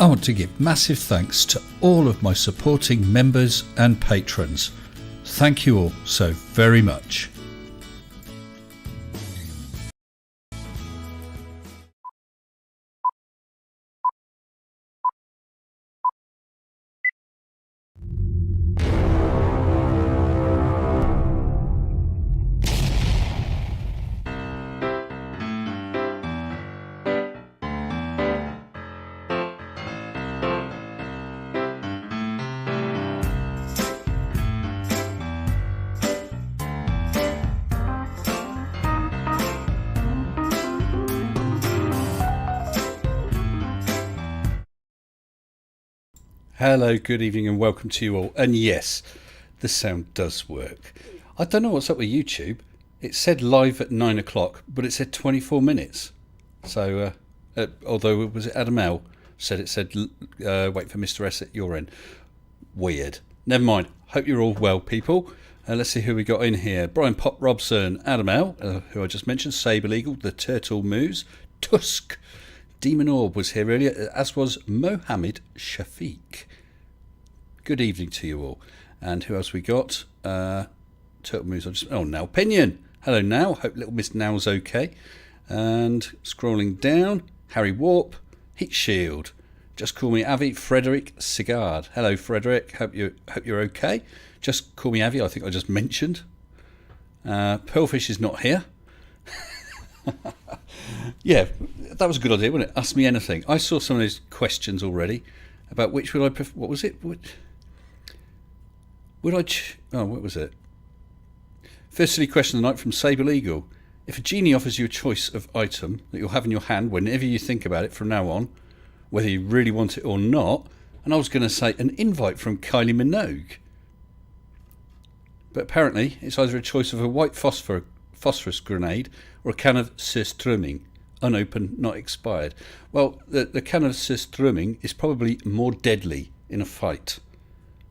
I want to give massive thanks to all of my supporting members and patrons. Thank you all so very much. Hello, good evening and welcome to you all. And yes, the sound does work. I don't know what's up with YouTube. It said live at 9 o'clock, but it said 24 minutes. So, although it was Adam L. said wait for Mr. S at your end. Weird. Never mind. Hope you're all well, people. Let's see who we got in here. Brian Pop Robson, Adam L, who I just mentioned, Sabre Eagle, The Turtle Moose, Tusk, Demon Orb was here earlier, as was Mohammed Shafiq. Good evening to you all. And who else we got? Turtle Moose. Now Pinion. Hello, Now. Hope little Miss Now's okay. And scrolling down, Harry Warp, Heat Shield. Just call me Avi. Frederick Sigard. Hello, Frederick. Hope you're okay. Just call me Avi. I think I just mentioned. Pearlfish is not here. Yeah, that was a good idea, wasn't it? Ask me anything. I saw some of those questions already about which would I prefer. What was it? What was it? Firstly, question of the night from Sabre Eagle. If a genie offers you a choice of item that you'll have in your hand whenever you think about it from now on, whether you really want it or not, and I was going to say an invite from Kylie Minogue. But apparently it's either a choice of a white phosphorus grenade or a can of surströmming, unopened, not expired. Well, the can of surströmming is probably more deadly in a fight.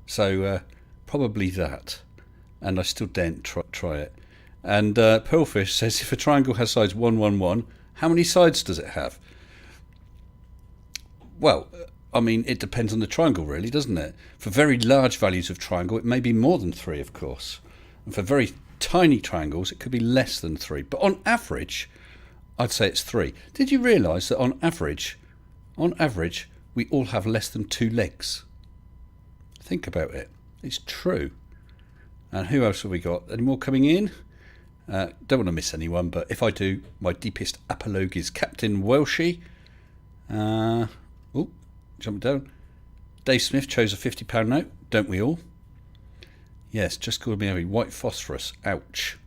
So probably that. And I still daren't try it. And Pearlfish says, if a triangle has sides 1, 1, 1, how many sides does it have? Well, I mean, it depends on the triangle, really, doesn't it? For very large values of triangle, it may be more than 3, of course. And for very tiny triangles, it could be less than 3. But on average, I'd say it's 3. Did you realise that on average, we all have less than 2 legs? Think about it. It's true. And who else have we got? Any more coming in? Don't want to miss anyone, but if I do, my deepest apologue is Captain Welshie. Jump down. Dave Smith chose a £50 note, don't we all? Yes, just called me a white phosphorus. Ouch.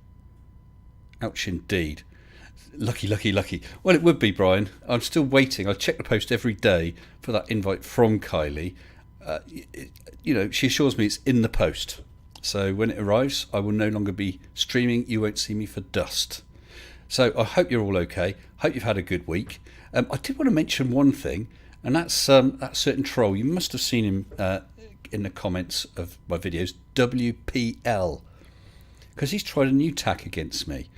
Ouch indeed. Lucky. Well, it would be, Brian. I'm still waiting. I check the post every day for that invite from Kylie. She assures me it's in the post. So when it arrives, I will no longer be streaming. You won't see me for dust. So I hope you're all okay. Hope you've had a good week. I did want to mention one thing, and that's that certain troll. You must have seen him in the comments of my videos, WPL, because he's tried a new tack against me.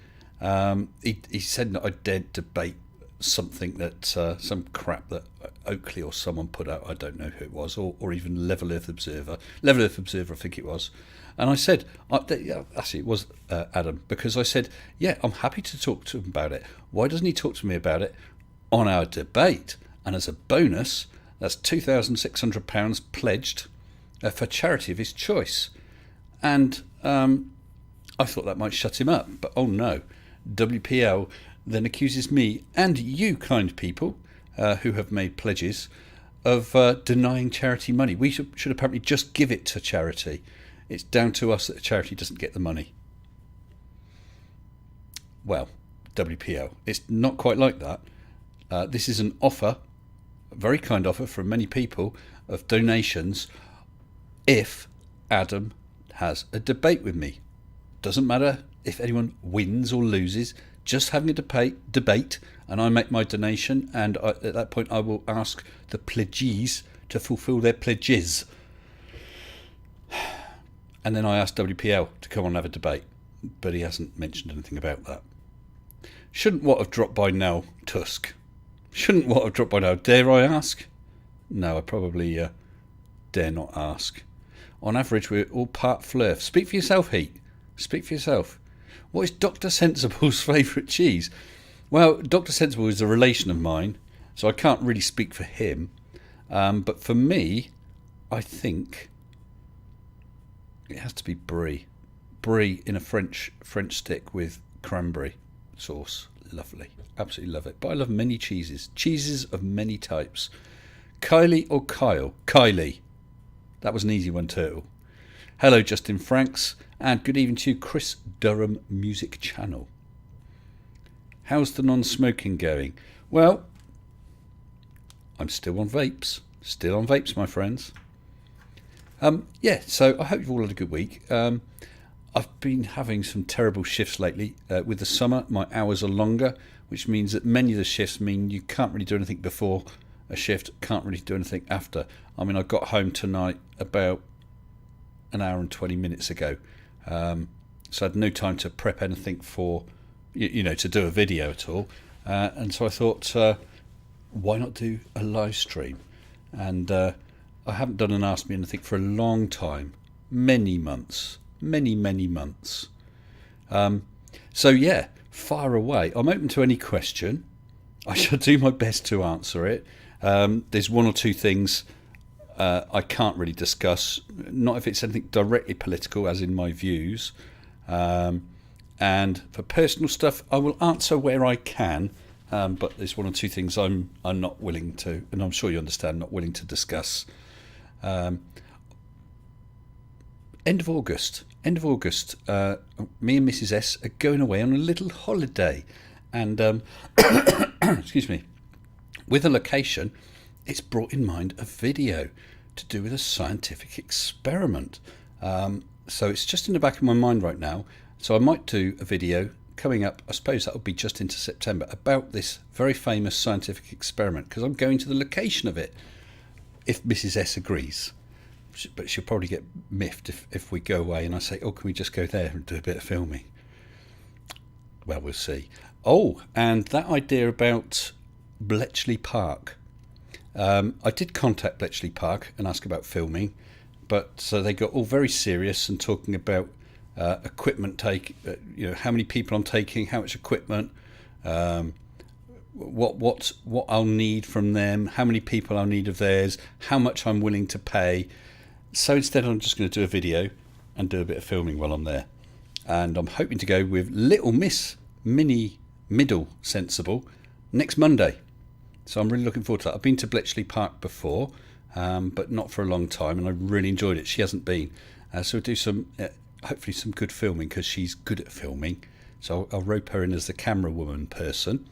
He said that I dared debate something that some crap that Oakley or someone put out. I don't know who it was, or even Level Earth Observer, I think it was. And I said, actually it was Adam, because I said, yeah, I'm happy to talk to him about it. Why doesn't he talk to me about it on our debate? And as a bonus, that's £2,600 pledged for charity of his choice. And I thought that might shut him up, but oh no. WPL then accuses me and you kind people who have made pledges of denying charity money. We should apparently just give it to charity. It's down to us that the charity doesn't get the money. Well, WPL, it's not quite like that. This is an offer, a very kind offer from many people, of donations if Adam has a debate with me. Doesn't matter if anyone wins or loses, just having a debate, and I make my donation, and at that point I will ask the pledgees to fulfil their pledges. And then I asked WPL to come on and have a debate, but he hasn't mentioned anything about that. Shouldn't what have dropped by now, Tusk? Shouldn't what have dropped by now, dare I ask? No, I probably dare not ask. On average, we're all part flirt. Speak for yourself, Heat. Speak for yourself. What is Dr. Sensible's favourite cheese? Well, Dr. Sensible is a relation of mine, so I can't really speak for him. But for me, I think it has to be brie. Brie in a French stick with cranberry sauce. Lovely. Absolutely love it. But I love many cheeses. Cheeses of many types. Kylie or Kyle? Kylie. That was an easy one, Turtle. Hello, Justin Franks. And good evening to you, Chris Durham Music Channel. How's the non-smoking going? Well, I'm still on vapes. Still on vapes, my friends. Yeah, so I hope you've all had a good week. I've been having some terrible shifts lately. With the summer, my hours are longer, which means that many of the shifts mean you can't really do anything before a shift, can't really do anything after. I mean, I got home tonight about an hour and 20 minutes ago. So I had no time to prep anything for, to do a video at all. And so I thought, why not do a live stream? And I haven't done an Ask Me Anything for a long time. Many months. Many months. So yeah, fire away. I'm open to any question. I shall do my best to answer it. There's one or two things I can't really discuss, not if it's anything directly political, as in my views. And for personal stuff, I will answer where I can. But there's one or two things I'm not willing to, and I'm sure you understand, not willing to discuss. End of August, me and Mrs. S are going away on a little holiday, and excuse me, with a location, it's brought in mind a video to do with a scientific experiment. So it's just in the back of my mind right now. So I might do a video coming up, I suppose that will be just into September, about this very famous scientific experiment, because I'm going to the location of it, if Mrs. S agrees. But she'll probably get miffed if we go away and I say, oh, can we just go there and do a bit of filming? Well, we'll see. Oh, and that idea about Bletchley Park. I did contact Bletchley Park and ask about filming, but so they got all very serious and talking about equipment how many people I'm taking, how much equipment, what I'll need from them, how many people I'll need of theirs, how much I'm willing to pay. So instead I'm just going to do a video and do a bit of filming while I'm there. And I'm hoping to go with Little Miss Minnie Middle Sensible next Monday. So I'm really looking forward to that. I've been to Bletchley Park before, but not for a long time, and I really enjoyed it. She hasn't been. So we'll do some, hopefully some good filming, because she's good at filming. So I'll rope her in as the camera woman person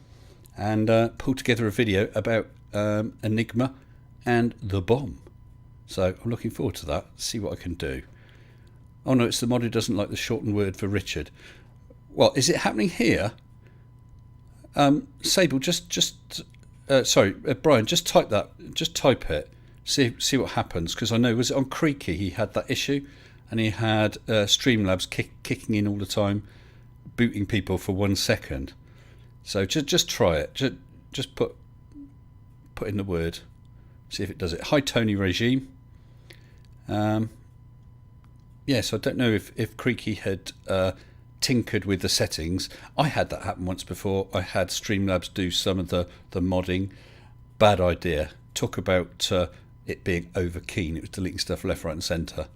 and pull together a video about Enigma and the bomb. So I'm looking forward to that, see what I can do. Oh no, it's the mod who doesn't like the shortened word for Richard. Well, is it happening here? Sable, Brian, just type that. Just type it. See what happens, because I know, was it on Creaky he had that issue, and he had Streamlabs kicking in all the time, booting people for 1 second. So just try it. Just put in the word. See if it does it. Hi Tony Regime. Yes, I don't know if Creaky had tinkered with the settings. I had that happen once before. I had Streamlabs do some of the modding. Bad idea. Talk about it being over keen. It was deleting stuff left, right and centre.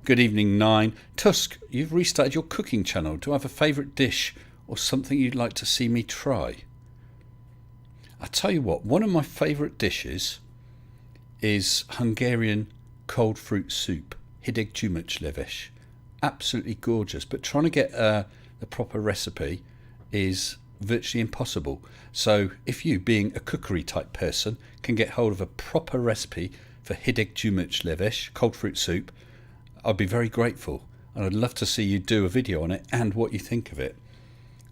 Good evening, 9. Tusk, you've restarted your cooking channel. Do I have a favourite dish or something you'd like to see me try? I tell you what, one of my favourite dishes is Hungarian cold fruit soup, hideg gyümölcsleves. Absolutely gorgeous, but trying to get the proper recipe is virtually impossible. So if you, being a cookery type person, can get hold of a proper recipe for hideg gyümölcsleves, cold fruit soup, I'd be very grateful, and I'd love to see you do a video on it and what you think of it.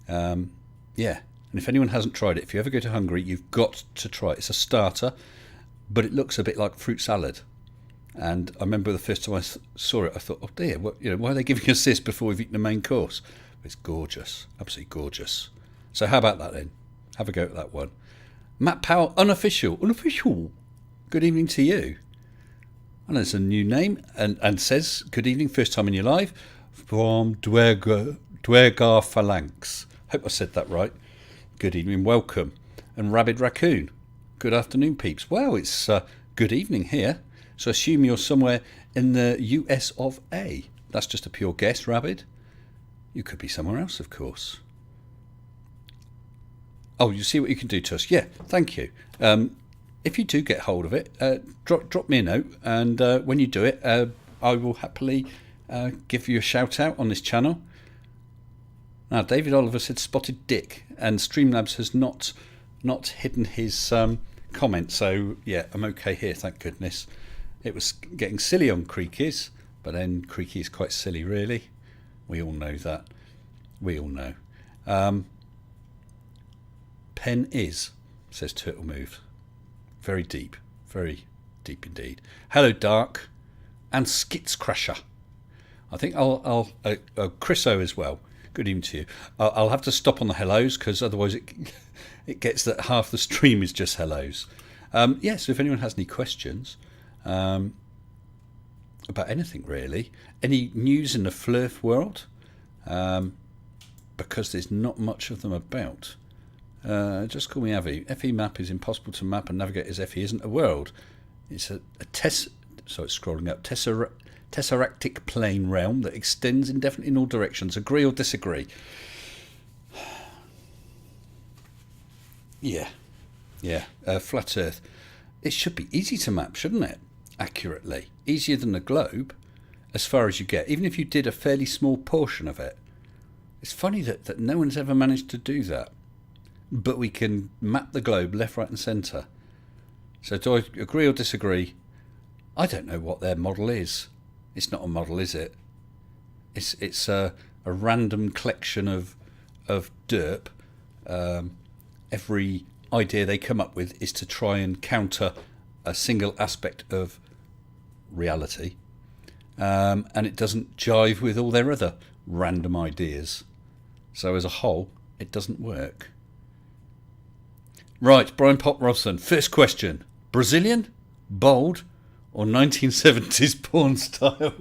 Yeah, and if anyone hasn't tried it, if you ever go to Hungary, you've got to try it. It's a starter, but it looks a bit like fruit salad. And I remember the first time I saw it, I thought, oh dear, why are they giving us this before we've eaten the main course? It's gorgeous, absolutely gorgeous. So how about that then? Have a go at that one. Matt Powell, unofficial. good evening to you. And there's a new name and says, good evening, first time in your live, from Dwergar Phalanx. Hope I said that right. Good evening, welcome. And Rabid Raccoon, good afternoon, peeps. Well, it's good evening here, so I assume you're somewhere in the US of A. That's just a pure guess, Rabid. You could be somewhere else, of course. Oh, you see what you can do to us? Yeah, thank you. If you do get hold of it, drop me a note, and when you do it, I will happily give you a shout out on this channel. Now, David Oliver said spotted dick, and Streamlabs has not hidden his comment, so yeah, I'm okay here, thank goodness. It was getting silly on Creakies, but then Creaky is quite silly, really. We all know that. We all know. Pen is, says Turtle Move. Very deep indeed. Hello, Dark, and Skits Crusher. I think I'll Chris O as well. Good evening to you. I'll have to stop on the hellos because otherwise it gets that half the stream is just hellos. Yes, if anyone has any questions about anything really, any news in the Flurf world, because there's not much of them about. Just call me Avi. FE map is impossible to map and navigate as FE isn't a world. It's a it's scrolling up. Tesseractic plane realm that extends indefinitely in all directions. Agree or disagree? Yeah. Flat Earth. It should be easy to map, shouldn't it? Accurately. Easier than the globe, as far as you get, even if you did a fairly small portion of it. It's funny that no one's ever managed to do that. But we can map the globe left, right and centre. So do I agree or disagree? I don't know what their model is. It's not a model, is it? It's a random collection of derp. Every idea they come up with is to try and counter a single aspect of reality. And it doesn't jive with all their other random ideas. So as a whole, it doesn't work. Right, Brian Pop Robson. First question. Brazilian, bold, or 1970s porn style?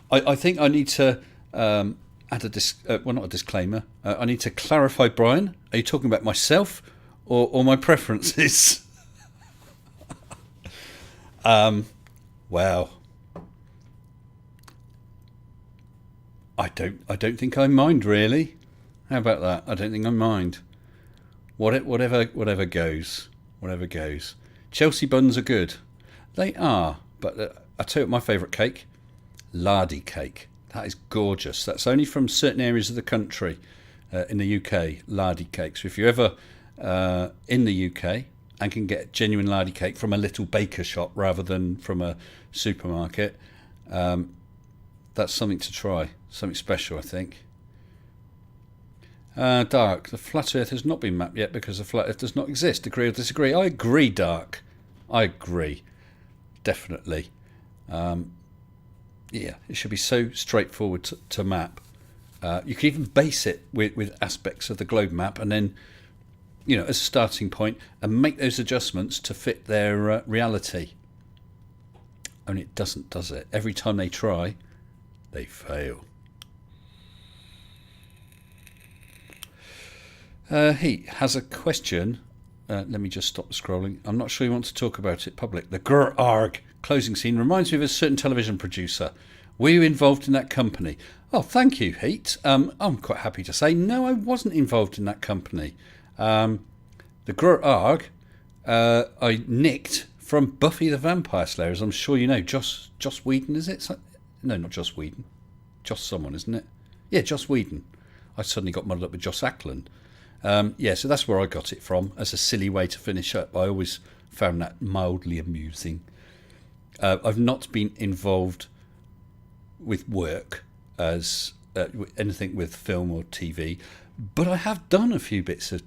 I think I need to add not a disclaimer. I need to clarify, Brian. Are you talking about myself or my preferences? Wow. I don't think I mind, really. How about that? I don't think I mind. Whatever goes. Whatever goes. Chelsea buns are good. They are. But I tell you what my favourite cake? Lardy cake. That is gorgeous. That's only from certain areas of the country in the UK, lardy cakes. So if you're ever in the UK and can get genuine lardy cake from a little baker shop rather than from a supermarket, that's something to try. Something special, I think. Dark, the flat earth has not been mapped yet because the flat earth does not exist. Agree or disagree? I agree, Dark. I agree. Definitely. Yeah, it should be so straightforward to map. You can even base it with aspects of the globe map and then, as a starting point, and make those adjustments to fit their reality. Only it doesn't, does it? Every time they try, they fail. He has a question. Let me just stop scrolling. I'm not sure you want to talk about it public. The Grr-Arg closing scene reminds me of a certain television producer. Were you involved in that company? Oh, thank you, Heat. I'm quite happy to say, no, I wasn't involved in that company. The Grr-Arg I nicked from Buffy the Vampire Slayer, as I'm sure you know. Joss Whedon, is it? No, not Joss Whedon. Joss someone, isn't it? Yeah, Joss Whedon. I suddenly got muddled up with Joss Ackland. So that's where I got it from, as a silly way to finish up. I always found that mildly amusing. I've not been involved with work as anything with film or TV, but I have done a few bits of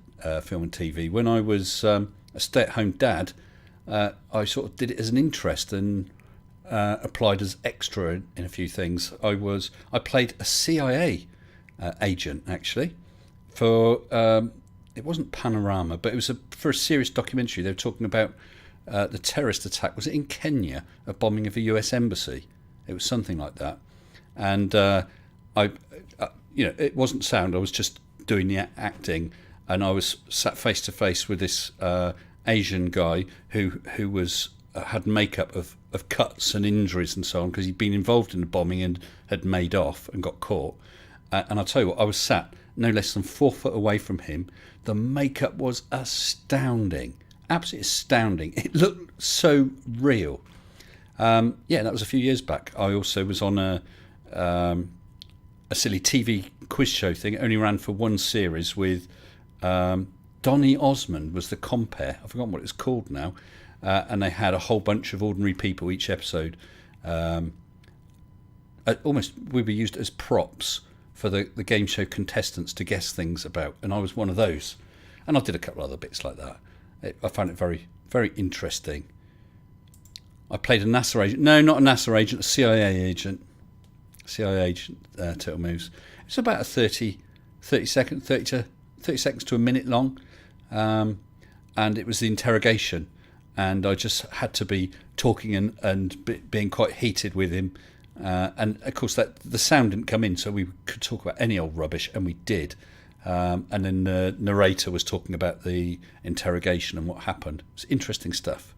film and TV. When I was a stay-at-home dad, I sort of did it as an interest and applied as extra in a few things. I played a CIA agent, actually, for it wasn't Panorama, but it was for a serious documentary. They were talking about the terrorist attack, was it in Kenya, a bombing of a US embassy? It was something like that. And it wasn't sound. I was just doing the acting, and I was sat face to face with this Asian guy who was had makeup of cuts and injuries and so on, because he'd been involved in the bombing and had made off and got caught. And I'll tell you what, I was sat no less than 4 foot away from him. The makeup was astounding, absolutely astounding. It looked so real. That was a few years back. I also was on a silly TV quiz show thing. It only ran for one series with Donny Osmond was the compere. I've forgotten what it's called now. And they had a whole bunch of ordinary people each episode. Almost we were used as props for the game show contestants to guess things about, and I was one of those. And I did a couple of other bits like that. I found it very, very interesting. I played a NASA agent. No, not a NASA agent, a CIA agent. Turtle Moves. It's about a 30 seconds to a minute long. And it was the interrogation. And I just had to be talking and being quite heated with him. And of course, that the sound didn't come in, so we could talk about any old rubbish, and we did. And then the narrator was talking about the interrogation and what happened. It's interesting stuff.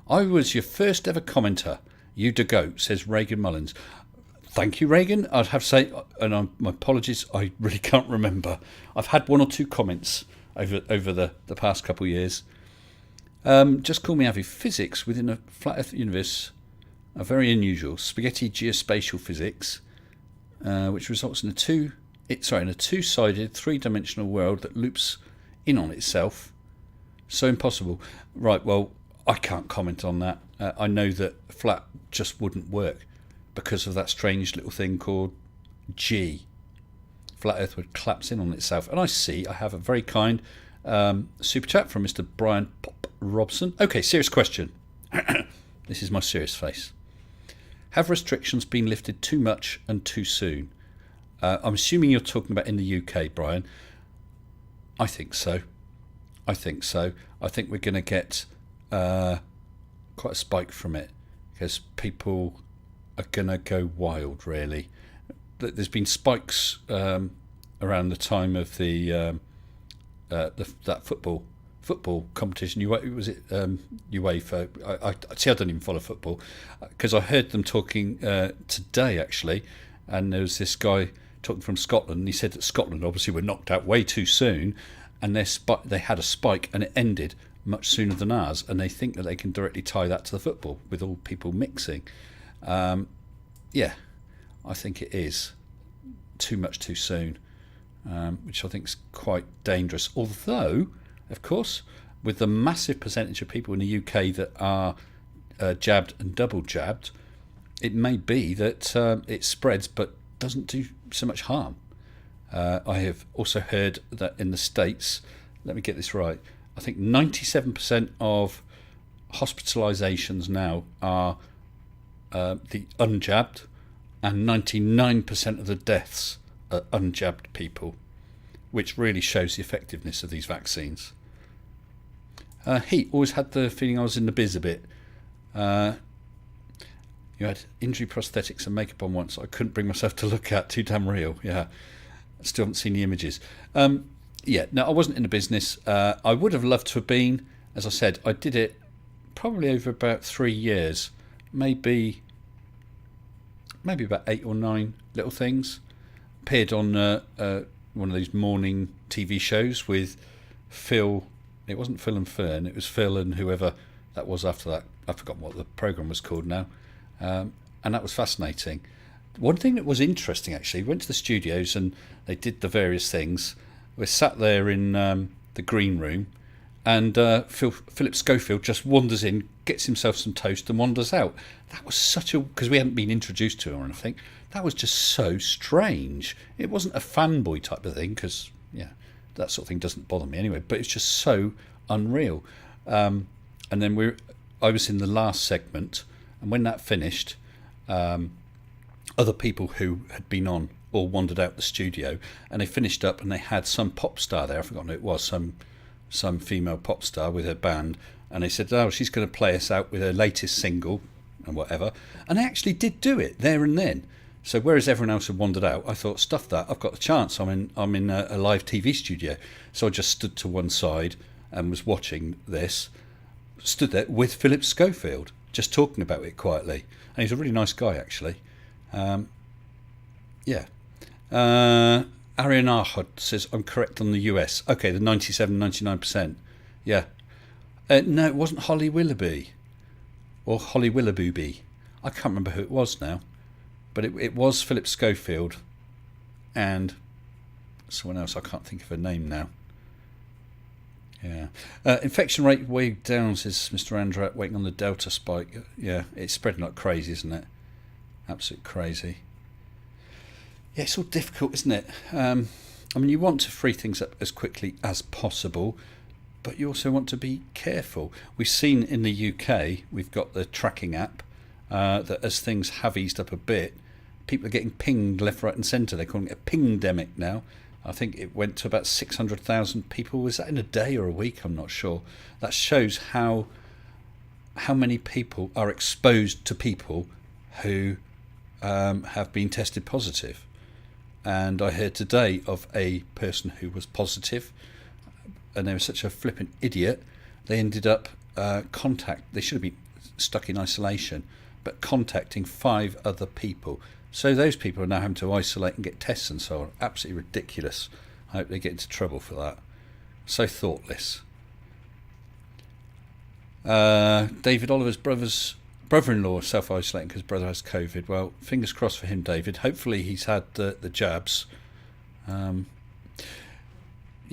I was your first ever commenter. You da goat, says Reagan Mullins. Thank you, Reagan. I'd have to say, and my apologies, I really can't remember. I've had 1 or 2 comments over the past couple of years. Just call me Avi. Physics within a flat Earth universe are very unusual. Spaghetti geospatial physics, which results in a two-sided, three-dimensional world that loops in on itself. So impossible. Right, well, I can't comment on that. I know that flat just wouldn't work because of that strange little thing called G. Flat Earth would collapse in on itself. And I have a very kind super chat from Mr. Brian Pop Robson. Okay, serious question. This is my serious face. Have restrictions been lifted too much and too soon? I'm assuming you're talking about in the UK, Brian. I think so. I think we're going to get quite a spike from it, because people are going to go wild, really. There's been spikes around the time of that football competition. Was it UEFA? I see. I don't even follow football, because I heard them talking today actually, and there was this guy talking from Scotland. And he said that Scotland obviously were knocked out way too soon, and they had a spike, and it ended much sooner than ours. And they think that they can directly tie that to the football with all people mixing. I think it is too much too soon, which I think is quite dangerous. Although, of course, with the massive percentage of people in the UK that are jabbed and double jabbed, it may be that it spreads but doesn't do so much harm. I have also heard that in the States, let me get this right, I think 97% of hospitalisations now are the unjabbed, and 99% of the deaths are unjabbed people, which really shows the effectiveness of these vaccines. Heat, always had the feeling I was in the biz a bit. You had injury prosthetics and makeup on once I couldn't bring myself to look at. Too damn real. Yeah, still haven't seen the images. No, I wasn't in the business. I would have loved to have been. As I said, I did it probably over about 3 years, maybe about 8 or 9 little things. Appeared on one of these morning TV shows with Phil. It wasn't Phil and Fern, it was Phil and whoever that was after that. I've forgotten what the programme was called now. And that was fascinating. One thing that was interesting, actually, we went to the studios and they did the various things. We sat there in the green room, and Philip Schofield just wanders in, gets himself some toast and wanders out. That was because we hadn't been introduced to him or anything. That was just so strange. It wasn't a fanboy type of thing, because that sort of thing doesn't bother me anyway, but it's just so unreal. And then I was in the last segment, and when that finished, other people who had been on all wandered out the studio, and they finished up and they had some pop star there. I've forgotten who it was, some some female pop star with her band, and they said, oh, she's going to play us out with her latest single and whatever, and they actually did do it there and then. So whereas everyone else had wandered out, I thought, stuff that, I've got the chance. I'm in a live TV studio. So I just stood to one side and was watching this, stood there with Philip Schofield, just talking about it quietly. And he's a really nice guy, actually. Yeah. Arian Ahad says, I'm correct on the US. Okay, the 97, 99%. Yeah. No, it wasn't Holly Willoughby. Or Holly Willoughby. I can't remember who it was now. But it was Philip Schofield and someone else. I can't think of her name now. Yeah. Infection rate way down, says Mr. Andrat, waiting on the Delta spike. Yeah, it's spreading like crazy, isn't it? Absolute crazy. Yeah, it's all difficult, isn't it? I mean, you want to free things up as quickly as possible, but you also want to be careful. We've seen in the UK, we've got the tracking app, that as things have eased up a bit, people are getting pinged left, right and centre. They're calling it a pingdemic now. I think it went to about 600,000 people. Was that in a day or a week? I'm not sure. That shows how many people are exposed to people who have been tested positive. And I heard today of a person who was positive, and they were such a flippant idiot. They ended up they should have been stuck in isolation, but contacting 5 other people. So those people are now having to isolate and get tests and so on. Absolutely ridiculous. I hope they get into trouble for that. So thoughtless. David Oliver's brother-in-law is self-isolating because brother has COVID. Well, fingers crossed for him, David. Hopefully he's had the jabs. Yeah,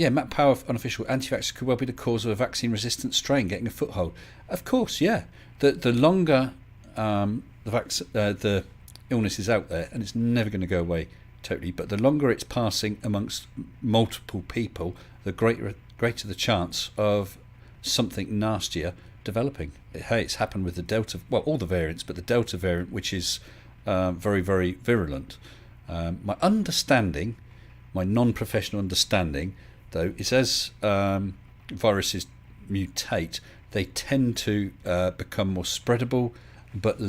Matt Power, unofficial anti-vaxxer, could well be the cause of a vaccine-resistant strain getting a foothold. Of course, yeah. The longer the illness is out there, and it's never going to go away totally, but the longer it's passing amongst multiple people, the greater the chance of something nastier developing. Hey, it's happened with the Delta, well, all the variants, but the Delta variant, which is very, very virulent. My understanding, my non-professional understanding, though, is as viruses mutate, they tend to become more spreadable, but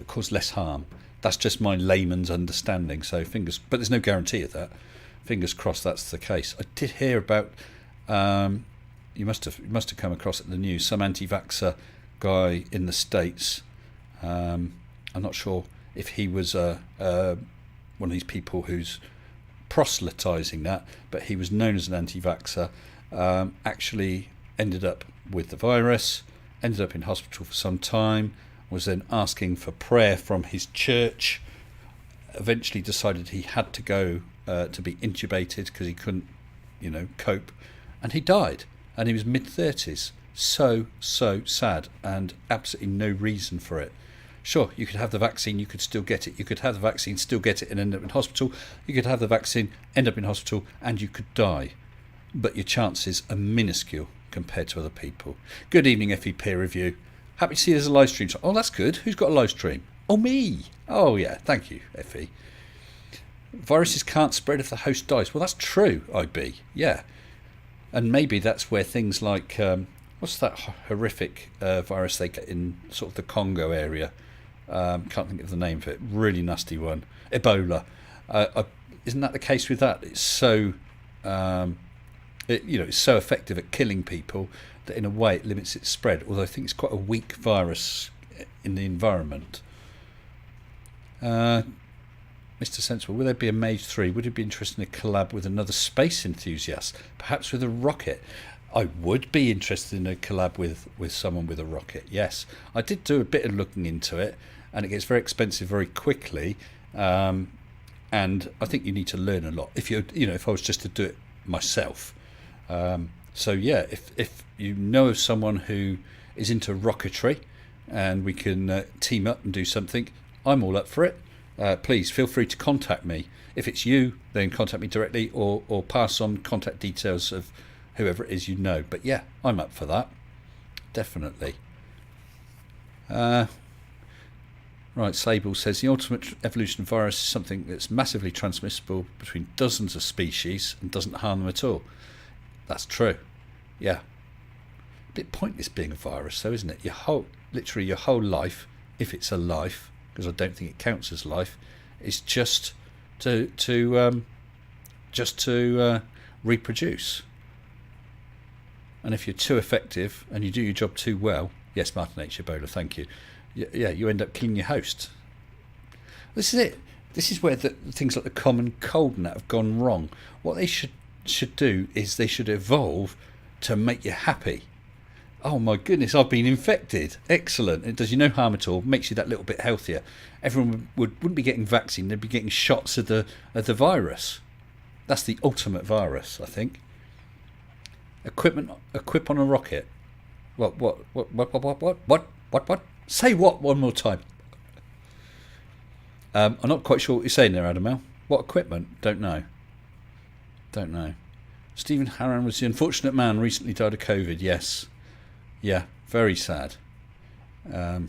cause less harm. That's just my layman's understanding. So but there's no guarantee of that. Fingers crossed that's the case. I did hear about. You must have come across it in the news. Some anti-vaxxer guy in the States. I'm not sure if he was one of these people who's proselytising that, but he was known as an anti-vaxxer. Actually ended up with the virus. Ended up in hospital for some time. Was then asking for prayer from his church. Eventually decided he had to go to be intubated because he couldn't, cope, and he died. And he was mid-30s. So sad, and absolutely no reason for it. Sure, you could have the vaccine, you could still get it. You could have the vaccine, still get it, and end up in hospital. You could have the vaccine, end up in hospital, and you could die. But your chances are minuscule compared to other people. Good evening, FE Peer Review. Happy to see there's a live stream. Oh, that's good. Who's got a live stream? Oh, me. Oh, yeah. Thank you, FE. Viruses can't spread if the host dies. Well, that's true, IB. Yeah. And maybe that's where things like, what's that horrific virus they get in sort of the Congo area? Can't think of the name of it. Really nasty one. Ebola. Isn't that the case with that? It's so, it's so effective at killing people that in a way it limits its spread, although I think it's quite a weak virus in the environment. Mr. Sensible, will there be a Mage 3? Would it be interesting to collab with another space enthusiast, perhaps with a rocket? I would be interested in a collab with someone with a rocket, yes. I did do a bit of looking into it, and it gets very expensive very quickly, and I think you need to learn a lot if if I was just to do it myself. So yeah, if you know of someone who is into rocketry and we can team up and do something, I'm all up for it. Please feel free to contact me. If it's you, then contact me directly or pass on contact details of whoever it is you know. But yeah, I'm up for that. Definitely. Right, Sable says the ultimate evolution virus is something that's massively transmissible between dozens of species and doesn't harm them at all. That's true. Yeah. A bit pointless being a virus, though, isn't it? Literally your whole life, if it's a life, because I don't think it counts as life, is just to reproduce. And if you're too effective and you do your job too well, yes, Martin H. Ebola, thank you. Yeah, you end up killing your host. This is it. This is where things like the common cold and that have gone wrong. What they should do is they should evolve to make you happy. Oh my goodness, I've been infected. Excellent. It does you no harm at all. Makes you that little bit healthier. Everyone wouldn't be getting vaccine. They'd be getting shots of the virus. That's the ultimate virus, I think. Equip on a rocket. What? Say what one more time. I'm not quite sure what you're saying there, Adam L. What equipment? Don't know. Stephen Harron was the unfortunate man recently died of COVID. Yes. Yeah, very sad. But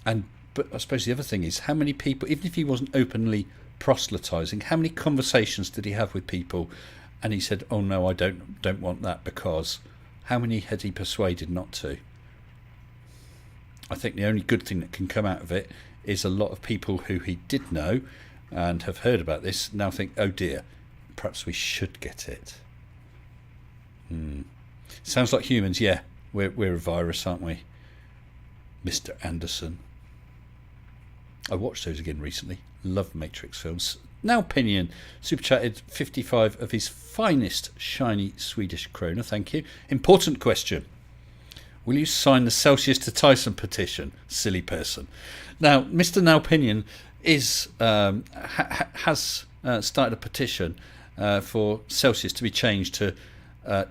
I suppose the other thing is, how many people, even if he wasn't openly proselytising, how many conversations did he have with people and he said, oh no, I don't want that, because how many had he persuaded not to? I think the only good thing that can come out of it is a lot of people who he did know and have heard about this now think, oh dear, perhaps we should get it. Sounds like humans. Yeah, we're a virus, aren't we, Mr. Anderson? I watched those again recently. Love Matrix films. Now Opinion super chatted 55 of his finest shiny Swedish krona. Thank you. Important question. Will you sign the Celsius to Tyson petition? Silly person. Now, Mr. Now Opinion is has started a petition for Celsius to be changed to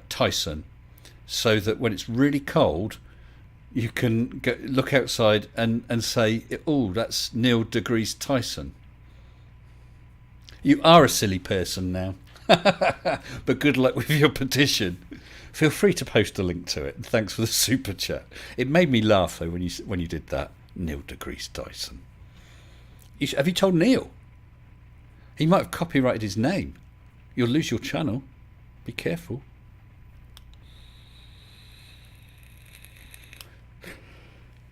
Tyson, so that when it's really cold, you can look outside and say, oh, that's 0 degrees Tyson. You are a silly person now. But good luck with your petition. Feel free to post a link to it. And thanks for the super chat. It made me laugh though when you did that. 0 degrees Tyson. Have you told Neil? He might have copyrighted his name. You'll lose your channel. Be careful.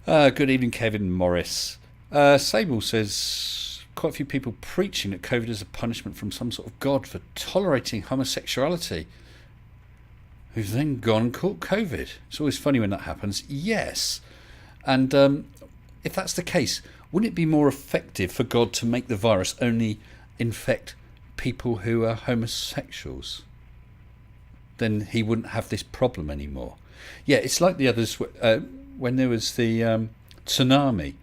Good evening, Kevin Morris. Sable says quite a few people preaching that COVID is a punishment from some sort of God for tolerating homosexuality, who've then gone and caught COVID. It's always funny when that happens. Yes. And if that's the case, wouldn't it be more effective for God to make the virus only infect people who are homosexuals? Then he wouldn't have this problem anymore. Yeah, it's like the others. When there was the tsunami,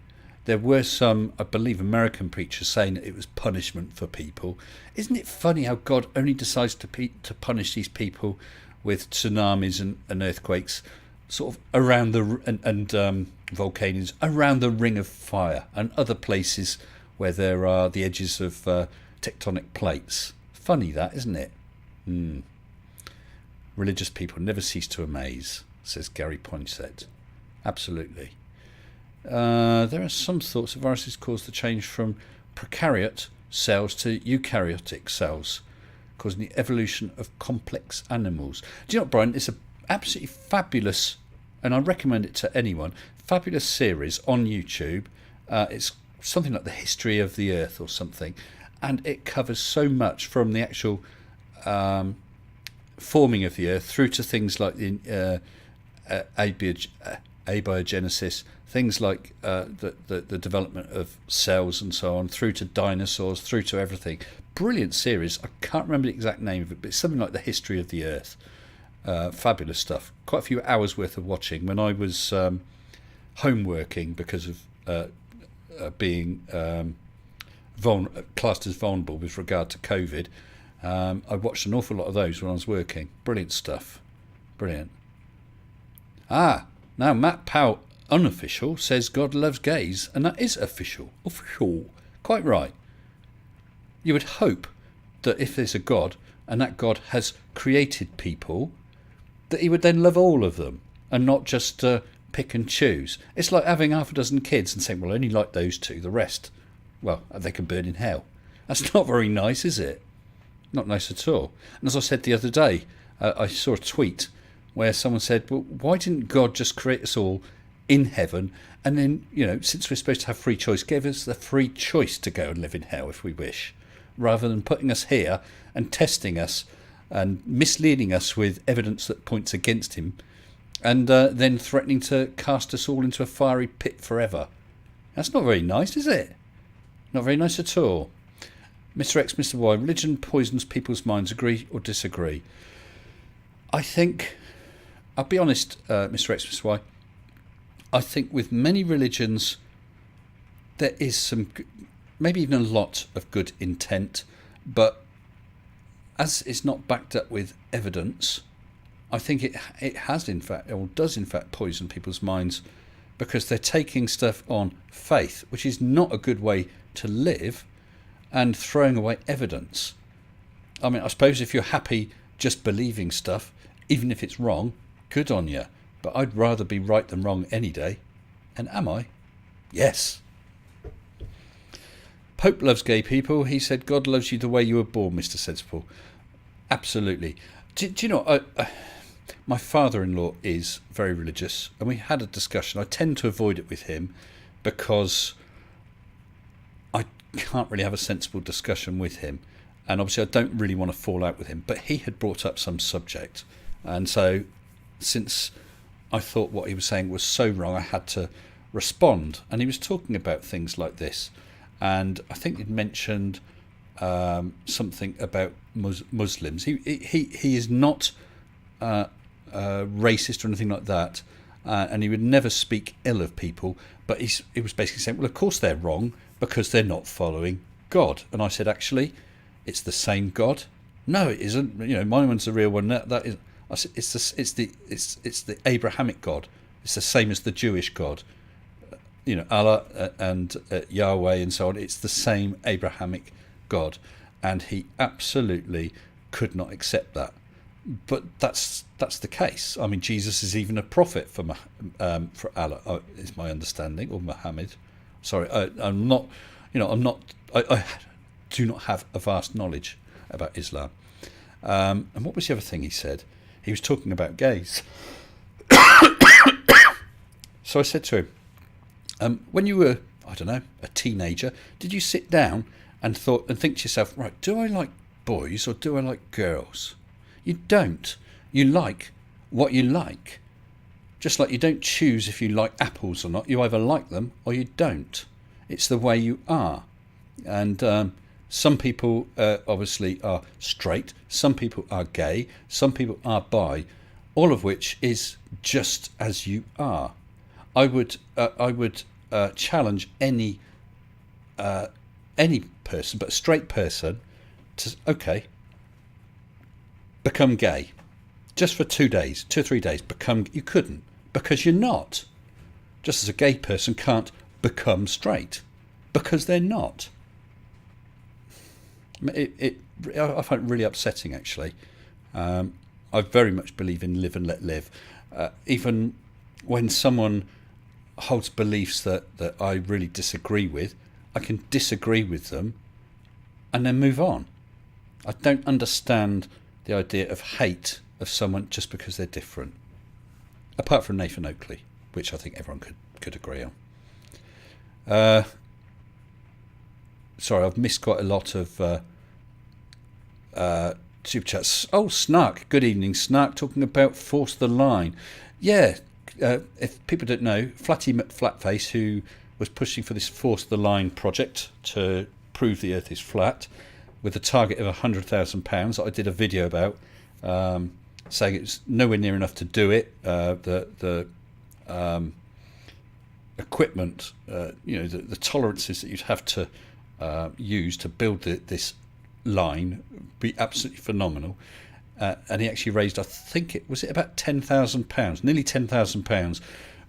there were some, I believe, American preachers saying that it was punishment for people. Isn't it funny how God only decides to punish these people with tsunamis and earthquakes, sort of around and volcanoes around the Ring of Fire and other places where there are the edges of tectonic plates? Funny that, isn't it? Religious people never cease to amaze, says Gary Poinsett. Absolutely. There are some thoughts that viruses cause the change from prokaryote cells to eukaryotic cells, causing the evolution of complex animals. Do you know what, Brian? It's an absolutely fabulous, and I recommend it to anyone, fabulous series on YouTube. It's something like the history of the Earth or something, and it covers so much from the actual forming of the Earth through to things like the abiogenesis, things like the development of cells and so on, through to dinosaurs, through to everything. Brilliant series. I can't remember the exact name of it, but it's something like the history of the Earth. Fabulous stuff. Quite a few hours worth of watching. When I was home working because of being classed as vulnerable with regard to COVID, I watched an awful lot of those when I was working. Brilliant stuff. Brilliant. Now Matt Powell, unofficial, says God loves gays, and that is official. Official. Quite right. You would hope that if there's a God, and that God has created people, that he would then love all of them, and not just pick and choose. It's like having half a dozen kids and saying, well, I only like those two, the rest, well, they can burn in hell. That's not very nice, is it? Not nice at all. And as I said the other day, I saw a tweet where someone said, well, why didn't God just create us all in heaven, and then, since we're supposed to have free choice, give us the free choice to go and live in hell if we wish, rather than putting us here and testing us and misleading us with evidence that points against him, and then threatening to cast us all into a fiery pit forever. That's not very nice, is it? Not very nice at all. Mr. X, Mr. Y, religion poisons people's minds. Agree or disagree? I think, I'll be honest, Mr. X, Mr. Y, I think with many religions there is some, maybe even a lot of good intent, but as it's not backed up with evidence, I think it has in fact, or does in fact, poison people's minds, because they're taking stuff on faith, which is not a good way to live, and throwing away evidence. I mean, I suppose if you're happy just believing stuff, even if it's wrong, good on you. But I'd rather be right than wrong any day. And am I? Yes. Pope loves gay people. He said, God loves you the way you were born, Mr. Sensible. Absolutely. Do you know, my father-in-law is very religious, and we had a discussion. I tend to avoid it with him because I can't really have a sensible discussion with him. And obviously I don't really want to fall out with him. But he had brought up some subject. And so since I thought what he was saying was so wrong, I had to respond. And he was talking about things like this. And I think he'd mentioned something about Muslims. He is not racist or anything like that. And he would never speak ill of people. But he was basically saying, well, of course they're wrong because they're not following God. And I said, actually, it's the same God. No, it isn't. My one's the real one. That is. I said, it's the Abrahamic God. It's the same as the Jewish God. Allah and Yahweh and so on. It's the same Abrahamic God, and he absolutely could not accept that. But that's the case. I mean, Jesus is even a prophet for Allah, is my understanding, or Muhammad. Sorry, I'm not. I do not have a vast knowledge about Islam. And what was the other thing he said? He was talking about gays. So I said to him, when you were, I don't know, a teenager, did you sit down and think to yourself, right, do I like boys or do I like girls? You don't. You like what you like. Just like you don't choose if you like apples or not. You either like them or you don't. It's the way you are. And some people obviously are straight, some people are gay, some people are bi, all of which is just as you are. I would challenge any person, but a straight person, to become gay, just for 2 days, 2 or 3 days. You couldn't, because you're not. Just as a gay person can't become straight, because they're not. I find it really upsetting, actually. I very much believe in live and let live. Even when someone holds beliefs that I really disagree with, I can disagree with them and then move on. I don't understand the idea of hate of someone just because they're different. Apart from Nathan Oakley, which I think everyone could agree on. Sorry, I've missed quite a lot of super chats. Oh, Snark. Good evening, Snark. Talking about Force the Line. Yeah, if people don't know, Flatty McFlatface, who was pushing for this Force the Line project to prove the Earth is flat, with a target of £100,000, I did a video about, saying it's nowhere near enough to do it. The equipment, the tolerances that you'd have to use to build this line be absolutely phenomenal. And he actually raised, I think it was about £10,000, nearly £10,000,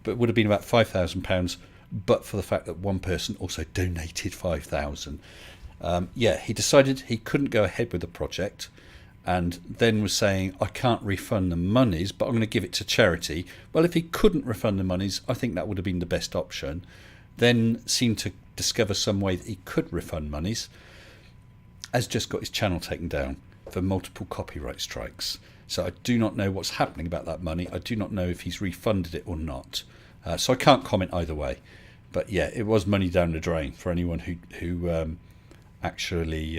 but it would have been about £5,000, but for the fact that one person also donated £5,000. He decided he couldn't go ahead with the project, and then was saying, I can't refund the monies, but I'm going to give it to charity. Well, if he couldn't refund the monies, I think that would have been the best option. Then seemed to discover some way that he could refund monies, has just got his channel taken down for multiple copyright strikes. So I do not know what's happening about that money. I do not know if he's refunded it or not. So I can't comment either way. But yeah, it was money down the drain for anyone who actually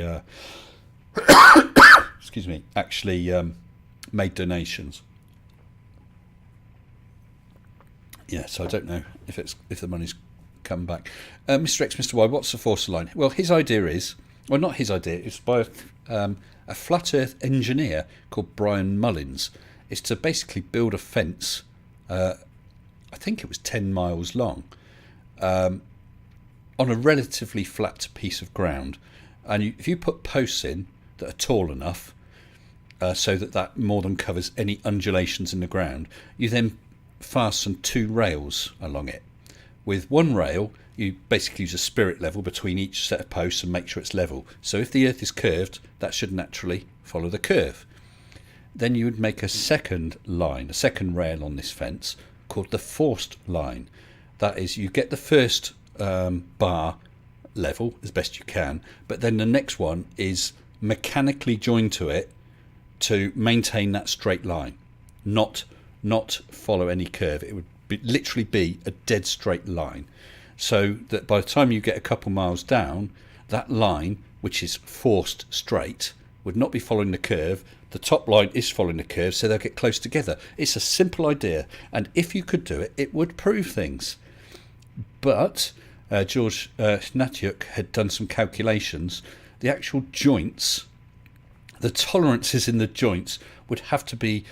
excuse me, actually made donations. Yeah, so I don't know if the money's come back. Mr. X, Mr. Y, what's the Force line? Well, his idea is, well, not his idea, it's by a flat earth engineer called Brian Mullins. It's to basically build a fence, I think it was 10 miles long, on a relatively flat piece of ground. And if you put posts in that are tall enough so that more than covers any undulations in the ground, you then fasten 2 rails along it. With one rail, you basically use a spirit level between each set of posts and make sure it's level. So if the earth is curved, that should naturally follow the curve. Then you would make a second line, a second rail on this fence called the forced line. That is, you get the first bar level as best you can, but then the next one is mechanically joined to it to maintain that straight line, not follow any curve. It would literally be a dead straight line, so that by the time you get a couple miles down, that line, which is forced straight, would not be following the curve. The top line is following the curve, so they'll get close together. It's a simple idea, and if you could do it, it would prove things. But George Hnatiuk had done some calculations. The actual joints, the tolerances in the joints would have to be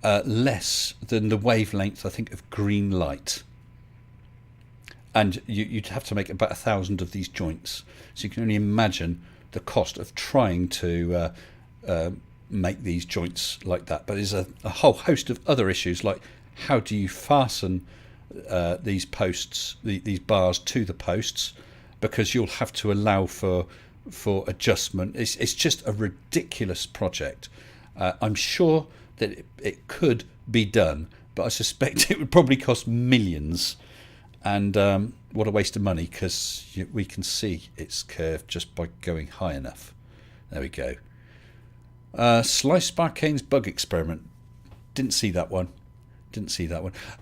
less than the wavelength, I think, of green light. And you'd have to make about 1,000 of these joints. So you can only imagine the cost of trying to make these joints like that. But there's a whole host of other issues, like how do you fasten these posts, these bars to the posts, because you'll have to allow for adjustment. It's just a ridiculous project. I'm sure that it could be done, but I suspect it would probably cost millions. And what a waste of money, because we can see it's curved just by going high enough. There we go. Slice Sparkane's bug experiment. Didn't see that one.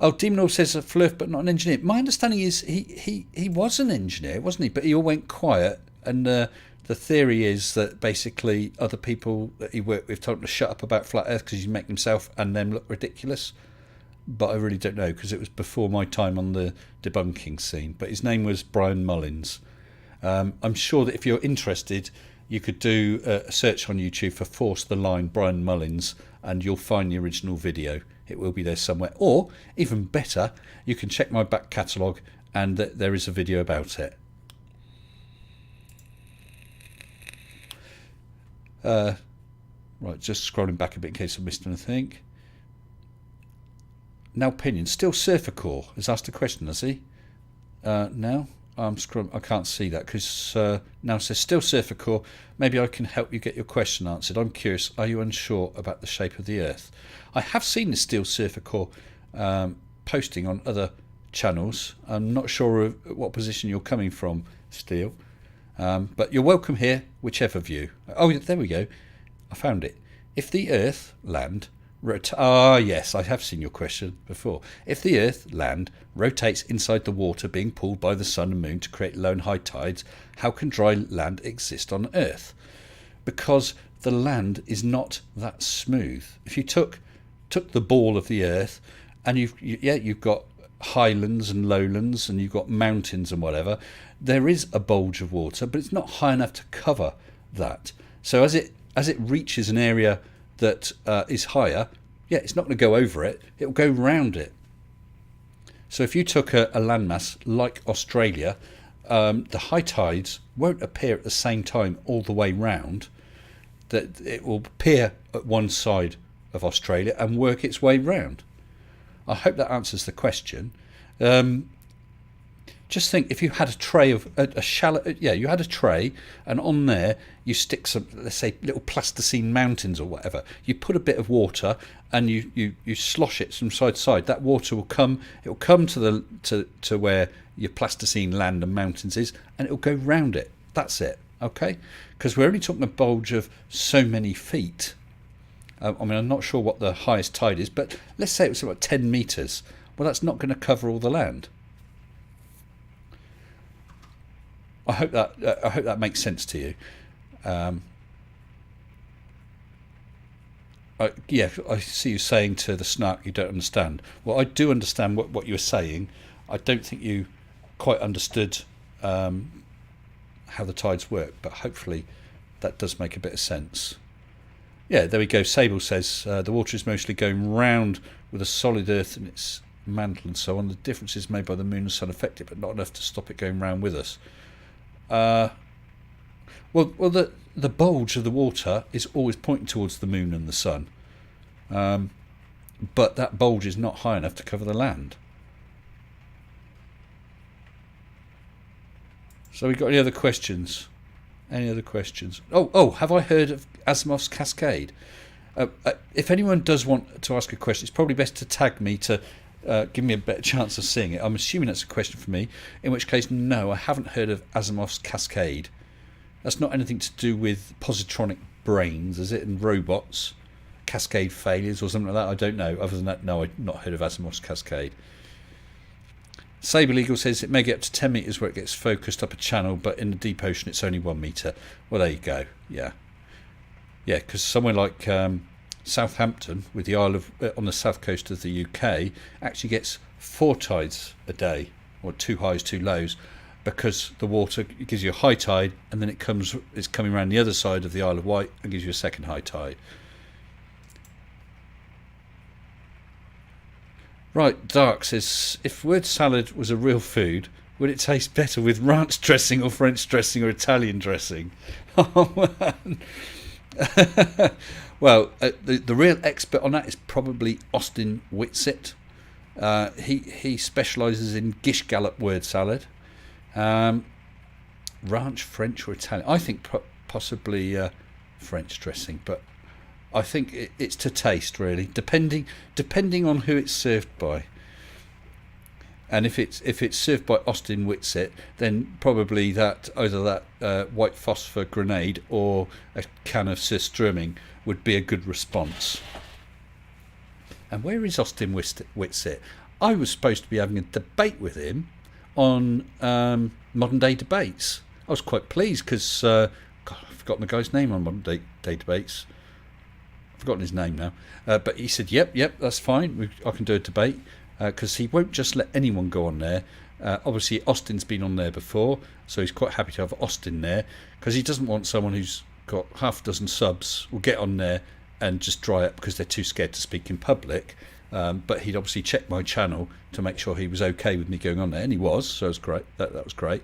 Oh, Demonor says a flirt but not an engineer. My understanding is he was an engineer, wasn't he? But he all went quiet, and the theory is that basically other people that he worked with told him to shut up about flat earth because he's making himself and them look ridiculous. But I really don't know, because it was before my time on the debunking scene. But his name was Brian Mullins. I'm sure that if you're interested, you could do a search on YouTube for Force the Line Brian Mullins, and you'll find the original video. It will be there somewhere. Or, even better, you can check my back catalogue, and there is a video about it. Right, just scrolling back a bit in case I missed anything. Now Pinion, still Surfer Core has asked a question, has he? Now I'm scrolling. I can't see that because now it says still Surfer Core. Maybe I can help you get your question answered. I'm curious. Are you unsure about the shape of the Earth? I have seen the Steel Surfer Core posting on other channels. I'm not sure what position you're coming from, Steel, but you're welcome here, whichever view. Oh, there we go. I found it. If the Earth land yes, I have seen your question before. If the Earth land rotates inside the water being pulled by the sun and moon to create low and high tides, how can dry land exist on Earth? Because the land is not that smooth. If you took the ball of the Earth, and you've got highlands and lowlands, and you've got mountains and whatever, there is a bulge of water, but it's not high enough to cover that. So as it reaches an area that is higher, it's not going to go over it, it will go round it. So if you took a landmass like Australia, the high tides won't appear at the same time all the way round. That it will appear at one side of Australia and work its way round. I hope that answers the question. Just think, if you had a tray of a shallow, you had a tray, and on there you stick some, let's say, little plasticine mountains or whatever. You put a bit of water and you slosh it from side to side. That water will come. It will come to where your plasticine land and mountains is, and it will go round it. That's it. Okay, because we're only talking a bulge of so many feet. I mean, I'm not sure what the highest tide is, but let's say it was about 10 metres. Well, that's not going to cover all the land. I hope that makes sense to you. I see you saying to the snark you don't understand. Well, I do understand what you were saying. I don't think you quite understood how the tides work, but hopefully that does make a bit of sense. Yeah, there we go. Sable says the water is mostly going round with a solid earth in its mantle and so on. The differences made by the moon and sun affect it, but not enough to stop it going round with us. Well, the bulge of the water is always pointing towards the moon and the sun, but that bulge is not high enough to cover the land. So we got any other questions? Any other questions? Oh, have I heard of Asimov's Cascade? If anyone does want to ask a question, it's probably best to tag me to give me a better chance of seeing it. I'm assuming that's a question for me, in which case, no, I haven't heard of Asimov's Cascade. That's not anything to do with positronic brains, is it? And robots, cascade failures or something like that? I don't know. Other than that, no, I've not heard of Asimov's Cascade. Sable Eagle says it may get up to 10 metres where it gets focused up a channel, but in the deep ocean it's only 1 metre. Well, there you go. Yeah, because somewhere like Southampton, with the Isle of on the south coast of the UK, actually gets 4 tides a day, or 2 highs, 2 lows, because the water gives you a high tide and then it's coming around the other side of the Isle of Wight and gives you a second high tide. Right, Dark says, if word salad was a real food, would it taste better with ranch dressing or French dressing or Italian dressing? Oh, man. Well, the real expert on that is probably Austin Whitsitt. He specialises in gish gallop word salad. Ranch, French or Italian? I think possibly French dressing, but I think it's to taste, really, depending on who it's served by. And if it's served by Austin Whitsitt, then probably either that white phosphor grenade or a can of surströmming would be a good response. And where is Austin Whitsitt? I was supposed to be having a debate with him on Modern Day Debates. I was quite pleased because I've forgotten the guy's name on Modern Day Debates. I've forgotten his name now. But he said, yep, that's fine. I can do a debate. Because he won't just let anyone go on there. Obviously, Austin's been on there before, so he's quite happy to have Austin there, because he doesn't want someone who's got half a dozen subs will get on there and just dry up because they're too scared to speak in public. But he'd obviously check my channel to make sure he was okay with me going on there, and he was, so it was great. That was great.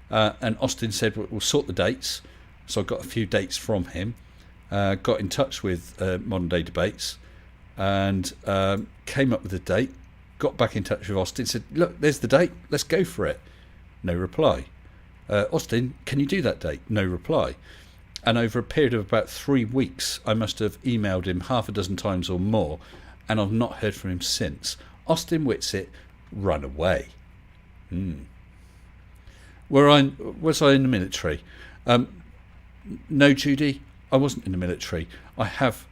And Austin said, we'll sort the dates. So I got a few dates from him, got in touch with Modern Day Debates, and came up with a date. Got back in touch with Austin, said, look, there's the date, let's go for it. No reply. Austin, can you do that date? No reply. And over a period of about 3 weeks, I must have emailed him half a dozen times or more, and I've not heard from him since. Austin Whitsitt, run away. Was I in the military? No, Judy, I wasn't in the military. I have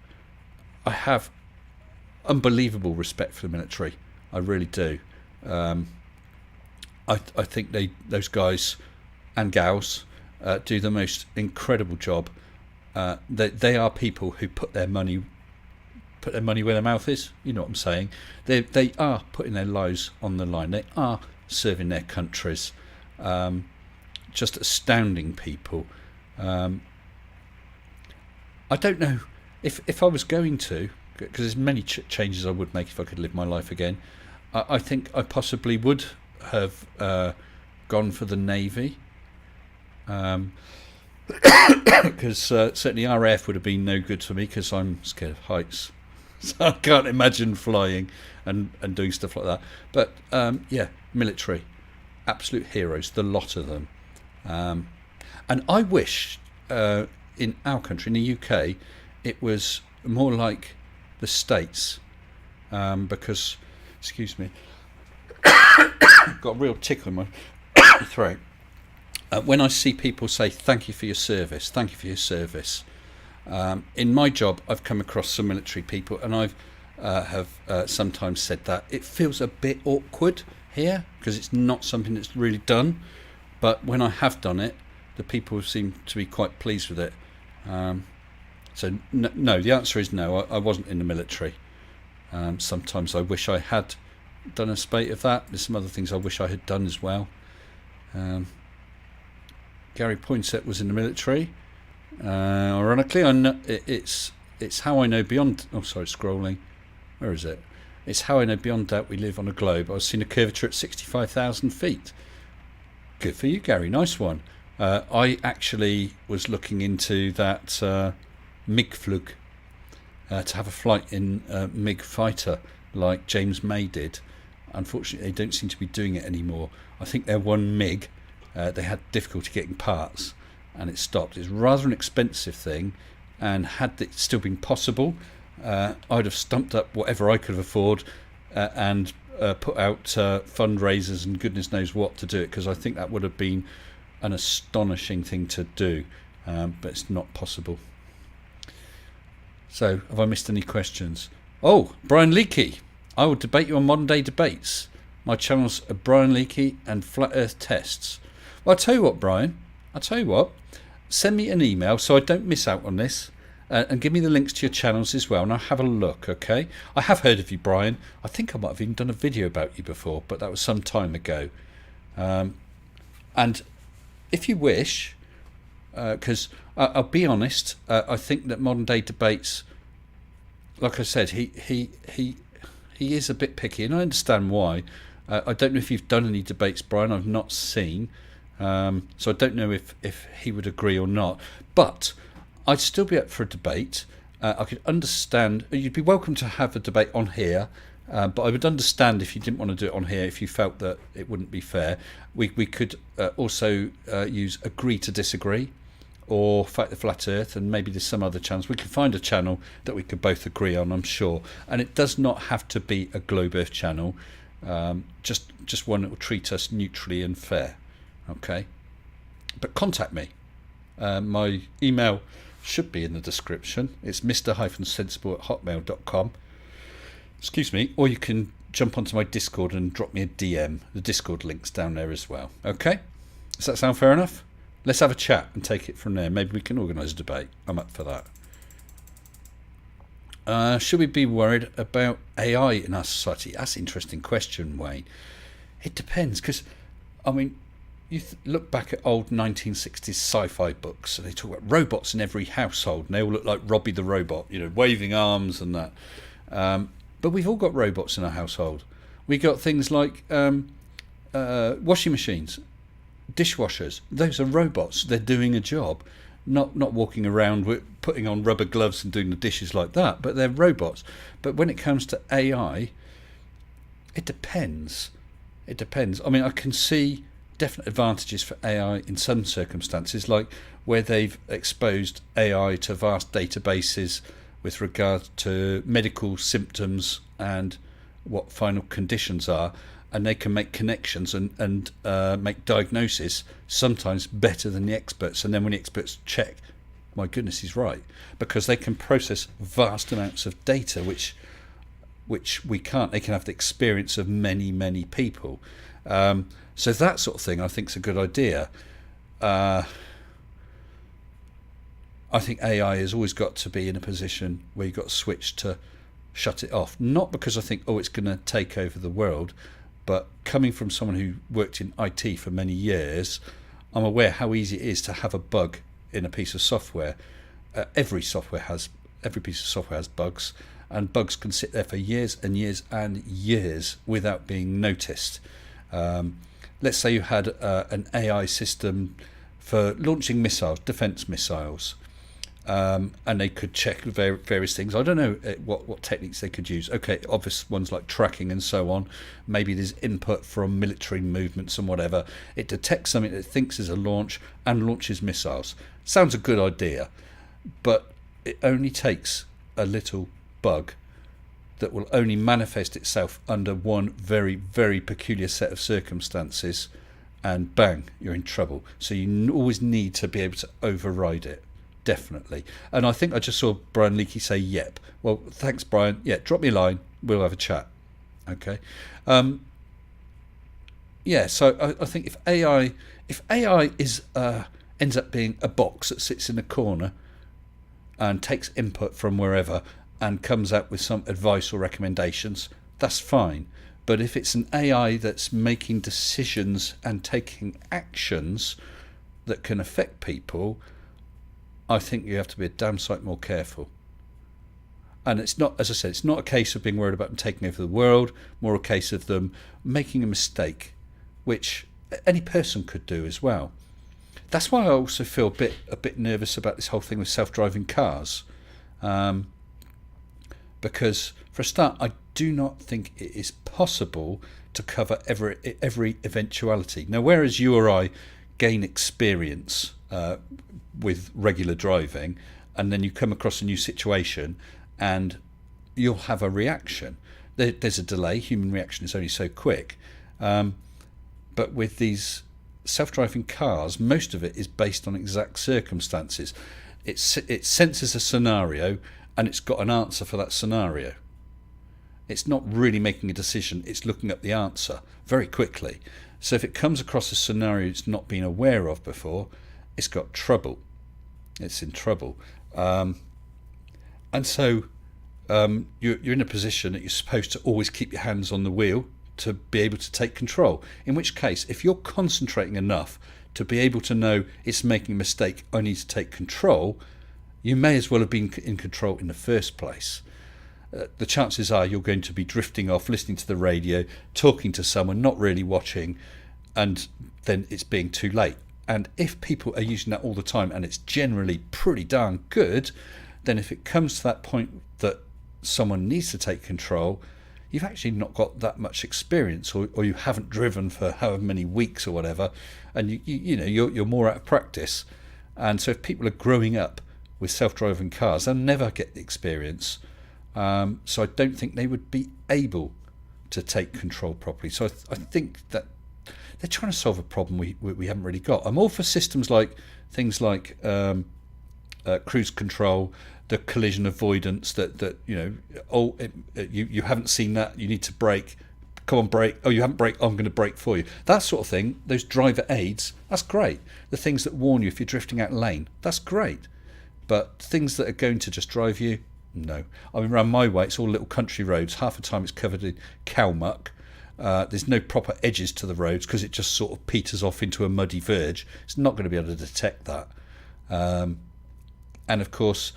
unbelievable respect for the military. I really do. I think those guys and gals do the most incredible job. They are people who put their money where their mouth is. You know what I'm saying? They are putting their lives on the line. They are serving their countries. Just astounding people. I don't know if I was going to, because there's many changes I would make if I could live my life again. I think I possibly would have gone for the Navy, because certainly RAF would have been no good for me because I'm scared of heights, so I can't imagine flying and doing stuff like that. But yeah, military, absolute heroes, the lot of them. And I wish in our country, in the UK, it was more like the States, because, excuse me, got a real tickle in my throat. When I see people say thank you for your service, In my job, I've come across some military people, and I've have sometimes said that it feels a bit awkward here because it's not something that's really done. But when I have done it, the people seem to be quite pleased with it. So no, the answer is no. I wasn't in the military. Sometimes I wish I had done a spate of that. There's some other things I wish I had done as well. Gary Poinsett was in the military. Ironically, it's how I know beyond. Oh, sorry, scrolling. Where is it? It's how I know beyond doubt we live on a globe. I was seeing a curvature at 65,000 feet. Good for you, Gary. Nice one. I actually was looking into that MiG-Flug, to have a flight in a MiG fighter like James May did. Unfortunately, they don't seem to be doing it anymore. I think their one MiG, they had difficulty getting parts, and it stopped. It's rather an expensive thing, and had it still been possible, I'd have stumped up whatever I could afford and put out fundraisers and goodness knows what to do it, because I think that would have been an astonishing thing to do, but it's not possible. So, have I missed any questions? Oh, Brian Leakey. I will debate you on modern day debates. My channels are Brian Leakey and Flat Earth Tests. Well, I'll tell you what, Brian. Send me an email so I don't miss out on this, and give me the links to your channels as well, and I'll have a look, okay? I have heard of you, Brian. I think I might have even done a video about you before, but that was some time ago. And if you wish, because I'll be honest, I think that modern day debates, like I said, he is a bit picky, and I understand why. I don't know if you've done any debates, Brian. I've not seen, so I don't know if he would agree or not. But I'd still be up for a debate. I could understand. You'd be welcome to have a debate on here, but I would understand if you didn't want to do it on here, if you felt that it wouldn't be fair. We could also use agree to disagree, or Fight the Flat Earth, and maybe there's some other channels. We could find a channel that we could both agree on, I'm sure. And it does not have to be a Globe Earth channel, just one that will treat us neutrally and fair. Okay? But contact me. My email should be in the description. It's mr-sensible@hotmail.com. Excuse me. Or you can jump onto my Discord and drop me a DM. The Discord link's down there as well. Okay? Does that sound fair enough? Let's have a chat and take it from there. Maybe we can organise a debate. I'm up for that. Should we be worried about AI in our society? That's an interesting question, Wayne. It depends, because, I mean, you look back at old 1960s sci-fi books, and they talk about robots in every household, and they all look like Robbie the Robot, waving arms and that. But we've all got robots in our household. We got things like washing machines, dishwashers. Those are robots. They're doing a job, not walking around with putting on rubber gloves and doing the dishes like that, but they're robots. But when it comes to AI, it depends. I mean, I can see definite advantages for AI in some circumstances, like where they've exposed AI to vast databases with regard to medical symptoms and what final conditions are, and they can make connections and make diagnosis sometimes better than the experts. And then when the experts check, my goodness, he's right, because they can process vast amounts of data which we can't. They can have the experience of many people. So that sort of thing I think is a good idea. I think AI has always got to be in a position where you've got to switch to shut it off. Not because I think, it's going to take over the world, but coming from someone who worked in IT for many years, I'm aware how easy it is to have a bug in a piece of software. Every piece of software has bugs, and bugs can sit there for years and years and years without being noticed. Let's say you had an AI system for launching missiles, defense missiles, and they could check various things. I don't know what techniques they could use. Okay, obvious ones like tracking and so on. Maybe there's input from military movements and whatever. It detects something that it thinks is a launch and launches missiles. Sounds a good idea, but it only takes a little bug that will only manifest itself under one very, very peculiar set of circumstances, and bang, you're in trouble. So you always need to be able to override it. definitely. And I think I just saw Brian Leakey say, "Yep." Well, thanks, Brian. Yeah, drop me a line. We'll have a chat. Okay. Yeah. So I think if AI is ends up being a box that sits in a corner and takes input from wherever and comes out with some advice or recommendations, that's fine. But if it's an AI that's making decisions and taking actions that can affect people, I think you have to be a damn sight more careful. And it's not, as I said, it's not a case of being worried about them taking over the world, more a case of them making a mistake, which any person could do as well. That's why I also feel a bit nervous about this whole thing with self-driving cars, because for a start, I do not think it is possible to cover every eventuality. Now, whereas you or I gain experience with regular driving, and then you come across a new situation, and you'll have a reaction. There's a delay. Human reaction is only so quick, but with these self-driving cars, most of it is based on exact circumstances. It senses a scenario and it's got an answer for that scenario. It's not really making a decision, it's looking up the answer very quickly. So if it comes across a scenario it's not been aware of before, it's got trouble. It's in trouble. And so you're in a position that you're supposed to always keep your hands on the wheel to be able to take control. In which case, if you're concentrating enough to be able to know it's making a mistake, I need to take control, you may as well have been in control in the first place. The chances are you're going to be drifting off, listening to the radio, talking to someone, not really watching, and then it's being too late. And if people are using that all the time and it's generally pretty darn good, then if it comes to that point that someone needs to take control, you've actually not got that much experience, or you haven't driven for however many weeks or whatever, and you're more out of practice. And so if people are growing up with self-driving cars, they'll never get the experience. So I don't think they would be able to take control properly. So I think that they're trying to solve a problem we haven't really got. I'm all for systems like things like cruise control, the collision avoidance, that you haven't seen that, you need to brake, come on, brake, oh you haven't braked, I'm going to brake for you, that sort of thing. Those driver aids, that's great. The things that warn you if you're drifting out lane, that's great. But things that are going to just drive you, no. I mean, around my way it's all little country roads, half the time it's covered in cow muck. There's no proper edges to the roads because it just sort of peters off into a muddy verge. It's not going to be able to detect that. And of course,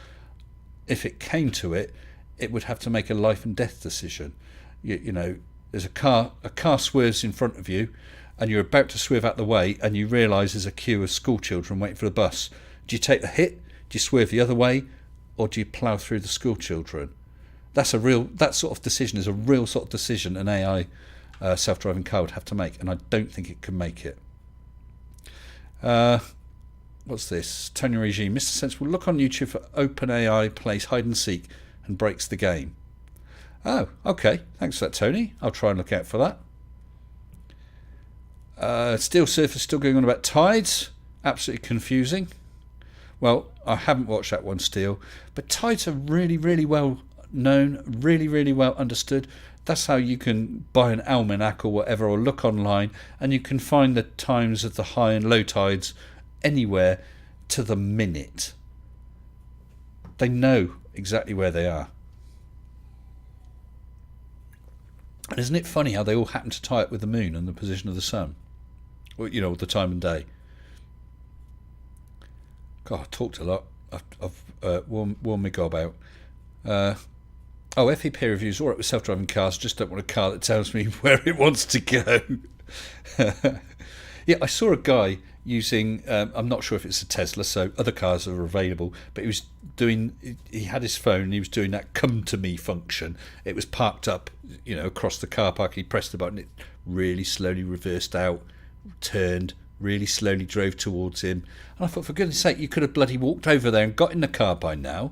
if it came to it, it would have to make a life and death decision. You know, there's a car swerves in front of you, and you're about to swerve out the way, and you realise there's a queue of school children waiting for the bus. Do you take the hit? Do you swerve the other way, or do you plough through the school children? That sort of decision is a real sort of decision an AI self-driving car would have to make, and I don't think it can make it. What's this? Tony Regime. Mr. Sensible, look on YouTube for OpenAI plays hide and seek and breaks the game. Oh, okay. Thanks for that, Tony. I'll try and look out for that. Steel Surfer still going on about tides. Absolutely confusing. Well, I haven't watched that one, Steel. But tides are really, really well known, really, really well understood. That's how you can buy an almanac or whatever, or look online, and you can find the times of the high and low tides anywhere to the minute. They know exactly where they are. And isn't it funny how they all happen to tie up with the moon and the position of the sun? Well, you know, the time and day. God, I talked a lot. I've worn my gob out. FE peer reviews, all right with self-driving cars, just don't want a car that tells me where it wants to go. Yeah, I saw a guy using, I'm not sure if it's a Tesla, so other cars are available, but he had his phone and he was doing that come to me function. It was parked up, across the car park. He pressed the button, it really slowly reversed out, turned, really slowly drove towards him. And I thought, for goodness sake, you could have bloody walked over there and got in the car by now.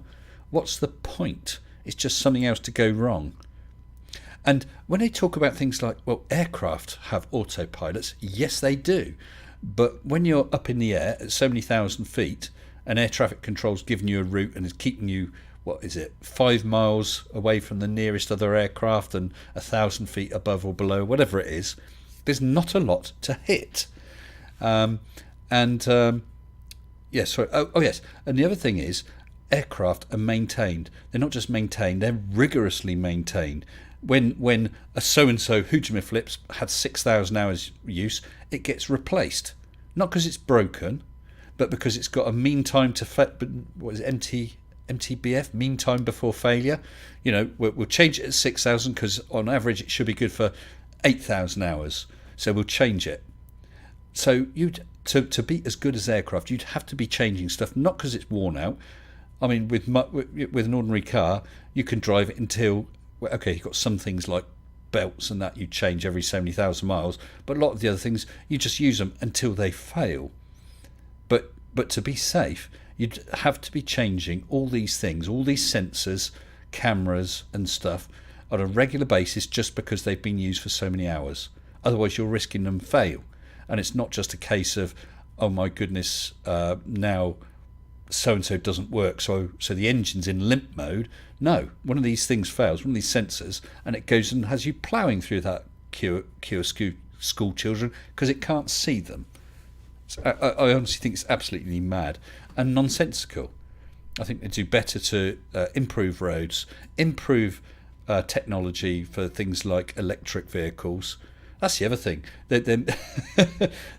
What's the point? It's just something else to go wrong. And when they talk about things like, well, aircraft have autopilots, yes, they do. But when you're up in the air at so many thousand feet and air traffic control's giving you a route and is keeping you, 5 miles away from the nearest other aircraft and 1,000 feet above or below, whatever it is, there's not a lot to hit. Yes, sorry. Oh, yes. And the other thing is, aircraft are maintained. They're not just maintained; they're rigorously maintained. When a so-and-so Hoochma Flips had 6,000 hours use, it gets replaced. Not because it's broken, but because it's got a mean time to MTBF, mean time before failure. We'll change it at 6,000 because on average it should be good for 8,000 hours. So we'll change it. So to be as good as aircraft, you'd have to be changing stuff, not because it's worn out. I mean, with an ordinary car, you can drive it until, you've got some things like belts and that you change every so many thousand miles, but a lot of the other things, you just use them until they fail. But to be safe, you'd have to be changing all these things, all these sensors, cameras and stuff on a regular basis just because they've been used for so many hours. Otherwise, you're risking them fail. And it's not just a case of, oh my goodness, now so-and-so doesn't work, so the engine's in limp mode. No, one of these things fails, one of these sensors, and it goes and has you ploughing through that queue of school children because it can't see them. So I honestly think it's absolutely mad and nonsensical. I think they do better to improve roads, improve technology for things like electric vehicles. That's the other thing. They're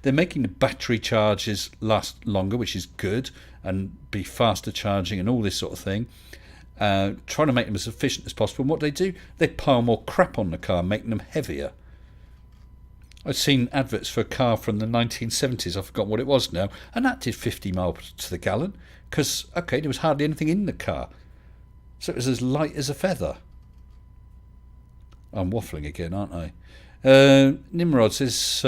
making the battery charges last longer, which is good, and be faster charging and all this sort of thing. Trying to make them as efficient as possible. And what do? They pile more crap on the car, making them heavier. I've seen adverts for a car from the 1970s, I've forgotten what it was now, and that did 50 miles to the gallon because, there was hardly anything in the car. So it was as light as a feather. I'm waffling again, aren't I? Nimrod says,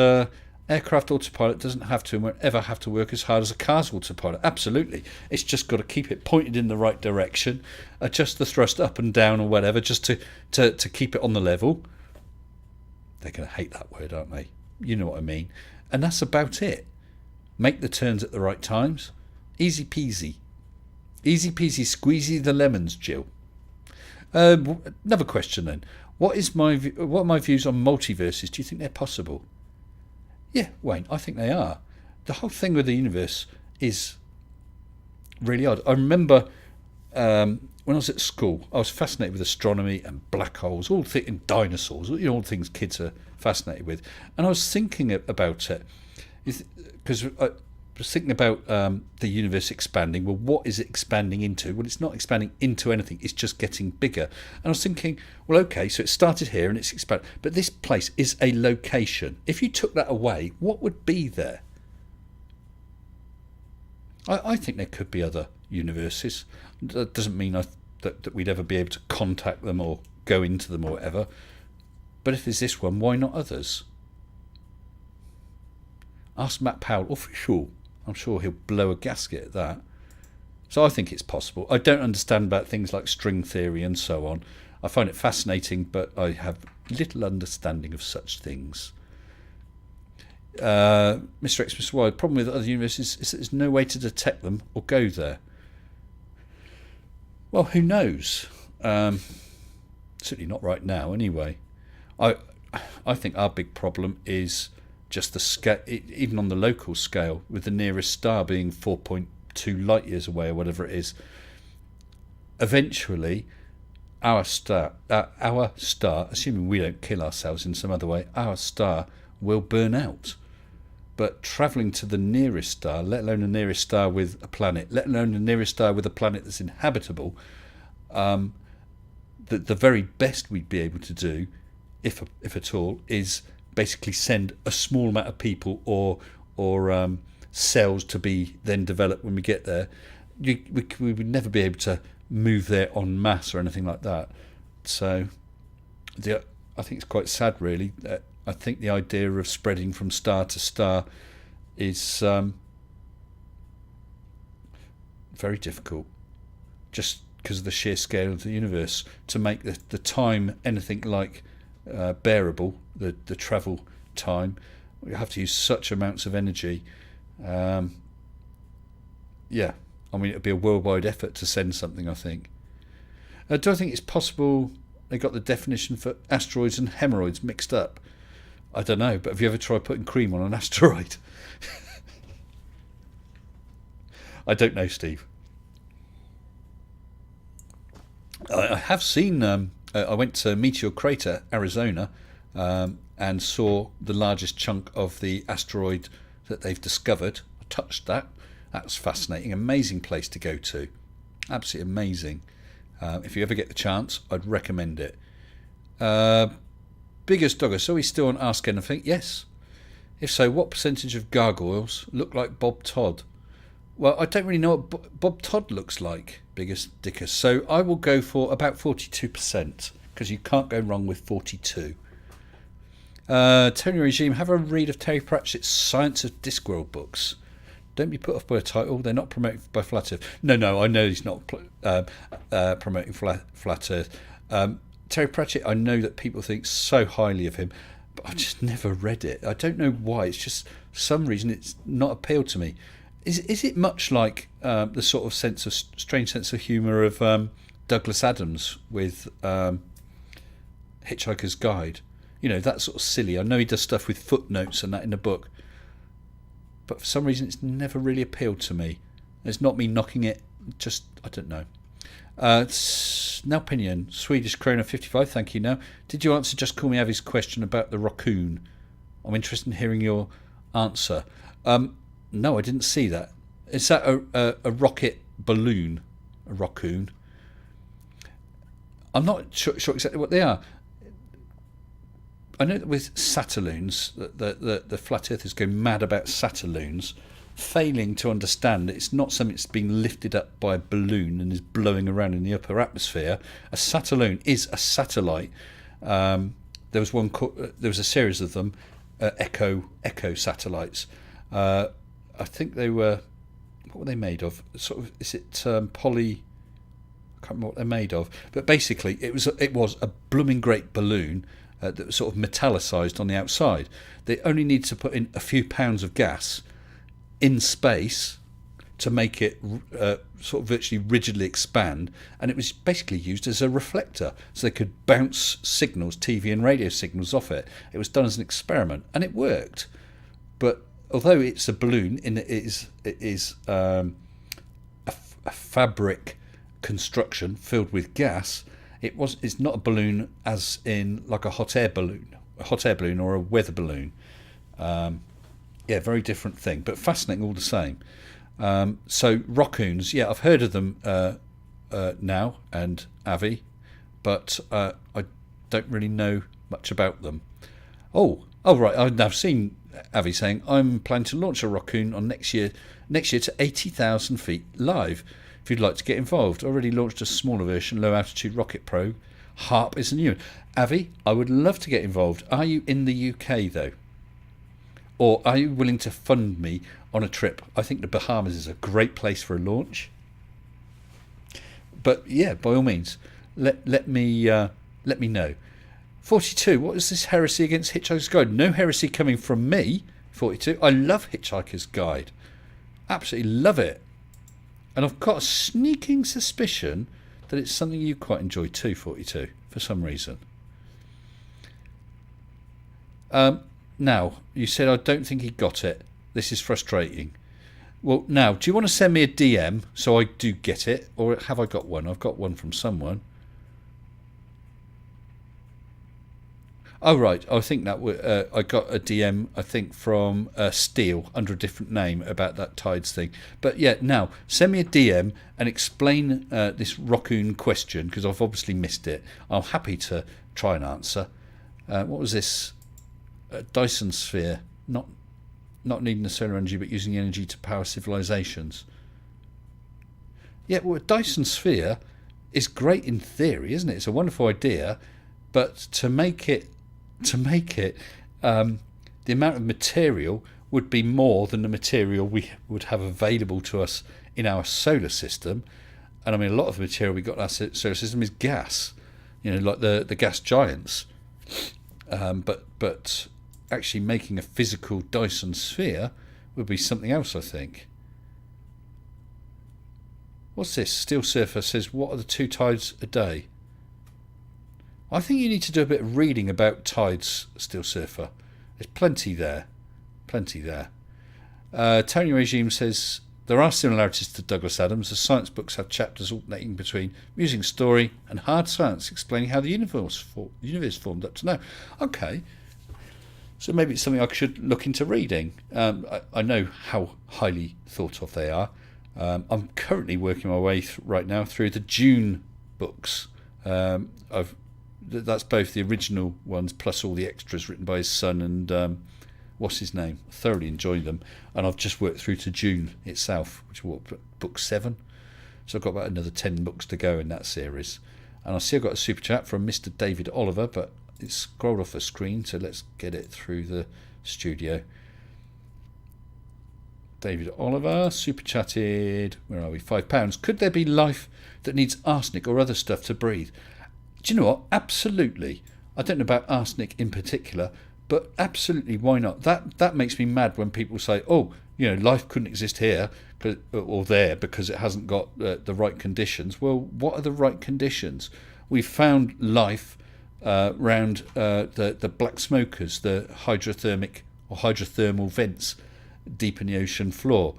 aircraft autopilot doesn't have to and won't ever have to work as hard as a car's autopilot. Absolutely. It's just got to keep it pointed in the right direction, adjust the thrust up and down or whatever, just to keep it on the level. They're going to hate that word, aren't they? You know what I mean. And that's about it. Make the turns at the right times. Easy peasy. Easy peasy, squeezy the lemons, Jill. Another question then. What are my views on multiverses? Do you think they're possible? Yeah, Wayne, I think they are. The whole thing with the universe is really odd. I remember when I was at school, I was fascinated with astronomy and black holes, and dinosaurs, all the things kids are fascinated with. And I was thinking about it because I was thinking about the universe expanding. Well, what is it expanding into? Well, it's not expanding into anything. It's just getting bigger. And I was thinking, well, okay, so it started here and it's expanded. But this place is a location. If you took that away, what would be there? I think there could be other universes. That doesn't mean that we'd ever be able to contact them or go into them or whatever. But if there's this one, why not others? Ask Matt Powell official. I'm sure he'll blow a gasket at that. So I think it's possible. I don't understand about things like string theory and so on. I find it fascinating, but I have little understanding of such things. Mr. X, Mr. Y, the problem with other universes is that there's no way to detect them or go there. Well, who knows? Certainly not right now, anyway. I think our big problem is just the scale, even on the local scale, with the nearest star being 4.2 light years away or whatever it is. Eventually, our star, assuming we don't kill ourselves in some other way, our star will burn out. But travelling to the nearest star, let alone the nearest star with a planet, let alone the nearest star with a planet that's inhabitable, the very best we'd be able to do, if at all, is basically send a small amount of people or cells to be then developed when we get there. We would never be able to move there en masse or anything like that. So I think it's quite sad, really. I think the idea of spreading from star to star is very difficult, just because of the sheer scale of the universe. To make the time anything like bearable, the travel time, we have to use such amounts of energy. Yeah, I mean, it would be a worldwide effort to send something, I think. Do I think it's possible they got the definition for asteroids and hemorrhoids mixed up? I don't know, but have you ever tried putting cream on an asteroid? I don't know, Steve. I have seen, I went to Meteor Crater, Arizona, and saw the largest chunk of the asteroid that they've discovered. I touched that. That was fascinating. Amazing place to go to. Absolutely amazing. If you ever get the chance, I'd recommend it. Biggest dogger, so he's still on Ask Anything? Yes. If so, what percentage of gargoyles look like Bob Todd? Well, I don't really know what Bob Todd looks like, biggest dicker. So I will go for about 42%, because you can't go wrong with 42. Tony Regime, have a read of Terry Pratchett's Science of Discworld books. Don't be put off by a title. They're not promoted by Flat Earth. No, I know he's not promoting Flat Earth. Terry Pratchett, I know that people think so highly of him, but I just never read it. I don't know why. It's just, for some reason, it's not appealed to me. Is it much like the sort of strange sense of humour of Douglas Adams with Hitchhiker's Guide? You know, that sort of silly. I know he does stuff with footnotes and that in the book, but for some reason it's never really appealed to me. It's not me knocking it, just, I don't know. Now Pinion, Swedish krona 55, thank you. Now, did you answer Just Call Me Avi's question about the raccoon? I'm interested in hearing your answer. No, I didn't see that. Is that a rocket balloon? A raccoon? I'm not sure exactly what they are. I know that with Satelloons, the flat earthers go mad about Satelloons, failing to understand that it's not something that's being lifted up by a balloon and is blowing around in the upper atmosphere. A Satelloon is a satellite. There was a series of them, Echo satellites. I think they were, what were they made of? Sort of, is it poly? I can't remember what they're made of. But basically, it was a blooming great balloon that was sort of metallicized on the outside. They only need to put in a few pounds of gas in space to make it sort of virtually rigidly expand, and it was basically used as a reflector, so they could bounce signals, TV and radio signals, off it. It was done as an experiment, and it worked. But although it's a balloon, it is a fabric construction filled with gas, it's not a balloon as in like a hot air balloon or a weather balloon. Very different thing, but fascinating all the same. So raccoons, I've heard of them now, and Avi, but I don't really know much about them. Oh right, I've now seen Avi saying, I'm planning to launch a raccoon on next year to 80,000 feet live. If you'd like to get involved, I already launched a smaller version, low altitude rocket probe. HARP is a new one. Avi, I would love to get involved. Are you in the UK though? Or are you willing to fund me on a trip? I think the Bahamas is a great place for a launch. But by all means, let me know. 42. What is this heresy against Hitchhiker's Guide? No heresy coming from me. 42. I love Hitchhiker's Guide. Absolutely love it. And I've got a sneaking suspicion that it's something you quite enjoy too, 42, for some reason. Now, you said I don't think he got it. This is frustrating. Well, now, do you want to send me a DM so I do get it? Or have I got one? I've got one from someone. Oh, right. I think that I got a DM, I think, from Steele under a different name about that tides thing. But now, send me a DM and explain this raccoon question, because I've obviously missed it. I'm happy to try and answer. What was this? Dyson sphere. Not needing the solar energy, but using energy to power civilizations. Yeah, well, a Dyson sphere is great in theory, isn't it? It's a wonderful idea, but to make it, the amount of material would be more than the material we would have available to us in our solar system. And I mean, a lot of the material we got in our solar system is gas, like the gas giants. But actually making a physical Dyson sphere would be something else, I think. What's this? Steel Surfer says, what are the 2 tides a day? I think you need to do a bit of reading about tides, Steel Surfer. There's plenty there. Plenty there. Tony Regime says, there are similarities to Douglas Adams. The science books have chapters alternating between amusing story and hard science, explaining how the universe formed up to now. Okay. So maybe it's something I should look into reading. I know how highly thought of they are. I'm currently working my way right now through the Dune books. That's both the original ones plus all the extras written by his son and what's his name. I thoroughly enjoyed them, and I've just worked through to Dune itself, which is book 7. So I've got about another 10 books to go in that series. And I see I've got a super chat from Mr. David Oliver, but it's scrolled off the screen, so let's get it through the studio. David Oliver super chatted, where are we, £5. Could there be life that needs arsenic or other stuff to breathe? Do you know what? Absolutely. I don't know about arsenic in particular, but absolutely, why not? That makes me mad when people say, oh, life couldn't exist here or there because it hasn't got the right conditions. Well, what are the right conditions? We've found life around the black smokers, the hydrothermic or hydrothermal vents deep in the ocean floor.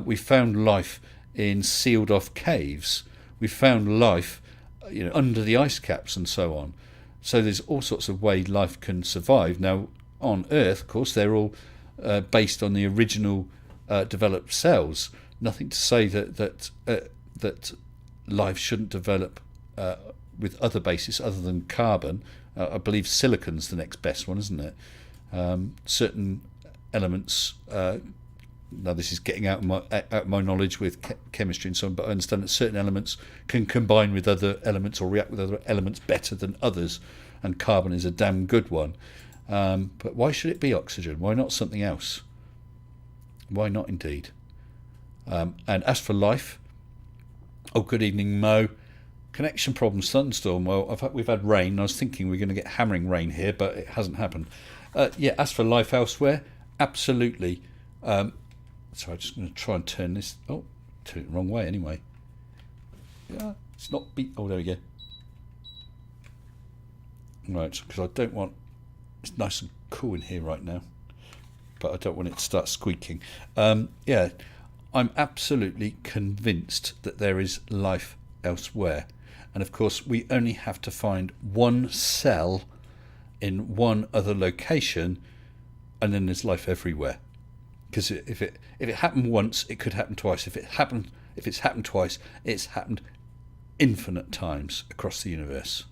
We found life in sealed off caves. We found life under the ice caps and so on. So there's all sorts of ways life can survive. Now, on Earth, of course, they're all based on the original developed cells. Nothing to say that life shouldn't develop with other bases other than carbon. I believe silicon's the next best one, isn't it? Certain elements. Now this is getting out of my knowledge with chemistry and so on, but I understand that certain elements can combine with other elements or react with other elements better than others, and carbon is a damn good one. But why should it be oxygen? Why not something else? Why not indeed? And as for life, good evening, Mo. Connection problem, thunderstorm. Well, we've had rain. I was thinking we're going to get hammering rain here, but it hasn't happened. As for life elsewhere, absolutely. So I'm just going to try and turn this. Oh, turn it the wrong way anyway. Yeah, it's not oh, there we go. Right, because I don't want. It's nice and cool in here right now, but I don't want it to start squeaking. I'm absolutely convinced that there is life elsewhere, and of course we only have to find one cell in one other location, and then there's life everywhere. Because if it happened once, it could happen twice. If it's happened twice, it's happened infinite times across the universe.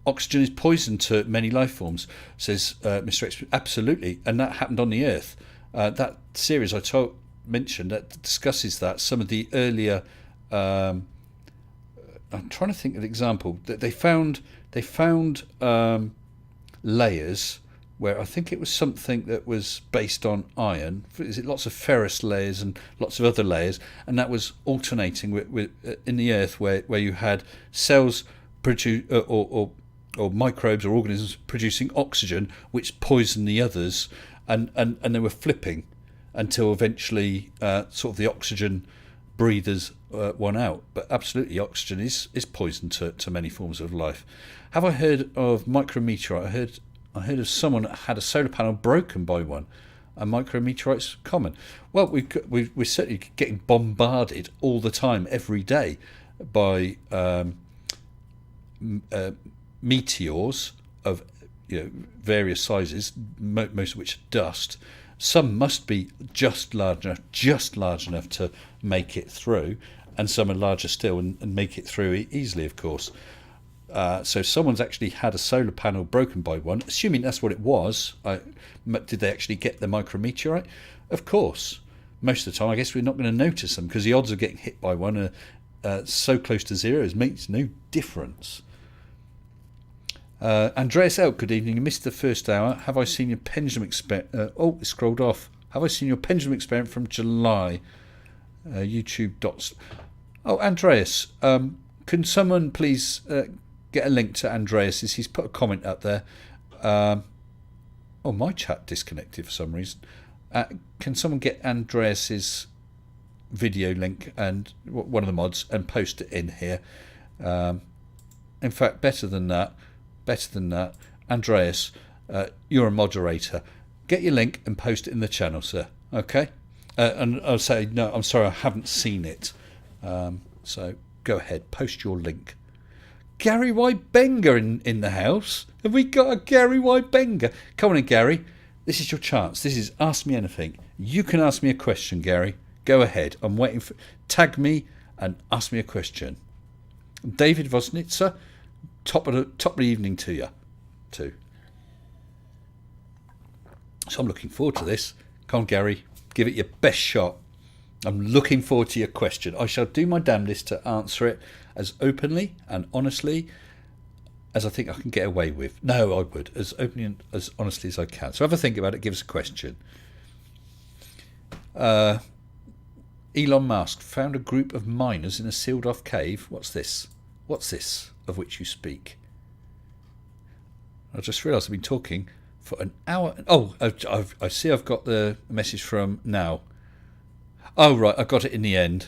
Oxygen is poison to many life forms, says Mr. X. Absolutely, and that happened on the Earth. That series I mentioned that discusses that. Some of the earlier, I'm trying to think of an example that they found layers. Where I think it was something that was based on iron. Is it lots of ferrous layers and lots of other layers, and that was alternating with in the Earth where you had cells produce or microbes or organisms producing oxygen, which poisoned the others, and they were flipping until eventually sort of the oxygen breathers won out. But absolutely, oxygen is poison to many forms of life. Have I heard of micrometeorite? I heard of someone that had a solar panel broken by one. And micrometeorites common. Well, we're certainly getting bombarded all the time, every day, by meteors of various sizes, most of which are dust. Some must be just large enough to make it through, and some are larger still and make it through easily, of course. So someone's actually had a solar panel broken by one, assuming that's what it was. Did they actually get the micrometeorite? Of course. Most of the time, I guess we're not going to notice them because the odds of getting hit by one are so close to zero, it makes no difference. Andreas Elk, good evening. You missed the first hour. Have I seen your pendulum experiment? It scrolled off. Have I seen your pendulum experiment from July? YouTube dots. Oh, Andreas, can someone please get a link to Andreas's? He's put a comment up there. My chat disconnected for some reason. Can someone get Andreas's video link and one of the mods and post it in here. In fact, better than that, Andreas, you're a moderator. Get your link and post it in the channel, sir. Okay? And I'll say, no, I'm sorry, I haven't seen it. So go ahead, post your link. Gary Y. Benga in the house. Have we got a Gary Y. Benga? Come on in, Gary. This is your chance. This is Ask Me Anything. You can ask me a question, Gary. Go ahead. I'm waiting for... Tag me and ask me a question. David Vosnitzer, top of the evening to you, too. So I'm looking forward to this. Come on, Gary. Give it your best shot. I'm looking forward to your question. I shall do my damnedest to answer it as openly and honestly as I think I can get away with. No, I would. As openly and as honestly as I can. So have a think about it. Give us a question. Elon Musk found a group of miners in a sealed-off cave. What's this? What's this of which you speak? I just realised I've been talking for an hour. Oh, I see I've got the message from now. Oh, right, I got it in the end.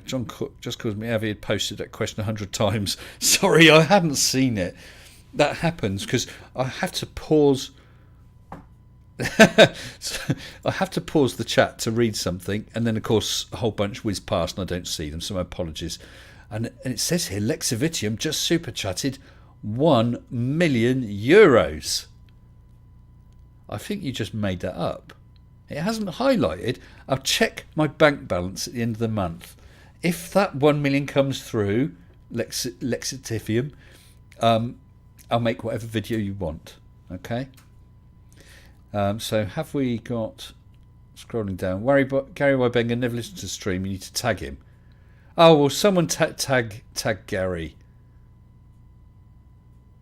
John Cook just calls me Avi had posted that question 100 times. Sorry, I hadn't seen it. That happens because I have to pause. I have to pause the chat to read something, and then, of course, a whole bunch whiz past and I don't see them, so my apologies. And it says here, Lexivitium just super chatted 1 million euros. I think you just made that up. It hasn't highlighted. I'll check my bank balance at the end of the month. If that 1 million comes through, Lexitifium, I'll make whatever video you want. Okay? So have we got... Scrolling down. Gary Wybenga never listened to the stream. You need to tag him. Oh, well, someone tag Gary.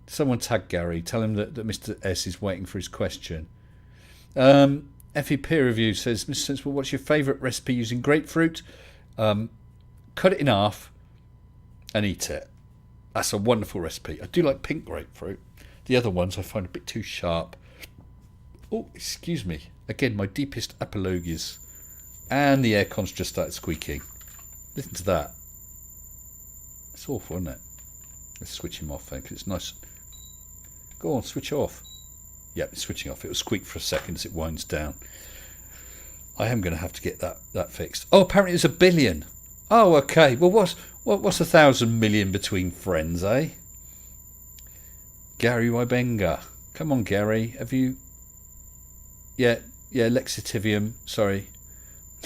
Someone tag Gary. Tell him that Mr. S is waiting for his question. FE Peer Review says, Mr. Sensible, what's your favourite recipe using grapefruit? Cut it in half and eat it. That's a wonderful recipe. I do like pink grapefruit. The other ones I find a bit too sharp. Oh, excuse me. Again, my deepest apologies. And the aircon's just started squeaking. Listen to that. It's awful, isn't it? Let's switch him off then, because it's nice. Go on, switch off. Yep, it's switching off. It will squeak for a second as it winds down. I am going to have to get that fixed. Oh, apparently it's 1 billion. Oh, okay. Well, what's 1,000 million between friends, eh? Gary Wybenga. Come on, Gary. Have you... Yeah, Lexitivium. Sorry.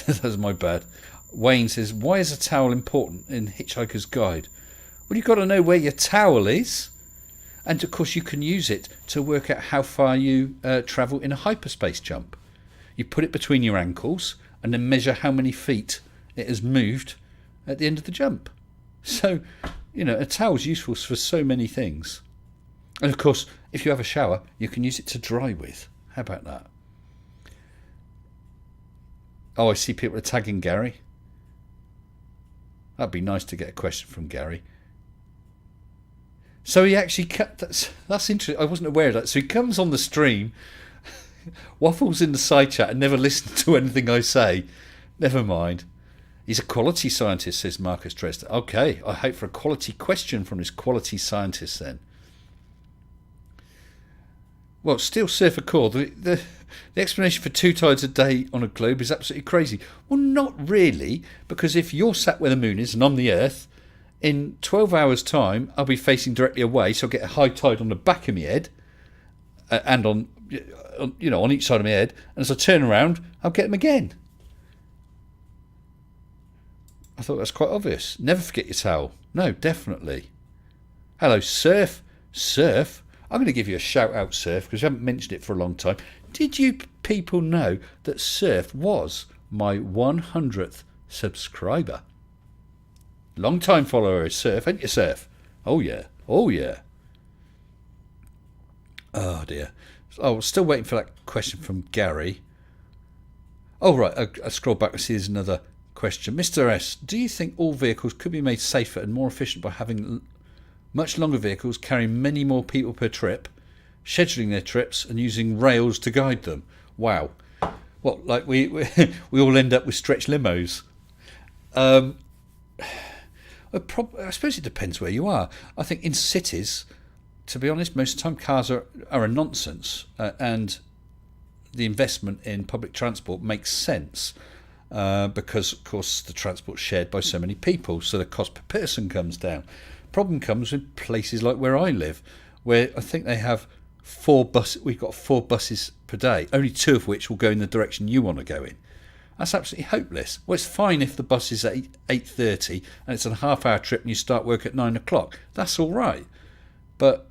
That's my bad. Wayne says, why is a towel important in Hitchhiker's Guide? Well, you've got to know where your towel is. And, of course, you can use it to work out how far you travel in a hyperspace jump. You put it between your ankles and then measure how many feet it has moved at the end of the jump. So, you know, a towel's useful for so many things. And, of course, if you have a shower, you can use it to dry with. How about that? Oh, I see people are tagging Gary. That'd be nice to get a question from Gary. So he actually cut... That's interesting. I wasn't aware of that. So he comes on the stream, waffles in the side chat and never listens to anything I say. Never mind. He's a quality scientist, says Marcus Dresden. Okay, I hope for a quality question from this quality scientist then. Well, Steel Surfer Core, the explanation for 2 tides a day on a globe is absolutely crazy. Well, not really, because if you're sat where the moon is and I'm the Earth, in 12 hours' time, I'll be facing directly away, so I'll get a high tide on the back of my head and on each side of my head. And as I turn around, I'll get them again. I thought that's quite obvious. Never forget your towel. No, definitely. Hello, Surf. Surf? I'm going to give you a shout out, Surf, because you haven't mentioned it for a long time. Did you people know that Surf was my 100th subscriber? Long time follower, Surf, ain't you, Surf? Oh yeah, oh yeah. Oh dear. Oh, still waiting for that question from Gary. Oh right, I scroll back and see there's another question. Mr. S, do you think all vehicles could be made safer and more efficient by having much longer vehicles carrying many more people per trip, scheduling their trips and using rails to guide them? Wow. What, like we all end up with stretch limos? I suppose it depends where you are. I think in cities, to be honest, most of the time cars are a nonsense, and the investment in public transport makes sense because, of course, the transport's shared by so many people, so the cost per person comes down. Problem comes in places like where I live, where I think they have 4 buses. We've got 4 buses per day, only 2 of which will go in the direction you want to go in. That's absolutely hopeless. Well, it's fine if the bus is at 8:30 and it's a half-hour trip and you start work at 9 o'clock. That's all right. But,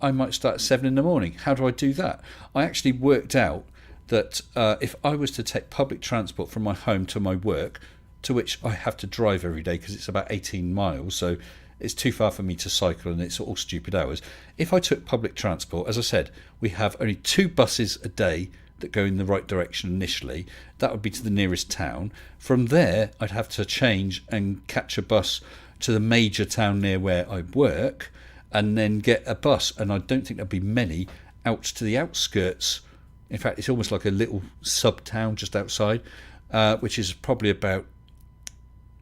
I might start at 7 in the morning. How do I do that? I actually worked out that if I was to take public transport from my home to my work, to which I have to drive every day because it's about 18 miles, so it's too far for me to cycle and it's all stupid hours. If I took public transport, as I said, we have only 2 buses a day that go in the right direction initially. That would be to the nearest town. From there, I'd have to change and catch a bus to the major town near where I work, and then get a bus, and I don't think there'll be many, out to the outskirts. In fact, it's almost like a little sub-town just outside, which is probably about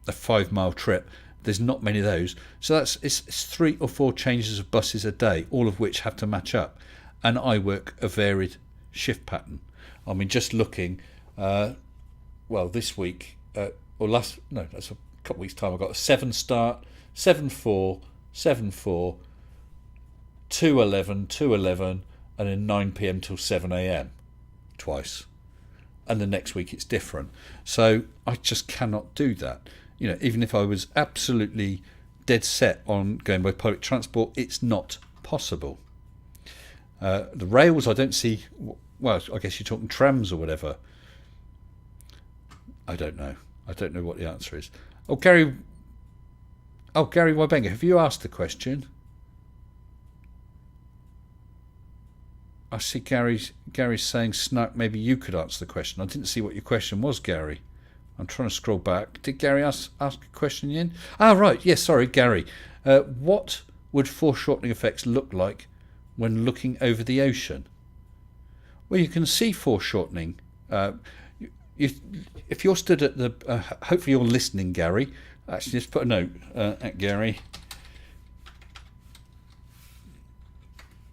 a 5-mile trip. There's not many of those. So it's 3 or 4 changes of buses a day, all of which have to match up. And I work a varied shift pattern. I mean, just looking, this week, that's a couple of weeks' time, I got a 7 start, 7-4, 7-4, 2-11, 2-11, and then 9 p.m. till 7 a.m. twice. And the next week it's different. So I just cannot do that. Even if I was absolutely dead set on going by public transport, it's not possible. The rails, I don't see. Well, I guess you're talking trams or whatever. I don't know. I don't know what the answer is. Gary Wybenga, have you asked the question? I see Gary's saying, Snark, maybe you could answer the question. I didn't see what your question was, Gary. I'm trying to scroll back. Did Gary ask a question in? Right. Yes, sorry, Gary. What would foreshortening effects look like when looking over the ocean? Well, you can see foreshortening. If you're stood at the... hopefully you're listening, Gary. Actually, just put a note at Gary.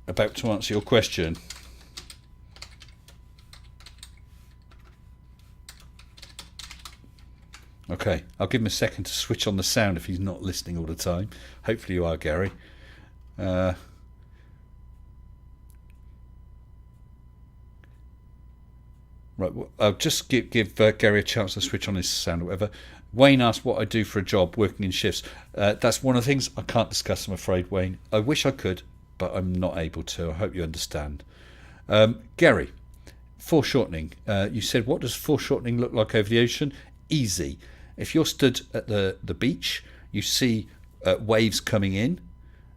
About to answer your question. Okay, I'll give him a second to switch on the sound if he's not listening all the time. Hopefully you are, Gary. Right, I'll just give Gary a chance to switch on his sound or whatever. Wayne asked what I do for a job working in shifts. That's one of the things I can't discuss, I'm afraid, Wayne. I wish I could, but I'm not able to. I hope you understand. Gary, foreshortening. You said, what does foreshortening look like over the ocean? Easy. If you're stood at the beach, you see waves coming in.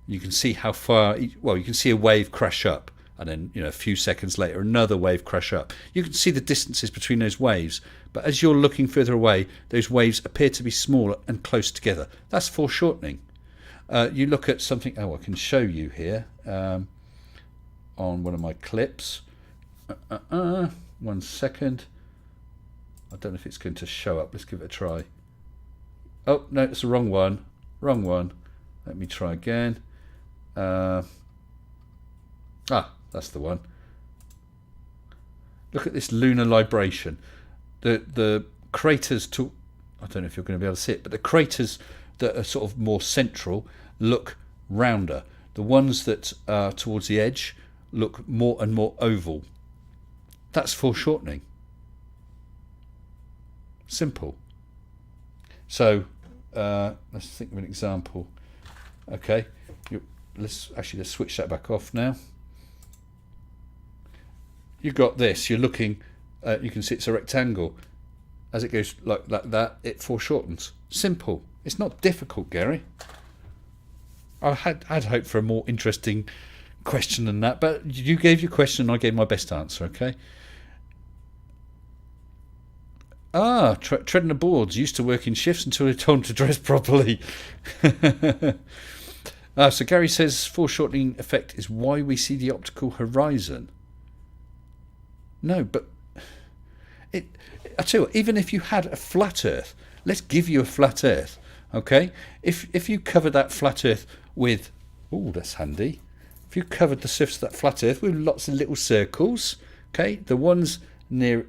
You can see how far... Well, you can see a wave crash up, and then a few seconds later another wave crash up. You can see the distances between those waves, but as you're looking further away, those waves appear to be smaller and close together. That's foreshortening. You look at something... I can show you here on one of my clips. 1 second. I don't know if it's going to show up. Let's give it a try. Oh, no, it's the wrong one. Wrong one. Let me try again. That's the one. Look at this lunar libration. The craters to... I don't know if you're going to be able to see it, but the craters that are sort of more central look rounder. The ones that are towards the edge look more and more oval. That's foreshortening. Simple. So let's think of an example. Okay, let's switch that back off now. You've got this. You're looking. You can see it's a rectangle. As it goes like that, it foreshortens. Simple. It's not difficult, Gary. I had hoped for a more interesting question than that, but you gave your question and I gave my best answer. Okay. Treading the boards. Used to work in shifts until they told him to dress properly. So Gary says foreshortening effect is why we see the optical horizon. No, but I tell you what, even if you had a flat Earth, let's give you a flat Earth. Okay, if you cover that flat Earth with, oh, that's handy. If you covered the surface of that flat Earth with lots of little circles, okay, the ones near,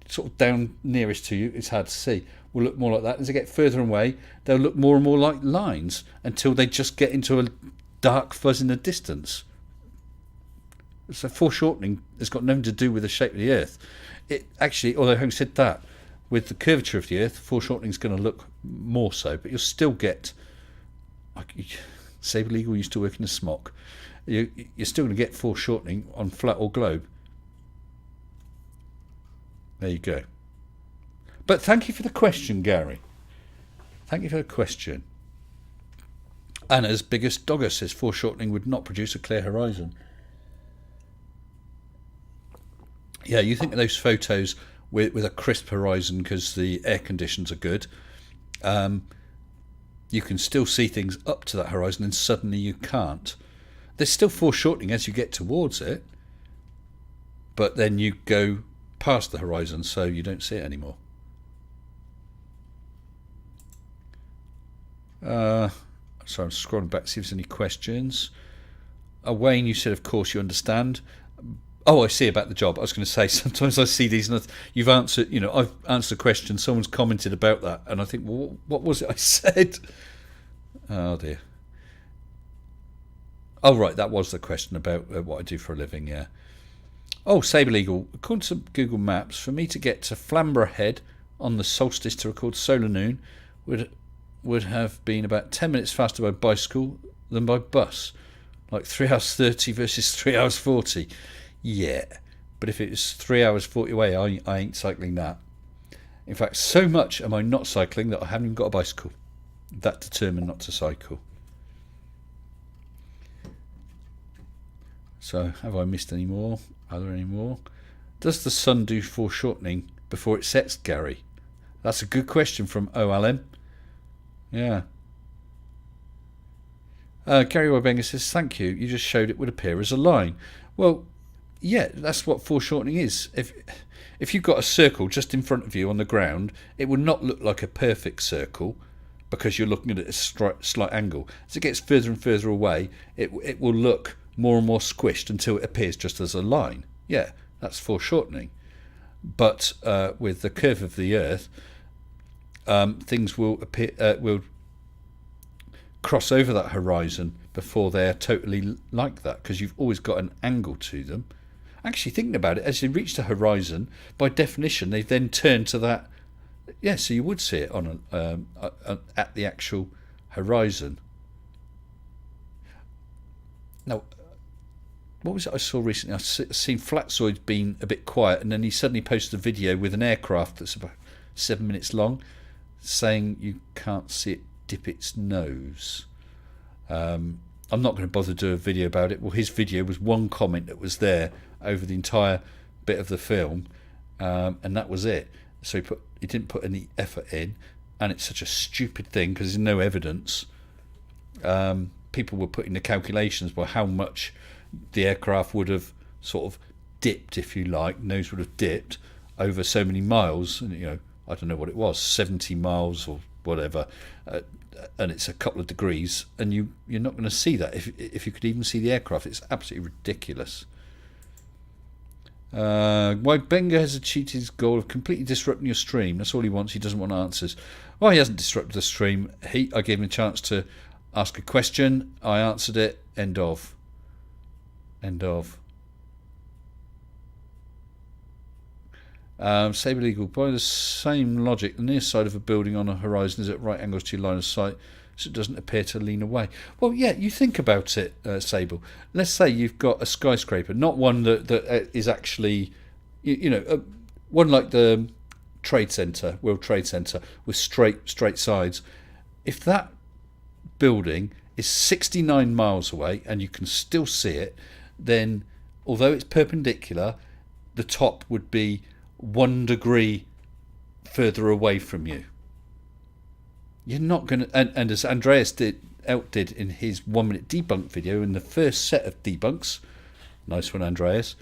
sort of down nearest to you, it's hard to see, will look more like that. As they get further away, they'll look more and more like lines until they just get into a dark fuzz in the distance. So foreshortening has got nothing to do with the shape of the Earth. It actually, although having said that, with the curvature of the Earth, foreshortening is going to look more so, but you'll still get. Sabre Legal used to work in a smock. You're still going to get foreshortening on flat or globe. There you go. But thank you for the question, Gary. Thank you for the question. Anna's biggest dogger says foreshortening would not produce a clear horizon. Yeah, you think of those photos with a crisp horizon because the air conditions are good. You can still see things up to that horizon, and suddenly you can't. There's still foreshortening as you get towards it, but then you go past the horizon, so you don't see it anymore. So I'm scrolling back to see if there's any questions. Wayne, you said, of course, you understand. Oh, I see about the job. I was going to say, sometimes I see these and you've answered, I've answered a question, someone's commented about that, and I think, well, what was it I said? Oh, dear. Oh, right, that was the question about what I do for a living, yeah. Oh, Sabre Legal, according to Google Maps, for me to get to Flamborough Head on the solstice to record Solar Noon would have been about 10 minutes faster by bicycle than by bus. Like 3 hours 30 versus 3 hours 40. Yeah, but if it was 3 hours 40 away, I ain't cycling that. In fact, so much am I not cycling that I haven't even got a bicycle. That determined not to cycle. So, have I missed any more? Are there any more? Does the sun do foreshortening before it sets, Gary? That's a good question from OLM. Yeah. Gary Wybenger says, thank you. You just showed it would appear as a line. Well, yeah, that's what foreshortening is. If you've got a circle just in front of you on the ground, it will not look like a perfect circle because you're looking at it at a slight angle. As it gets further and further away, it will look more and more squished until it appears just as a line. Yeah, that's foreshortening. But with the curve of the Earth, things will will cross over that horizon before they're totally like that, because you've always got an angle to them. Actually, thinking about it, as they reach the horizon, by definition, they then turn to that. Yeah, so you would see it on at the actual horizon. Now, what was it I saw recently? I've seen Flatzoid being a bit quiet, and then he suddenly posted a video with an aircraft that's about 7 minutes long, saying you can't see it dip its nose. I'm not going to bother to do a video about it. Well, his video was one comment that was there over the entire bit of the film, and that was it. So he didn't put any effort in, and it's such a stupid thing because there's no evidence. People were putting the calculations by how much the aircraft would have sort of dipped, if you like, nose would have dipped over so many miles, and I don't know what it was, 70 miles or whatever, and it's a couple of degrees, and you're not going to see that if you could even see the aircraft. It's absolutely ridiculous. Why Benga has achieved his goal of completely disrupting your stream. That's all he wants. He doesn't want answers. Well, he hasn't disrupted the stream. I gave him a chance to ask a question. I answered it. End of. Sabre Legal, by the same logic, the near side of a building on a horizon is at right angles to your line of sight, so it doesn't appear to lean away. Well, yeah, you think about it, Sable. Let's say you've got a skyscraper, not one that is actually, one like the Trade Center, World Trade Center, with straight sides. If that building is 69 miles away and you can still see it, then although it's perpendicular, the top would be 1 degree further away from you. You're not going to, and as Andreas did in his 1 minute debunk video, in the first set of debunks, nice one, Andreas,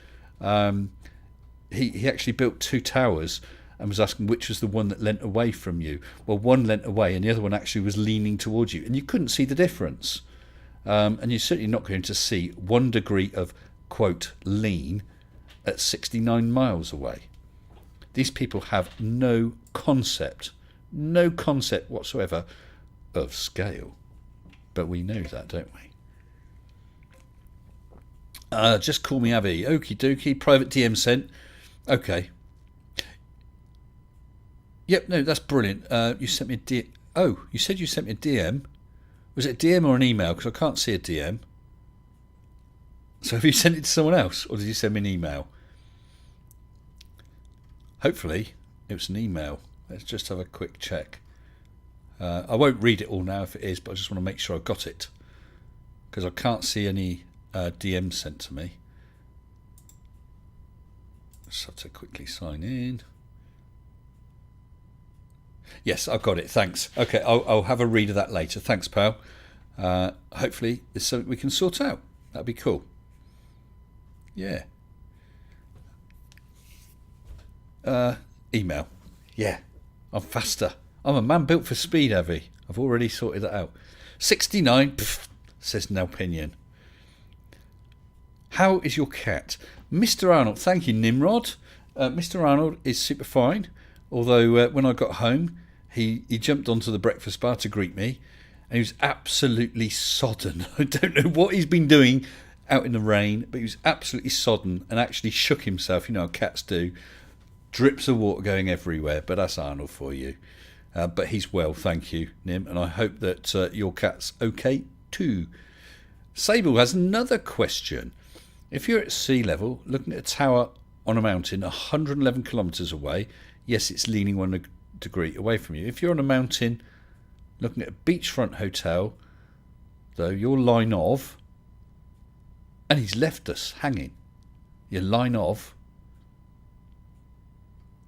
he actually built 2 towers, and was asking which was the one that leant away from you. Well, one leant away and the other one actually was leaning towards you, and you couldn't see the difference. And you're certainly not going to see 1 degree of, quote, lean at 69 miles away. These people have no concept whatsoever of scale. But we know that, don't we? Just call me Abby. Okie dokie. Private DM sent. Okay. Yep, no, that's brilliant. You sent me a DM. Oh, you said you sent me a DM. Was it a DM or an email? Because I can't see a DM. So have you sent it to someone else, or did you send me an email? Hopefully it was an email. Let's just have a quick check. I won't read it all now if it is, but I just want to make sure I got it, because I can't see any DMs sent to me. Just have to quickly sign in. Yes, I've got it. Thanks. Okay, I'll have a read of that later. Thanks, pal. Hopefully it's something we can sort out. That'd be cool. Yeah. Email. Yeah, I'm faster. I'm a man built for speed, Avi. I've already sorted that out. 69, says no opinion. How is your cat? Mr. Arnold, thank you, Nimrod. Mr. Arnold is super fine, although when I got home, he jumped onto the breakfast bar to greet me, and he was absolutely sodden. I don't know what he's been doing out in the rain, but he was absolutely sodden and actually shook himself. You know how cats do. Drips of water going everywhere, but that's Arnold for you. But he's well, thank you, Nim, and I hope that your cat's okay too. Sable has another question. If you're at sea level, looking at a tower on a mountain 111 kilometres away, yes, it's leaning 1 degree away from you. If you're on a mountain looking at a beachfront hotel, though, your line of, and he's left us hanging, your line of,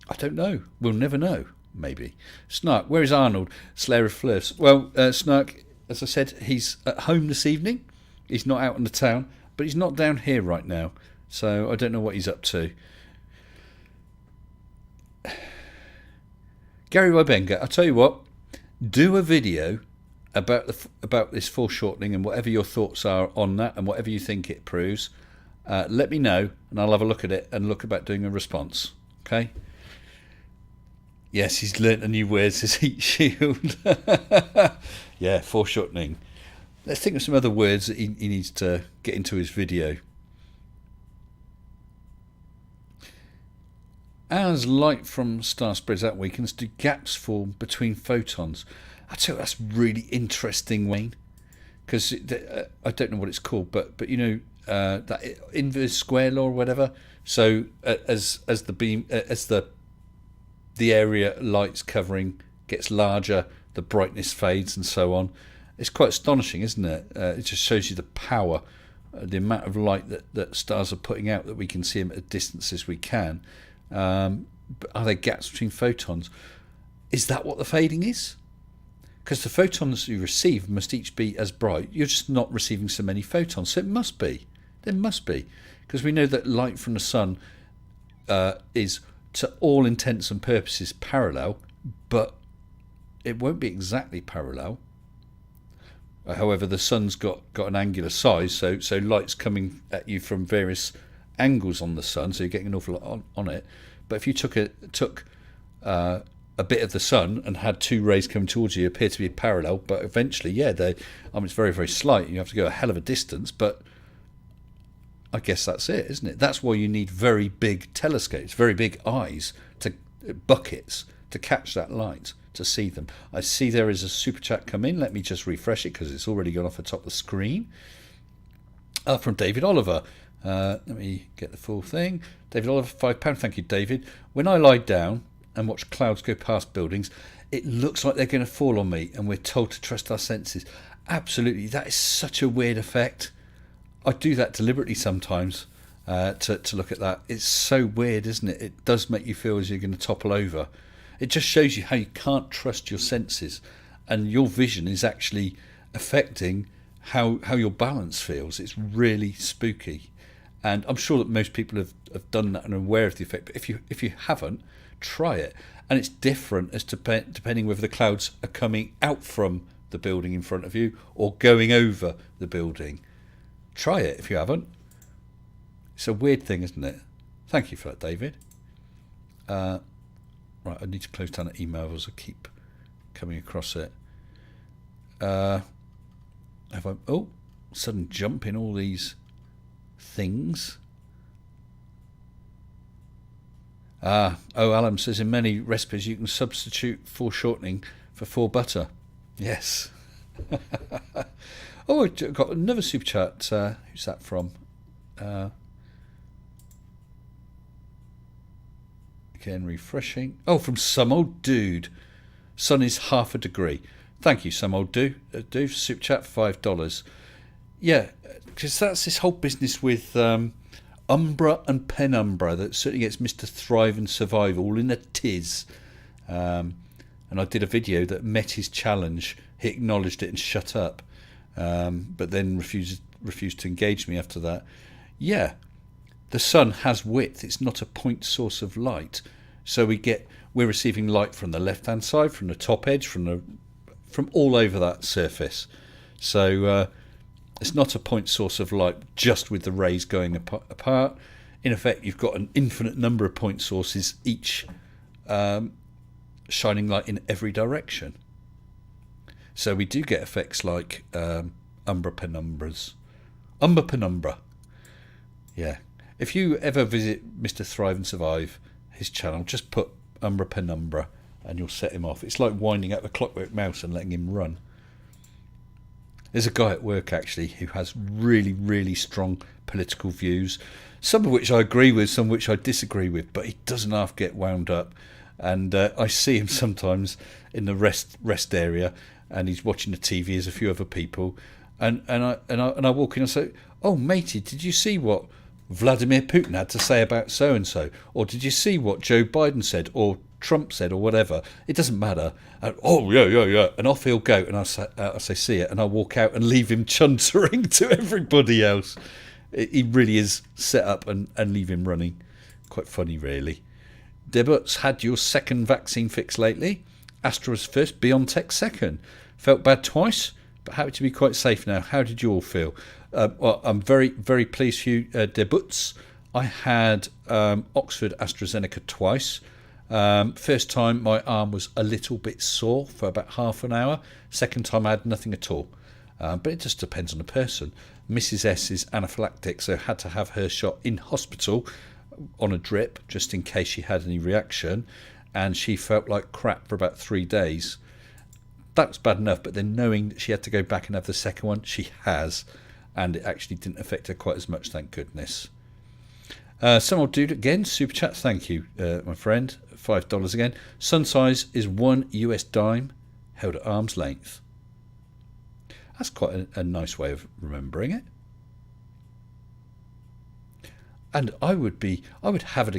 I don't know. We'll never know. Maybe. Snark, where is Arnold? Slayer of Flirts. Well, Snark, as I said, he's at home this evening. He's not out in the town, but he's not down here right now. So I don't know what he's up to. Gary Wybenga, I'll tell you what. Do a video about this foreshortening and whatever your thoughts are on that and whatever you think it proves. Let me know and I'll have a look at it and look about doing a response. Okay? Yes, he's learnt a new word, says heat shield. Yeah, foreshortening. Let's think of some other words that he needs to get into his video. As light from star spreads out, weakens, do gaps form between photons? I tell you, that's really interesting, Wayne. Because I don't know what it's called, but you know that inverse square law or whatever. So as the beam the area light's covering gets larger, the brightness fades and so on. It's quite astonishing, isn't it? It just shows you the power, the amount of light that stars are putting out, that we can see them at distances we can. But are there gaps between photons? Is that what the fading is? Because the photons you receive must each be as bright. You're just not receiving so many photons. So it must be. There must be. Because we know that light from the sun is, to all intents and purposes, parallel, but it won't be exactly parallel. However, the sun's got an angular size, so light's coming at you from various angles on the sun, so you're getting an awful lot on it. But if you took a bit of the sun and had two rays coming towards you, appear to be parallel, but eventually, yeah, it's very, very slight. You have to go a hell of a distance, but I guess that's it, isn't it? That's why you need very big telescopes, very big eyes, buckets to catch that light, to see them. I see there is a super chat come in. Let me just refresh it because it's already gone off the top of the screen. From David Oliver. Let me get the full thing. David Oliver, £5. Thank you, David. When I lie down and watch clouds go past buildings, it looks like they're going to fall on me, and we're told to trust our senses. Absolutely. That is such a weird effect. I do that deliberately sometimes to look at that. It's so weird, isn't it? It does make you feel as you're going to topple over. It just shows you how you can't trust your senses, and your vision is actually affecting how your balance feels. It's really spooky. And I'm sure that most people have done that and are aware of the effect. But if you haven't, try it. And it's different as to depending whether the clouds are coming out from the building in front of you or going over the building. Try it if you haven't. It's a weird thing, isn't it? Thank you for that, David. Right, I need to close down the email as I keep coming across it. Have I? Oh, sudden jump in all these things. Alan says in many recipes you can substitute foreshortening for fore butter. Yes. Oh, I've got another super chat. Who's that from? Again, refreshing. Oh, from some old dude. Sun is half a degree. Thank you, some old dude. Super chat, $5. Yeah, because that's this whole business with umbra and penumbra that certainly gets Mr. Thrive and Survive all in a tiz. And I did a video that met his challenge. He acknowledged it and shut up, but then refused to engage me after that. Yeah, the sun has width. It's not a point source of light. So we're receiving light from the left-hand side, from the top edge, from all over that surface. So it's not a point source of light just with the rays going apart. In effect, you've got an infinite number of point sources, each shining light in every direction. So we do get effects like umbra penumbras. Umbra penumbra. Yeah. If you ever visit Mr. Thrive and Survive, his channel, just put umbra penumbra and you'll set him off. It's like winding up the Clockwork Mouse and letting him run. There's a guy at work actually who has really, really strong political views, some of which I agree with, some of which I disagree with, but he doesn't half get wound up. And I see him sometimes in the rest area, and he's watching the TV as a few other people, and I walk in and say, "Oh, matey, did you see what Vladimir Putin had to say about so and so, or did you see what Joe Biden said, or Trump said, or whatever? It doesn't matter." And, "Oh, yeah," and off he'll go, and I say, "See it," and I walk out and leave him chuntering to everybody else. He really is set up and leave him running. Quite funny, really. Debuts, had your second vaccine fix lately? Astra's first, BioNTech second. Felt bad twice, but happy to be quite safe now. How did you all feel? Well, I'm very, very pleased for you, Debuts. I had Oxford AstraZeneca twice. First time my arm was a little bit sore for about half an hour. Second time I had nothing at all. But it just depends on the person. Mrs. S is anaphylactic, so had to have her shot in hospital on a drip just in case she had any reaction, and she felt like crap for about 3 days. That's bad enough, but then knowing that she had to go back and have the second one, she has, and it actually didn't affect her quite as much, thank goodness. Some old dude again, super chat, thank you, my friend, $5 again. Sun size is $1 US dime held at arm's length. That's quite a nice way of remembering it. And I would hazard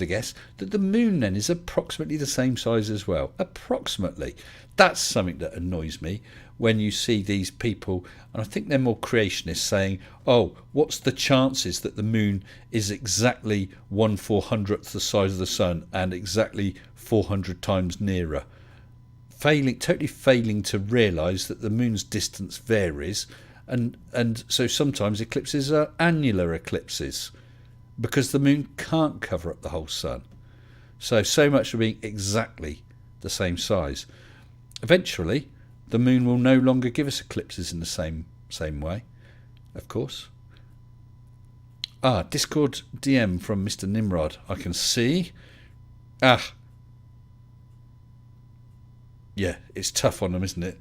a guess that the moon then is approximately the same size as well. Approximately. That's something that annoys me when you see these people, and I think they're more creationists, saying, "Oh, what's the chances that the moon is exactly 1/400th the size of the sun and exactly 400 times nearer?" Totally failing to realise that the moon's distance varies, and so sometimes eclipses are annular eclipses, because the moon can't cover up the whole sun. So much for being exactly the same size. Eventually, the moon will no longer give us eclipses in the same way, of course. Discord DM from Mr. Nimrod. I can see. Yeah, it's tough on them, isn't it?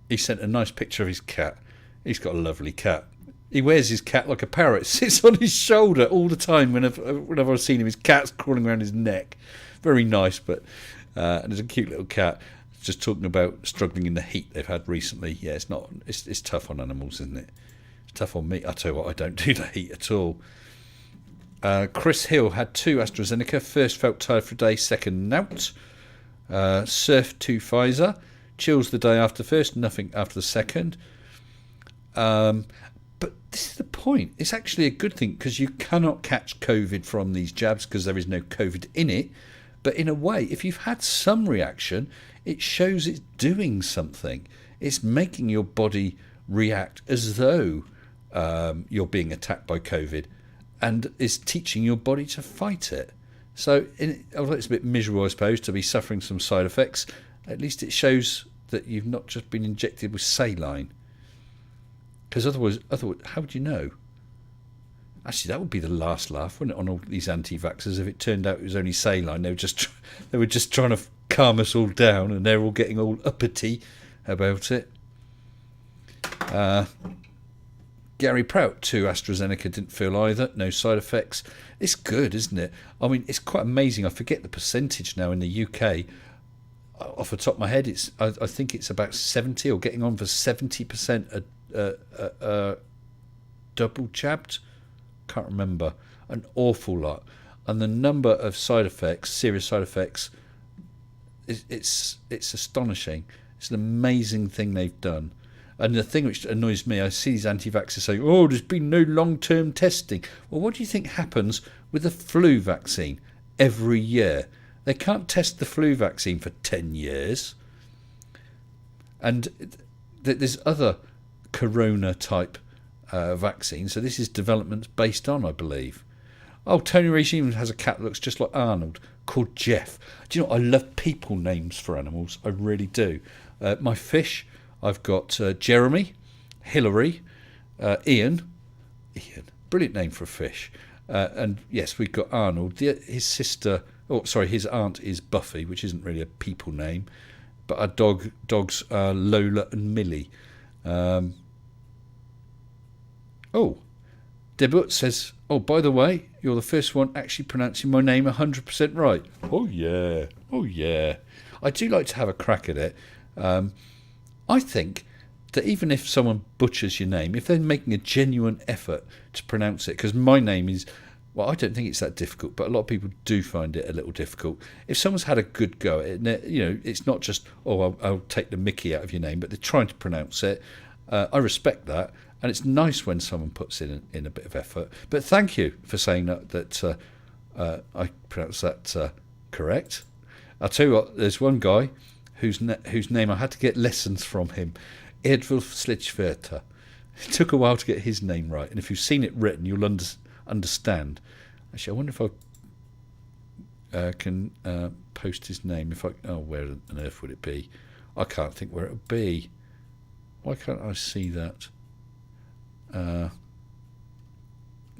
He sent a nice picture of his cat. He's got a lovely cat. He wears his cat like a parrot. Sits on his shoulder all the time. Whenever I've seen him, his cat's crawling around his neck. Very nice, but and there's a cute little cat. Just talking about struggling in the heat they've had recently. Yeah, it's tough on animals, isn't it? It's tough on me. I tell you what, I don't do the heat at all. Chris Hill had 2 AstraZeneca. First felt tired for a day. Second nout. Surf 2 Pfizer. Chills the day after first. Nothing after the second. But this is the point. It's actually a good thing because you cannot catch COVID from these jabs because there is no COVID in it. But in a way, if you've had some reaction, it shows it's doing something. It's making your body react as though you're being attacked by COVID, and is teaching your body to fight it. So although it's a bit miserable, I suppose, to be suffering some side effects, at least it shows that you've not just been injected with saline. Because otherwise, how would you know? Actually, that would be the last laugh, wouldn't it, on all these anti-vaxxers if it turned out it was only saline. They were just trying to calm us all down, and they're all getting all uppity about it. Gary Prout, 2 AstraZeneca, didn't feel either. No side effects. It's good, isn't it? I mean, it's quite amazing. I forget the percentage now in the UK. Off the top of my head, I think it's about 70 or getting on for 70% double jabbed. Can't remember. An awful lot. And the number of side effects, serious side effects, it's astonishing. It's an amazing thing they've done. And the thing which annoys me, I see these anti-vaxxers saying, oh, there's been no long-term testing. Well, what do you think happens with the flu vaccine every year? They can't test the flu vaccine for 10 years. And there's other corona-type vaccines. So this is development based on, I believe. Oh, Tony Regime has a cat that looks just like Arnold called Jeff. Do you know what? I love people names for animals. I really do. My fish, I've got Jeremy, Hillary, Ian, brilliant name for a fish. And yes, we've got Arnold. His sister, his aunt is Buffy, which isn't really a people name. But our dogs are Lola and Millie. Debut says, oh, by the way, you're the first one actually pronouncing my name 100% right. Oh, yeah. I do like to have a crack at it. I think that even if someone butchers your name, if they're making a genuine effort to pronounce it, because my name is, well, I don't think it's that difficult, but a lot of people do find it a little difficult. If someone's had a good go at it, you know, it's not just, oh, I'll take the mickey out of your name, but they're trying to pronounce it. I respect that, and it's nice when someone puts in a bit of effort. But thank you for saying that I pronounced that correct. I'll tell you what, there's one guy whose name I had to get lessons from him, Edwulf Slitchverter. It took a while to get his name right, and if you've seen it written, you'll understand. Actually, I wonder if I can post his name. Where on earth would it be? I can't think where it would be. Why can't I see that?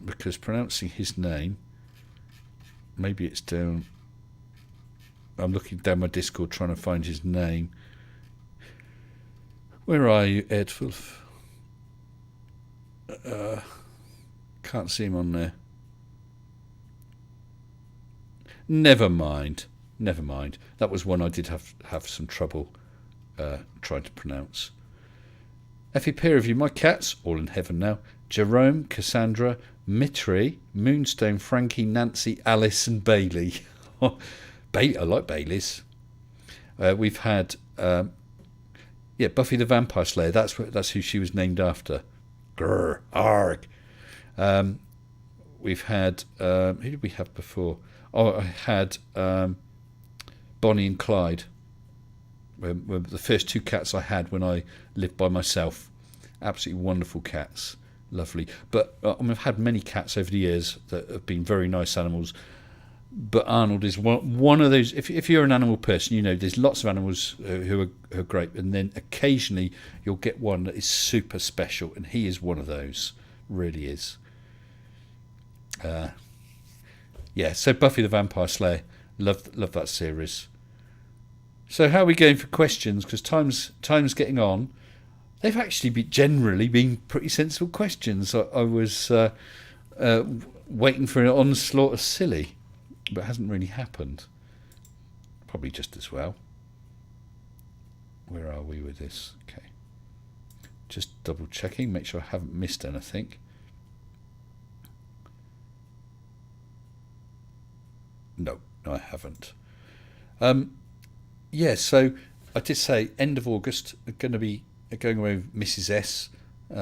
Because pronouncing his name, maybe it's down. I'm looking down my Discord trying to find his name. Where are you, Edwulf? Can't see him on there. Never mind. That was one I did have some trouble trying to pronounce. Effie peer review, my cats, all in heaven now. Jerome, Cassandra, Mitri, Moonstone, Frankie, Nancy, Alice and Bailey. I like Baileys. We've had Buffy the Vampire Slayer. That's who she was named after. Grr, arg. We've had who did we have before? Oh, I had Bonnie and Clyde. Were the first 2 cats I had when I lived by myself. Absolutely wonderful cats, lovely. But I've had many cats over the years that have been very nice animals. But Arnold is one of those. If you're an animal person, you know there's lots of animals who are great, and then occasionally you'll get one that is super special, and he is one of those. Really is. So Buffy the Vampire Slayer, love that series. So how are we going for questions? Because time's getting on. They've actually generally been pretty sensible questions. I was waiting for an onslaught of silly, but it hasn't really happened. Probably just as well. Where are we with this? Okay. Just double checking, make sure I haven't missed anything. No, I haven't. So I did say end of August, I'm going to be going away with Mrs. S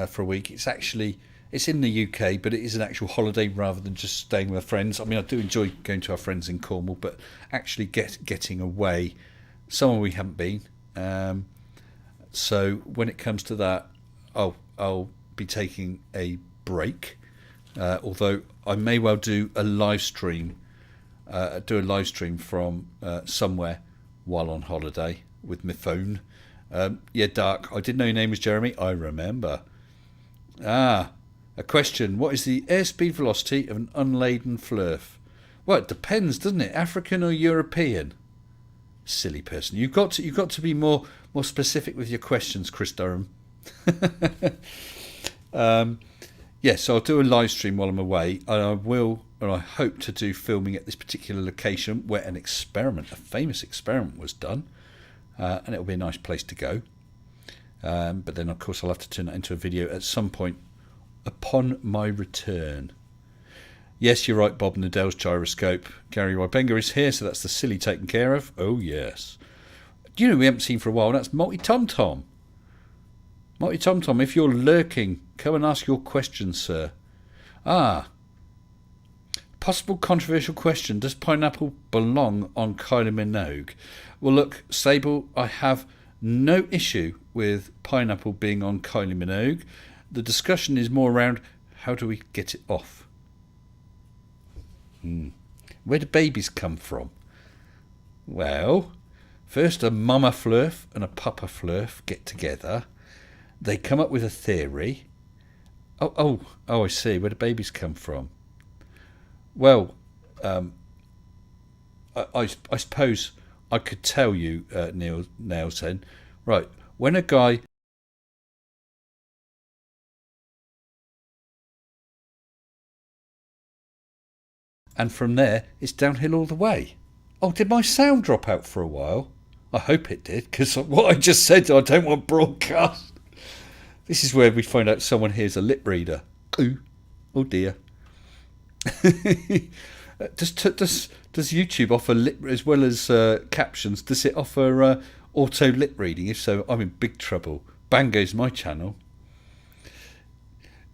for a week. It's actually It's in the UK, but it is an actual holiday rather than just staying with friends. I mean, I do enjoy going to our friends in Cornwall, but actually getting away, somewhere we haven't been. So when it comes to that, I'll be taking a break. Although I may well do a live stream, from somewhere while on holiday with my phone. Yeah, Dark. I didn't know your name was Jeremy. I remember. A question. What is the airspeed velocity of an unladen flurf? Well, it depends, doesn't it? African or European? Silly person. You've got to be more specific with your questions, Chris Durham. Yes, so I'll do a live stream while I'm away, and I hope to do filming at this particular location where a famous experiment was done, and it'll be a nice place to go. But then, of course, I'll have to turn that into a video at some point upon my return. Yes, you're right, Bob Nadell's gyroscope. Gary Wybenga is here, so that's the silly taken care of. Oh, yes. You know we haven't seen for a while, that's Multi Tom Tom. Multi Tom Tom, if you're lurking, come and ask your question, sir. Possible controversial question. Does pineapple belong on Kylie Minogue? Well, look, Sable, I have no issue with pineapple being on Kylie Minogue. The discussion is more around how do we get it off? Where do babies come from? Well, first a mama flurf and a papa flurf get together. They come up with a theory. Oh, I see. Where do babies come from? Well, I suppose I could tell you, Neil Nailsen. Right, when a guy... And from there, it's downhill all the way. Oh, did my sound drop out for a while? I hope it did, because what I just said, I don't want broadcast. This is where we find out someone here's a lip reader. Ooh. Oh dear. Does YouTube offer lip as well as captions? Does it offer auto lip reading? If so, I'm in big trouble. Bang goes my channel.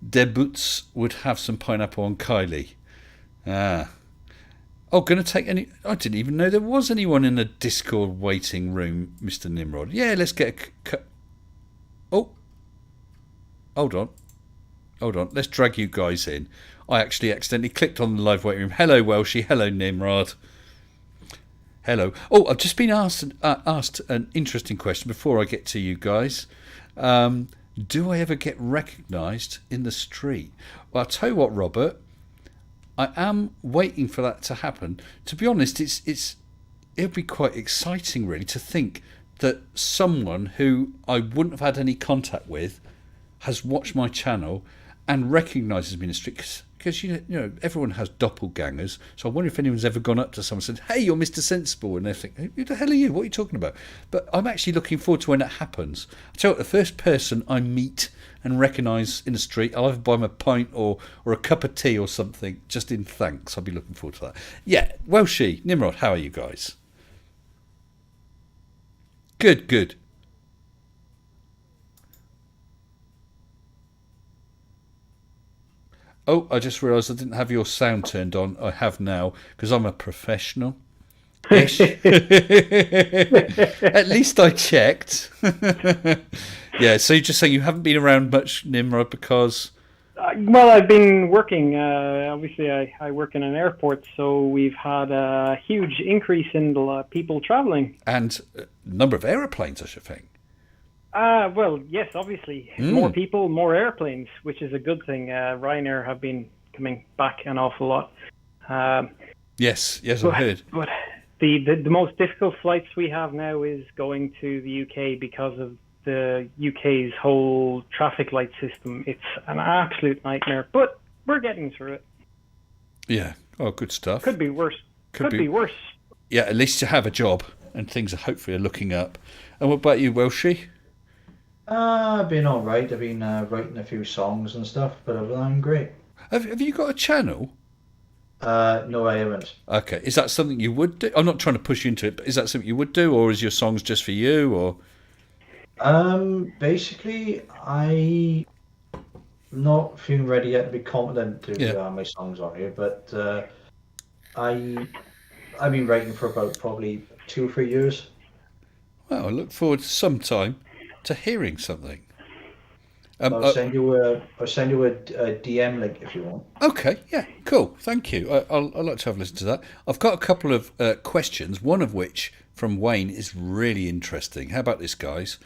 Debuts would have some pineapple on Kylie. Oh, going to take any... I didn't even know there was anyone in the Discord waiting room, Mr. Nimrod. Yeah, let's get a... Oh. Hold on. Let's drag you guys in. I actually accidentally clicked on the live waiting room. Hello, Welshie. Hello, Nimrod. Hello. Oh, I've just been asked an interesting question before I get to you guys. Do I ever get recognised in the street? Well, I'll tell you what, Robert. I am waiting for that to happen. To be honest, it'll be quite exciting, really, to think that someone who I wouldn't have had any contact with has watched my channel and recognises me in the street. Because you know everyone has doppelgangers. So I wonder if anyone's ever gone up to someone and said, "Hey, you're Mr. Sensible," and they think, "Who the hell are you? What are you talking about?" But I'm actually looking forward to when that happens. I tell you what, the first person I meet and recognise in the street, I'll either buy them a pint or a cup of tea or something, just in thanks. I'll be looking forward to that. Yeah, Welshie, Nimrod, how are you guys? Good. Oh, I just realised I didn't have your sound turned on. I have now, because I'm a professional. At least I checked. Yeah, so you're just saying you haven't been around much, Nimrod, because... Well, I've been working. Obviously, I work in an airport, so we've had a huge increase in the people travelling. And number of aeroplanes, I should think. Well, yes, obviously. More people, more airplanes, which is a good thing. Ryanair have been coming back an awful lot. Yes, I've heard. But the most difficult flights we have now is going to the UK because of the UK's whole traffic light system. It's an absolute nightmare, but we're getting through it. Yeah. Oh, good stuff. Could be worse. Could be worse. Yeah, at least you have a job and things are hopefully looking up. And what about you, Welshie? I've been all right. I've been writing a few songs and stuff, but I'm great. Have you got a channel? No, I haven't. Okay. Is that something you would do? I'm not trying to push you into it, but is that something you would do, or is your songs just for you, or... Basically, I not feeling ready yet to be confident to Yeah. do my songs on here, but I I've been writing for about probably 2 or 3 years. Well, I look forward sometime to hearing something. Um, I'll uh, send you a DM link if you want. okay, yeah, cool. Thank you. I'd like to have a listen to that. I've got a couple of questions, one of which from Wayne is really interesting. How about this, guys?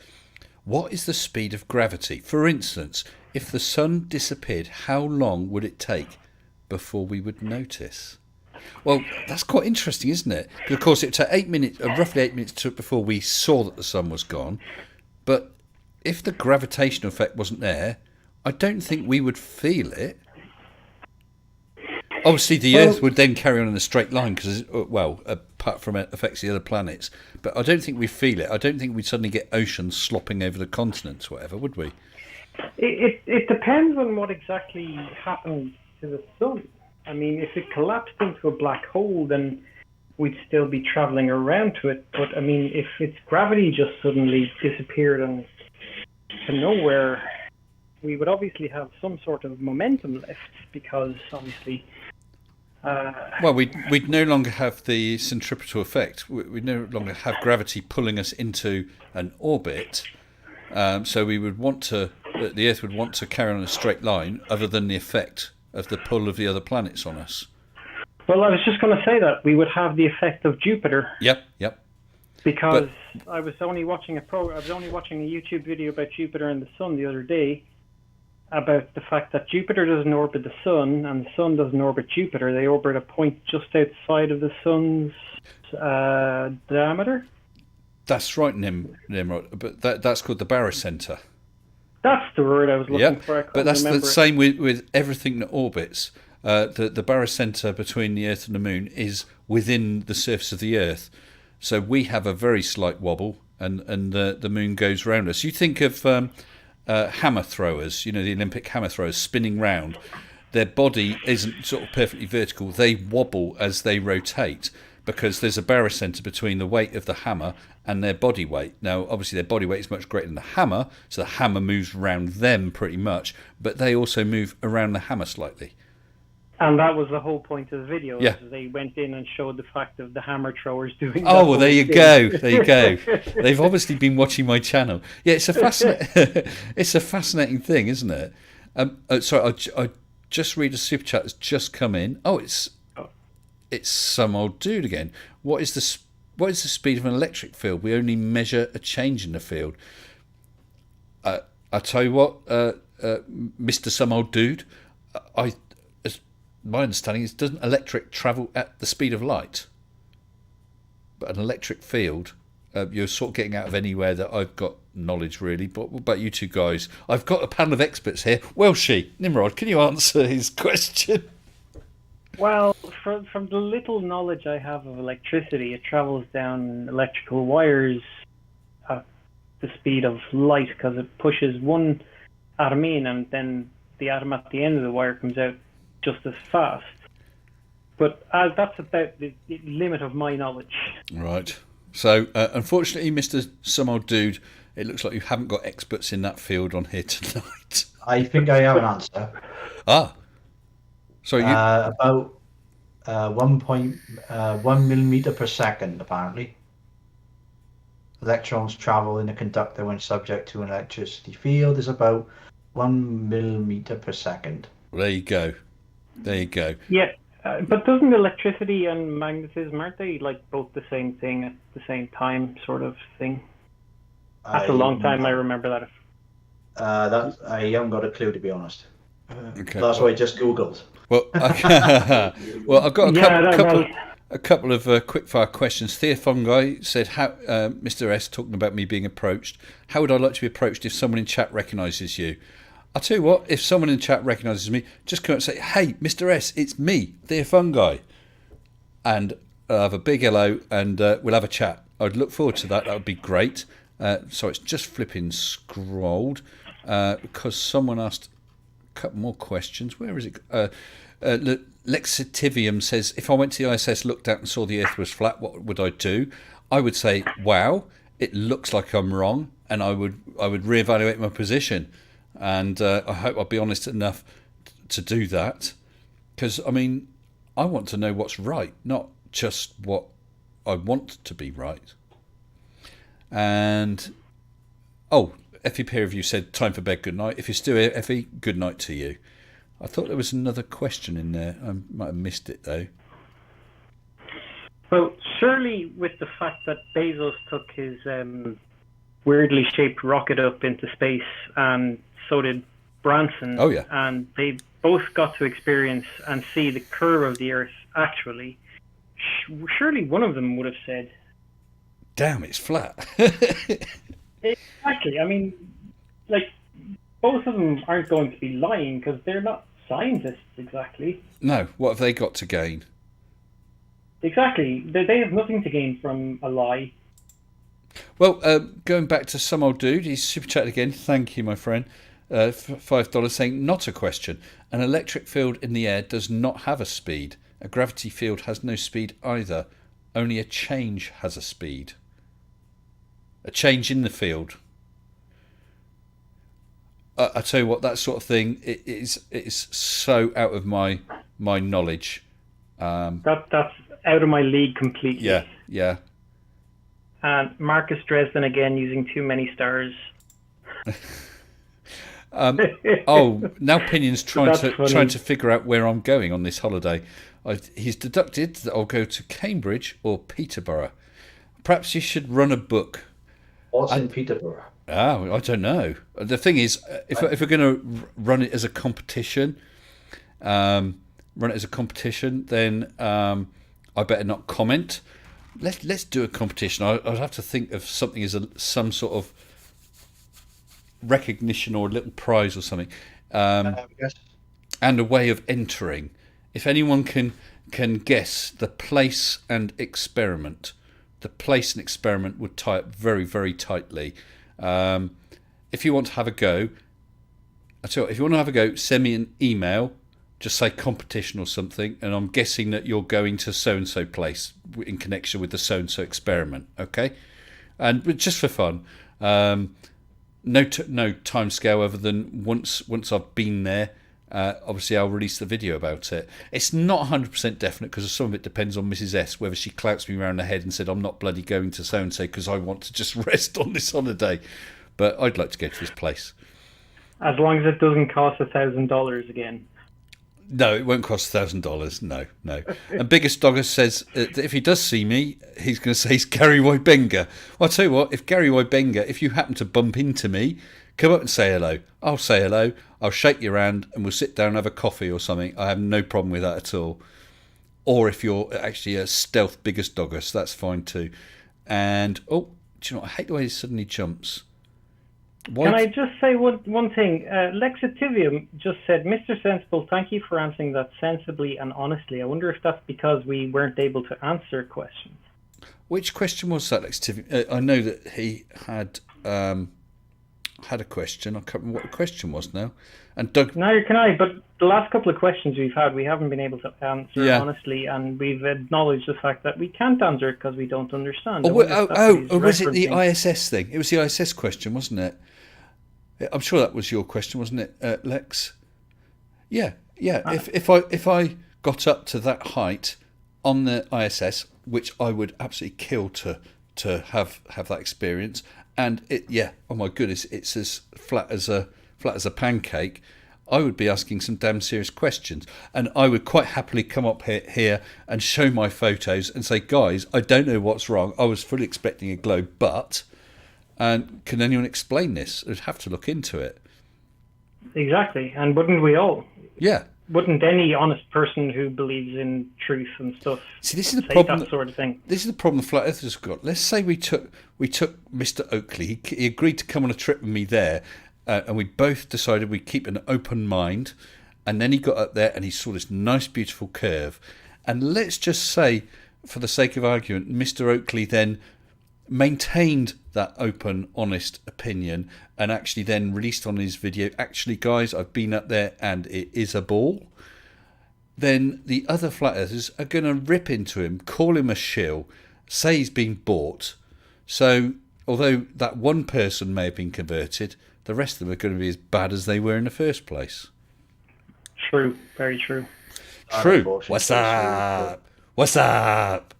What is the speed of gravity? For instance, if the sun disappeared, how long would it take before we would notice? Well, that's quite interesting, isn't it? Because of course it took 8 minutes, roughly 8 minutes before we saw that the sun was gone. But if the gravitational effect wasn't there, I don't think we would feel it. Obviously, the Well, Earth would then carry on in a straight line because, well, apart from it affects the other planets. But I don't think we feel it. I don't think we'd suddenly get oceans slopping over the continents, whatever, would we? It depends on what exactly happens to the sun. I mean, if it collapsed into a black hole, then we'd still be traveling around to it. But I mean, if its gravity just suddenly disappeared and to nowhere, we would obviously have some sort of momentum left because obviously. Well, we'd no longer have the centripetal effect. We'd no longer have gravity pulling us into an orbit. So we would want to, the Earth would want to carry on a straight line, other than the effect of the pull of the other planets on us. Well, I was just going to say that we would have the effect of Jupiter. Yep. Because I was only watching a YouTube video about Jupiter and the Sun the other day, about the fact that Jupiter doesn't orbit the Sun and the Sun doesn't orbit Jupiter. They orbit a point just outside of the Sun's diameter. That's right, Nimrod. But that's called the barycenter. That's the word I was looking for. I couldn't But that's the remember it. same with everything that orbits. The barycenter between the Earth and the Moon is within the surface of the Earth. So we have a very slight wobble, and the Moon goes round us. You think of hammer throwers, the Olympic hammer throwers spinning round. Their body isn't sort of perfectly vertical. They wobble as they rotate because there's a barycenter between the weight of the hammer and their body weight. Now, obviously, their body weight is much greater than the hammer, so the hammer moves around them pretty much, but they also move around the hammer slightly. And that was the whole point of the video. Yeah. They went in and showed the fact of the hammer throwers doing that. Oh, well, there whole you thing. go. There you go. They've obviously been watching my channel. Yeah, it's a it's a fascinating thing, isn't it? Sorry, I just read a super chat that's just come in. Oh, it's some old dude again. What is the speed of an electric field? We only measure a change in the field. I tell you what, Mr. Some old dude, my understanding is, doesn't electric travel at the speed of light? But an electric field, you're sort of getting out of anywhere that I've got knowledge, really. But what about you two guys? I've got a panel of experts here. Welshie, Nimrod, can you answer his question? Well, from the little knowledge I have of electricity, it travels down electrical wires at the speed of light because it pushes one atom in and then the atom at the end of the wire comes out just as fast. But that's about the limit of my knowledge. Right. So, unfortunately, Mr. Some old dude, it looks like you haven't got experts in that field on here tonight. I think I have an answer. So About 1.1 millimeter per second, apparently. Electrons travel in a conductor when subject to an electricity field is about 1 millimeter per second. There you go. Yeah, but doesn't electricity and magnetism, aren't they like both the same thing at the same time, sort of thing? That's a long time I remember that. I haven't got a clue, to be honest. Okay. That's why I just Googled. Well, I've got a couple of quickfire questions. Theofungi said, "How, Mr. S, talking about me being approached, how would I like to be approached if someone in chat recognises you?" I'll tell you what, if someone in chat recognises me, just come and say, "Hey, Mr. S, it's me, Theofungi." And I'll have a big hello and we'll have a chat. I'd look forward to that. That would be great. So it's just flipping scrolled because someone asked a couple more questions. Where is it? Lexitivium says, if I went to the ISS, looked out and saw the Earth was flat, what would I do? I would say, wow, it looks like I'm wrong, and I would reevaluate my position. and I hope I'll be honest enough to do that, because I mean, I want to know what's right, not just what I want to be right. And Effie peer review said time for bed, good night. If you're still here, Effie, good night to you. I thought there was another question in there. I might have missed it though. Well, surely with the fact that Bezos took his weirdly shaped rocket up into space, and so did Branson. Oh yeah. And they both got to experience and see the curve of the Earth actually. Surely one of them would have said, damn, it's flat. Exactly. I mean, like, both of them aren't going to be lying because they're not scientists exactly. No, what have they got to gain? Exactly. They have nothing to gain from a lie. Well, going back to some old dude, he's super chatted again. Thank you, my friend. $5 saying, not a question. An electric field in the air does not have a speed. A gravity field has no speed either. Only a change has a speed. A change in the field. I tell you what, that sort of thing it is so out of my knowledge. That's out of my league completely. Yeah. And Marcus Dresden again using too many stars. Now Pinion's trying to figure out where I'm going on this holiday. He's deducted that I'll go to Cambridge or Peterborough. Perhaps you should run a book. What's in Peterborough? Oh, I don't know. The thing is, if we're going to run it as a competition, then I better not comment. Let's do a competition. I'd have to think of something as some sort of recognition or a little prize or something, Yes. and a way of entering. If anyone can guess the place and experiment. The place and experiment would tie up very, very tightly. If you want to have a go, send me an email. Just say competition or something, and I'm guessing that you're going to so-and-so place in connection with the so-and-so experiment, okay? And just for fun, no time scale other than once I've been there. Obviously, I'll release the video about it. It's not 100% definite because some of it depends on Mrs. S, whether she clouts me around the head and said, I'm not bloody going to so-and-so because I want to just rest on this holiday. But I'd like to go to this place. As long as it doesn't cost $1,000 again. No, it won't cost $1,000. No. And Biggest Dogger says that if he does see me, he's going to say he's Gary Wybenga. Well, I'll tell you what, if Gary Wybenga, if you happen to bump into me, come up and say hello. I'll say hello. I'll shake your hand and we'll sit down and have a coffee or something. I have no problem with that at all. Or if you're actually a stealth Biggest Dogger, so that's fine too. And, do you know what? I hate the way he suddenly jumps. Can I just say one thing? Lexitivium just said, Mr. Sensible, thank you for answering that sensibly and honestly. I wonder if that's because we weren't able to answer questions. Which question was that, Lexitivium? I know that he had a question. I can't remember what the question was now. And Doug... Neither can I, but the last couple of questions we've had, we haven't been able to answer honestly, and we've acknowledged the fact that we can't answer it because we don't understand. Was it the ISS thing? It was the ISS question, wasn't it? I'm sure that was your question, wasn't it, Lex? Yeah. If I got up to that height on the ISS, which I would absolutely kill to have that experience, and oh my goodness, it's as flat as a pancake. I would be asking some damn serious questions, and I would quite happily come up here and show my photos and say, guys, I don't know what's wrong. I was fully expecting a globe, but. And can anyone explain this? I'd have to look into it. Exactly, and wouldn't we all? Yeah. Wouldn't any honest person who believes in truth and stuff see this is the say problem, that sort of thing? This is the problem the flat earthers have got. Let's say we took Mr. Oakley. He agreed to come on a trip with me there, and we both decided we'd keep an open mind. And then he got up there and he saw this nice, beautiful curve. And let's just say, for the sake of argument, Mr. Oakley then maintained that open, honest opinion and actually then released on his video, actually, guys, I've been up there and it is a ball. Then the other flat earthers are going to rip into him, call him a shill, say he's been bought. So although that one person may have been converted, the rest of them are going to be as bad as they were in the first place. True, very true. True. What's up? What's up?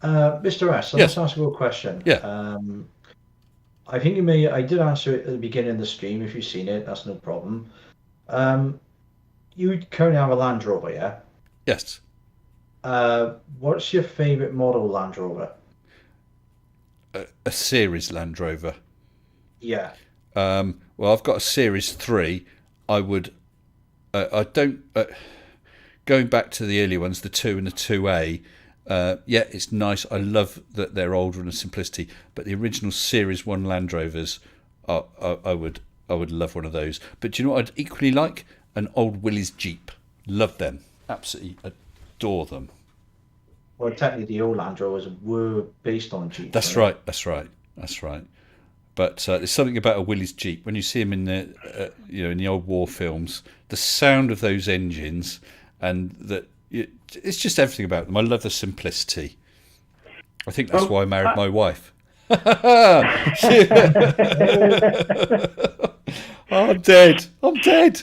Mr. S, I Yes. must ask you a question. Yeah. I think I did answer it at the beginning of the stream. If you've seen it, that's no problem. You currently have a Land Rover, yeah? Yes. What's your favourite model Land Rover? A Series Land Rover. Yeah. Well, I've got a Series 3. I would... I don't... going back to the earlier ones, the 2 and the 2A, yeah, it's nice. I love that they're older and the simplicity. But the original Series 1 Land Rovers, I would love one of those. But do you know what I'd equally like? An old Willys Jeep. Love them. Absolutely adore them. Well, technically, the old Land Rovers were based on Jeep. That's right. That's right. That's right. But there's something about a Willys Jeep when you see them in the, in the old war films. The sound of those engines, and it's just everything about them. I love the simplicity. I think that's why I married my wife. I'm dead. I'm dead.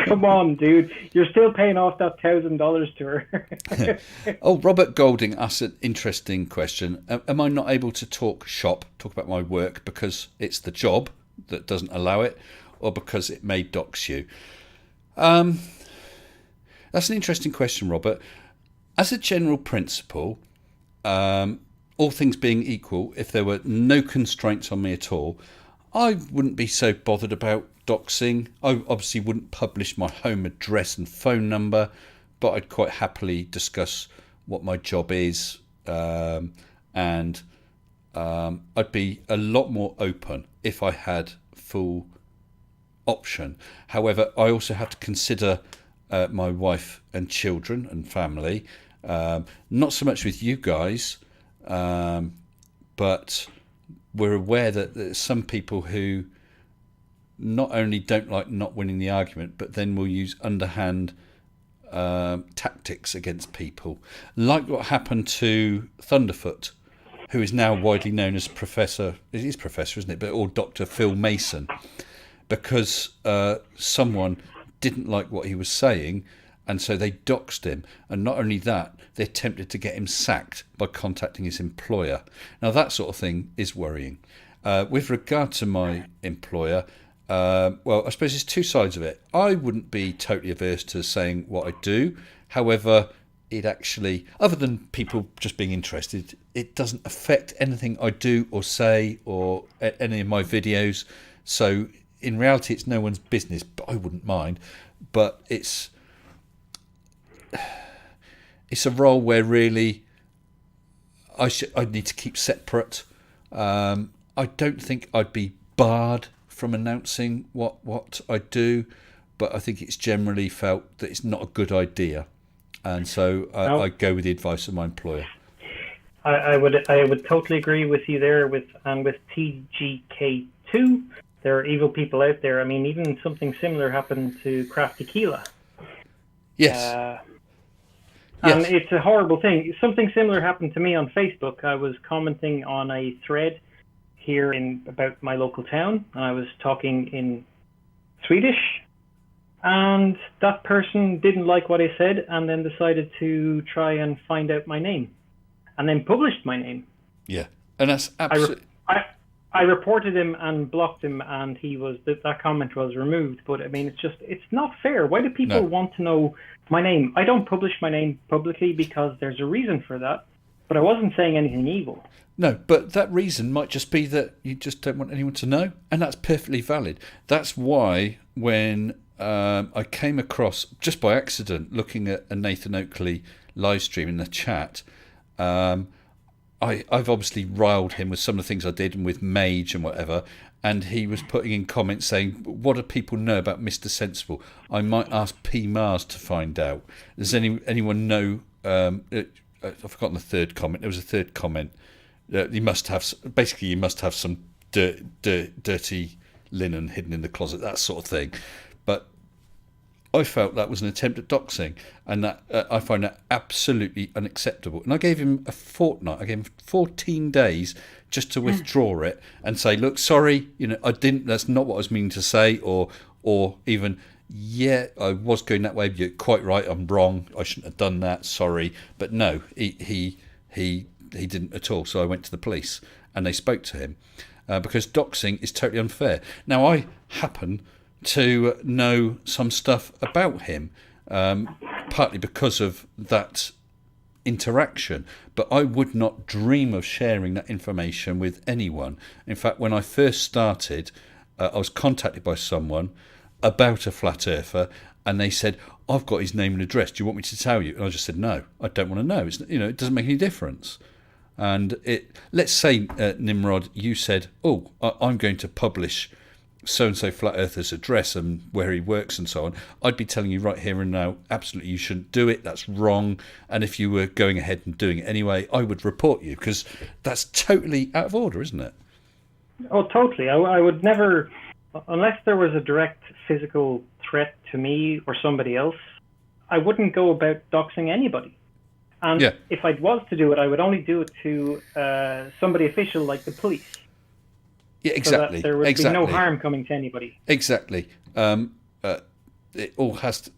Come on, dude. You're still paying off that $1,000 to her. Oh, Robert Golding asked an interesting question. Am I not able to talk about my work because it's the job that doesn't allow it, or because it may dox you? That's an interesting question, Robert. As a general principle, all things being equal, if there were no constraints on me at all, I wouldn't be so bothered about doxing. I obviously wouldn't publish my home address and phone number, but I'd quite happily discuss what my job is, and I'd be a lot more open if I had full option. However, I also have to consider my wife and children and family, not so much with you guys, but we're aware that there's some people who not only don't like not winning the argument, but then will use underhand tactics against people, like what happened to Thunderfoot, who is now widely known as Professor, it is Professor, isn't it, or Dr. Phil Mason, because someone didn't like what he was saying, and so they doxed him. And not only that, they attempted to get him sacked by contacting his employer. Now, that sort of thing is worrying. With regard to my employer, well, I suppose there's two sides of it. I wouldn't be totally averse to saying what I do. However, it actually, other than people just being interested, it doesn't affect anything I do or say or any of my videos. So in reality, it's no one's business, but I wouldn't mind. But it's a role where really I need to keep separate. I don't think I'd be barred from announcing what I do, but I think it's generally felt that it's not a good idea, and so I go with the advice of my employer. I would totally agree with you there. With TGK2, there are evil people out there. I mean, even something similar happened to Craft Tequila. Yes. And it's a horrible thing. Something similar happened to me on Facebook. I was commenting on a thread here about my local town, and I was talking in Swedish, and that person didn't like what I said, and then decided to try and find out my name, and then published my name. Yeah, and that's absolutely. I reported him and blocked him, and that comment was removed. But I mean, it's not fair. Why do people want to know my name? I don't publish my name publicly because there's a reason for that. But I wasn't saying anything evil. No, but that reason might just be that you just don't want anyone to know, and that's perfectly valid. That's why when I came across, just by accident, looking at a Nathan Oakley live stream in the chat, I've obviously riled him with some of the things I did and with Mage and whatever, and he was putting in comments saying, what do people know about Mr. Sensible? I might ask P. Mars to find out. Does anyone know... I've forgotten the third comment. There was a third comment. You must have some dirty linen hidden in the closet, that sort of thing. But I felt that was an attempt at doxing, and that I find that absolutely unacceptable. And I gave him a fortnight. I gave him 14 days just to withdraw it and say, "Look, sorry, I didn't. That's not what I was meaning to say," or even, "Yeah, I was going that way. You're quite right. I'm wrong. I shouldn't have done that. Sorry." But no, he didn't at all. So I went to the police, and they spoke to him because doxing is totally unfair. Now I happen to know some stuff about him, partly because of that interaction, but I would not dream of sharing that information with anyone. In fact, when I first started, I was contacted by someone about a flat earther, and they said, "I've got his name and address. Do you want me to tell you?" And I just said, "No, I don't want to know. It doesn't make any difference." And let's say, Nimrod, you said, "Oh, I'm going to publish so-and-so flat earther's address and where he works and so on," I'd be telling you right here and now, absolutely you shouldn't do it, that's wrong, and if you were going ahead and doing it anyway, I would report you, because that's totally out of order, isn't it? Oh, totally. I would never, unless there was a direct physical threat to me or somebody else, I wouldn't go about doxing anybody. And if I was to do it, I would only do it to somebody official like the police. Yeah, exactly. So that there would be no harm coming to anybody. Exactly. It all has to,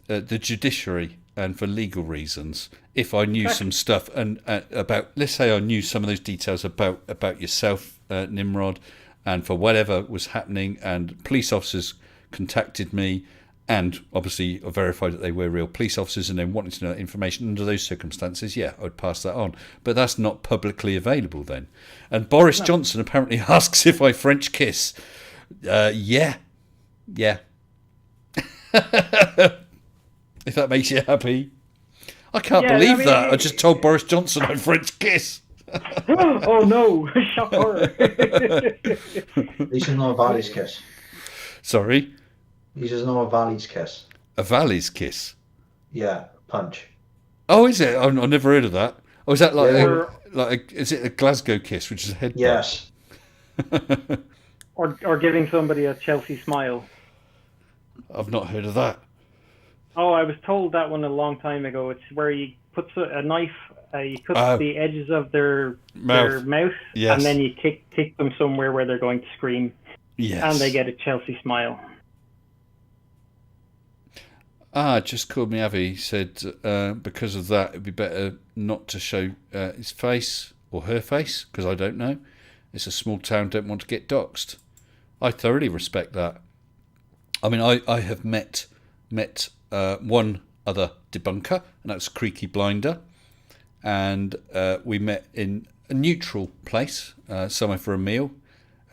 the judiciary, and for legal reasons. If I knew some stuff and about, let's say I knew some of those details about yourself, Nimrod, and for whatever was happening, and police officers contacted me, and obviously I verified that they were real police officers and then wanted to know that information under those circumstances, I would pass that on. But that's not publicly available then. And Boris Johnson apparently asks if I French kiss. Yeah. If that makes you happy. I can't believe that. I just told Boris Johnson I French kiss. Oh no, shock horror. He should know a Valley's kiss. Sorry? He should know a Valley's kiss. A Valley's kiss? Yeah, punch. Oh, is it? I've never heard of that. Oh, is that is it a Glasgow kiss, which is a headbutt? Yes. or giving somebody a Chelsea smile. I've not heard of that. Oh, I was told that one a long time ago. It's where you put a knife, you cut the edges of their mouth, yes, and then you kick them somewhere where they're going to scream. Yes. And they get a Chelsea smile. Just called me Avi. He said because of that, it'd be better not to show his face or her face, because I don't know. It's a small town, don't want to get doxed. I thoroughly respect that. I mean, I have met one other debunker, and that's Creaky Blinder, and we met in a neutral place, somewhere for a meal.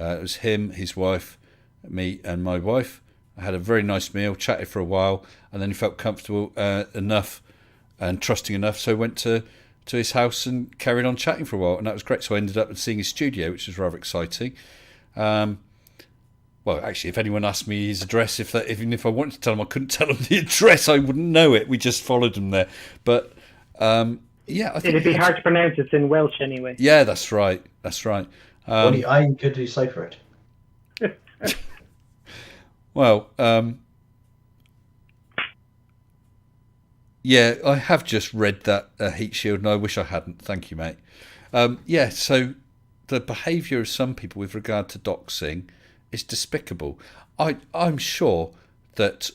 It was him, his wife, me, and my wife. I had a very nice meal, chatted for a while, and then he felt comfortable enough and trusting enough, so I went to his house and carried on chatting for a while, and that was great. So I ended up seeing his studio, which was rather exciting. Well, actually, if anyone asked me his address, even if I wanted to tell him I couldn't tell him the address, I wouldn't know it. We just followed him there. But I think it'd be hard to pronounce. It's in Welsh anyway. Yeah, that's right. Only I could decipher it. Well, I have just read that heat shield, and I wish I hadn't. Thank you, mate. So the behaviour of some people with regard to doxing is despicable. I'm sure that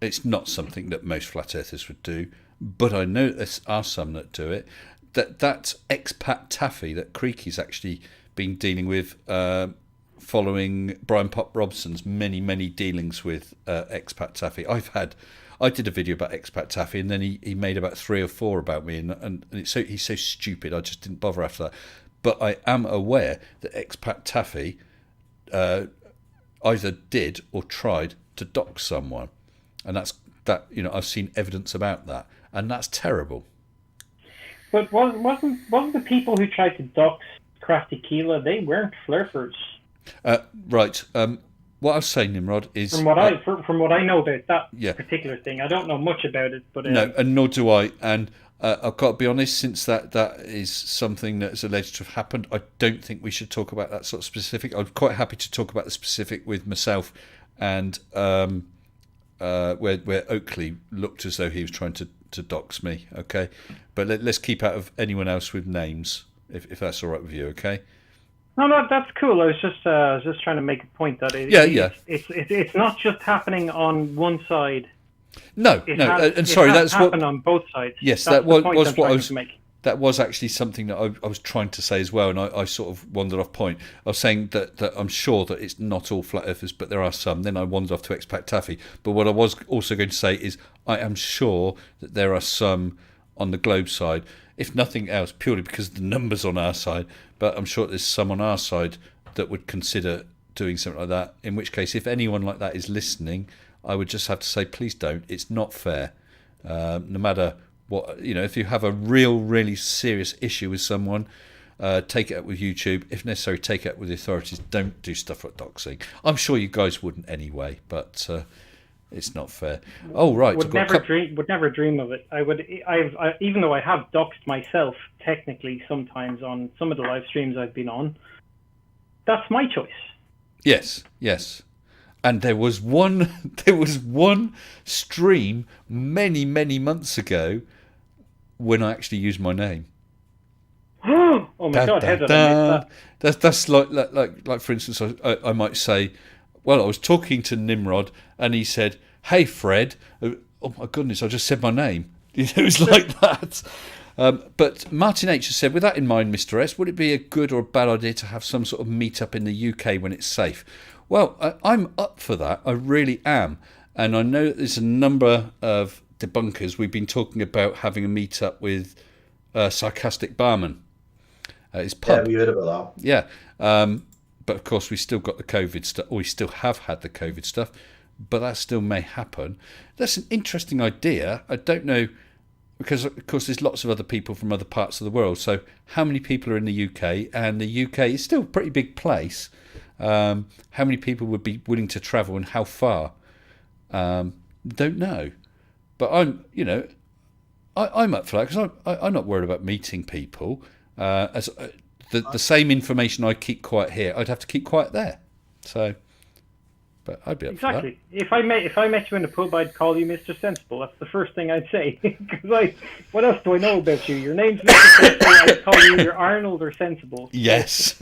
it's not something that most flat earthers would do, but I know there are some that do it. That expat taffy that Creaky's actually been dealing with, following Brian Pop Robson's many, many dealings with expat taffy. I did a video about expat taffy, and then he made about 3 or 4 about me, and he's so stupid I just didn't bother after that. But I am aware that expat taffy either did or tried to dox someone, and I've seen evidence about that, and that's terrible. But wasn't the people who tried to dox Crafty Keela, they weren't flurfers? Right. What I was saying, Nimrod, is from what I know about that particular thing. I don't know much about it, but no, and nor do I. And I've got to be honest, since that is something that's alleged to have happened, I don't think we should talk about that sort of specific. I'm quite happy to talk about the specific with myself and where Oakley looked as though he was trying to dox me. Okay, but let's keep out of anyone else with names, if that's all right with you. Okay. No, that's cool. I was just trying to make a point that it's not just happening on one side. No, and sorry, that's what happened on both sides. Yes, that's that was what I was. That was actually something that I was trying to say as well, and I sort of wandered off point. I was saying that I'm sure that it's not all flat earthers, but there are some. Then I wandered off to expat taffy. But what I was also going to say is I am sure that there are some on the globe side, if nothing else, purely because of the numbers on our side. But I'm sure there's some on our side that would consider doing something like that. In which case, if anyone like that is listening, I would just have to say, please don't. It's not fair. No matter what, if you have a really serious issue with someone, take it up with YouTube. If necessary, take it up with the authorities. Don't do stuff like doxing. I'm sure you guys wouldn't anyway, but it's not fair. Oh, right. Would never dream of it. I even though I have doxed myself technically sometimes on some of the live streams I've been on, that's my choice. Yes. And there was one stream many months ago when I actually used my name. Oh my God! How did I miss that? That's like for instance, I might say, well, I was talking to Nimrod and he said, "Hey Fred," oh my goodness, I just said my name. It was like that. But Martin H has said, with that in mind, Mr. S, would it be a good or a bad idea to have some sort of meet-up in the UK when it's safe? Well, I'm up for that. I really am. And I know that there's a number of debunkers. We've been talking about having a meet-up with Sarcastic Barman. His pub. Yeah, we heard about that. Yeah. But, of course, we still got the COVID stuff. Or we still have had the COVID stuff. But that still may happen. That's an interesting idea. I don't know. Because, of course, there's lots of other people from other parts of the world. So how many people are in the UK? And the UK is still a pretty big place. How many people would be willing to travel and how far? Don't know. But I'm up for that because I'm not worried about meeting people. The same information I keep quiet here, I'd have to keep quiet there. So... But I'd be up for that. If I met you in the pub, I'd call you Mr. Sensible. That's the first thing I'd say. Because what else do I know about you? Your name's Mr. Sensible. I'd call you either Arnold or Sensible. Yes.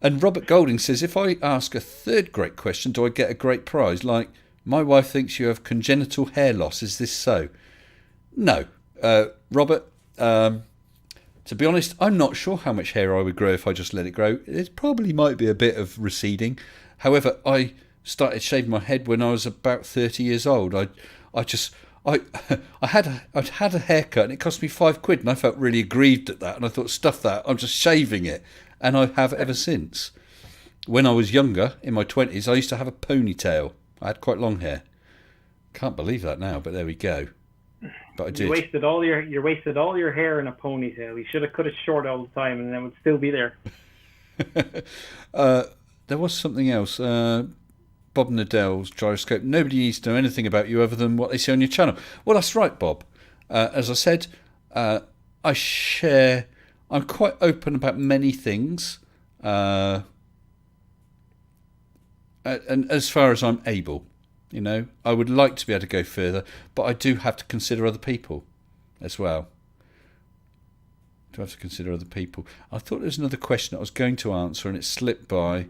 And Robert Golding says, if I ask a third great question, do I get a great prize? Like, my wife thinks you have congenital hair loss. Is this so? No. Robert, to be honest, I'm not sure how much hair I would grow if I just let it grow. It probably might be a bit of receding. However, I started shaving my head when I was about 30 years old. I'd had a haircut and it cost me £5 and I felt really aggrieved at that and I thought, stuff that, I'm just shaving it, and I have ever since. When I was younger, in my 20s, I used to have a ponytail. I had quite long hair. Can't believe that now, but there we go. But I did. You wasted all your hair in a ponytail. You should have cut it short all the time and it would still be there. There was something else. Bob Nadell's gyroscope. Nobody needs to know anything about you other than what they see on your channel. Well, that's right, Bob. As I said, I'm quite open about many things. And as far as I'm able, I would like to be able to go further, but I do have to consider other people as well. I thought there was another question I was going to answer and it slipped by.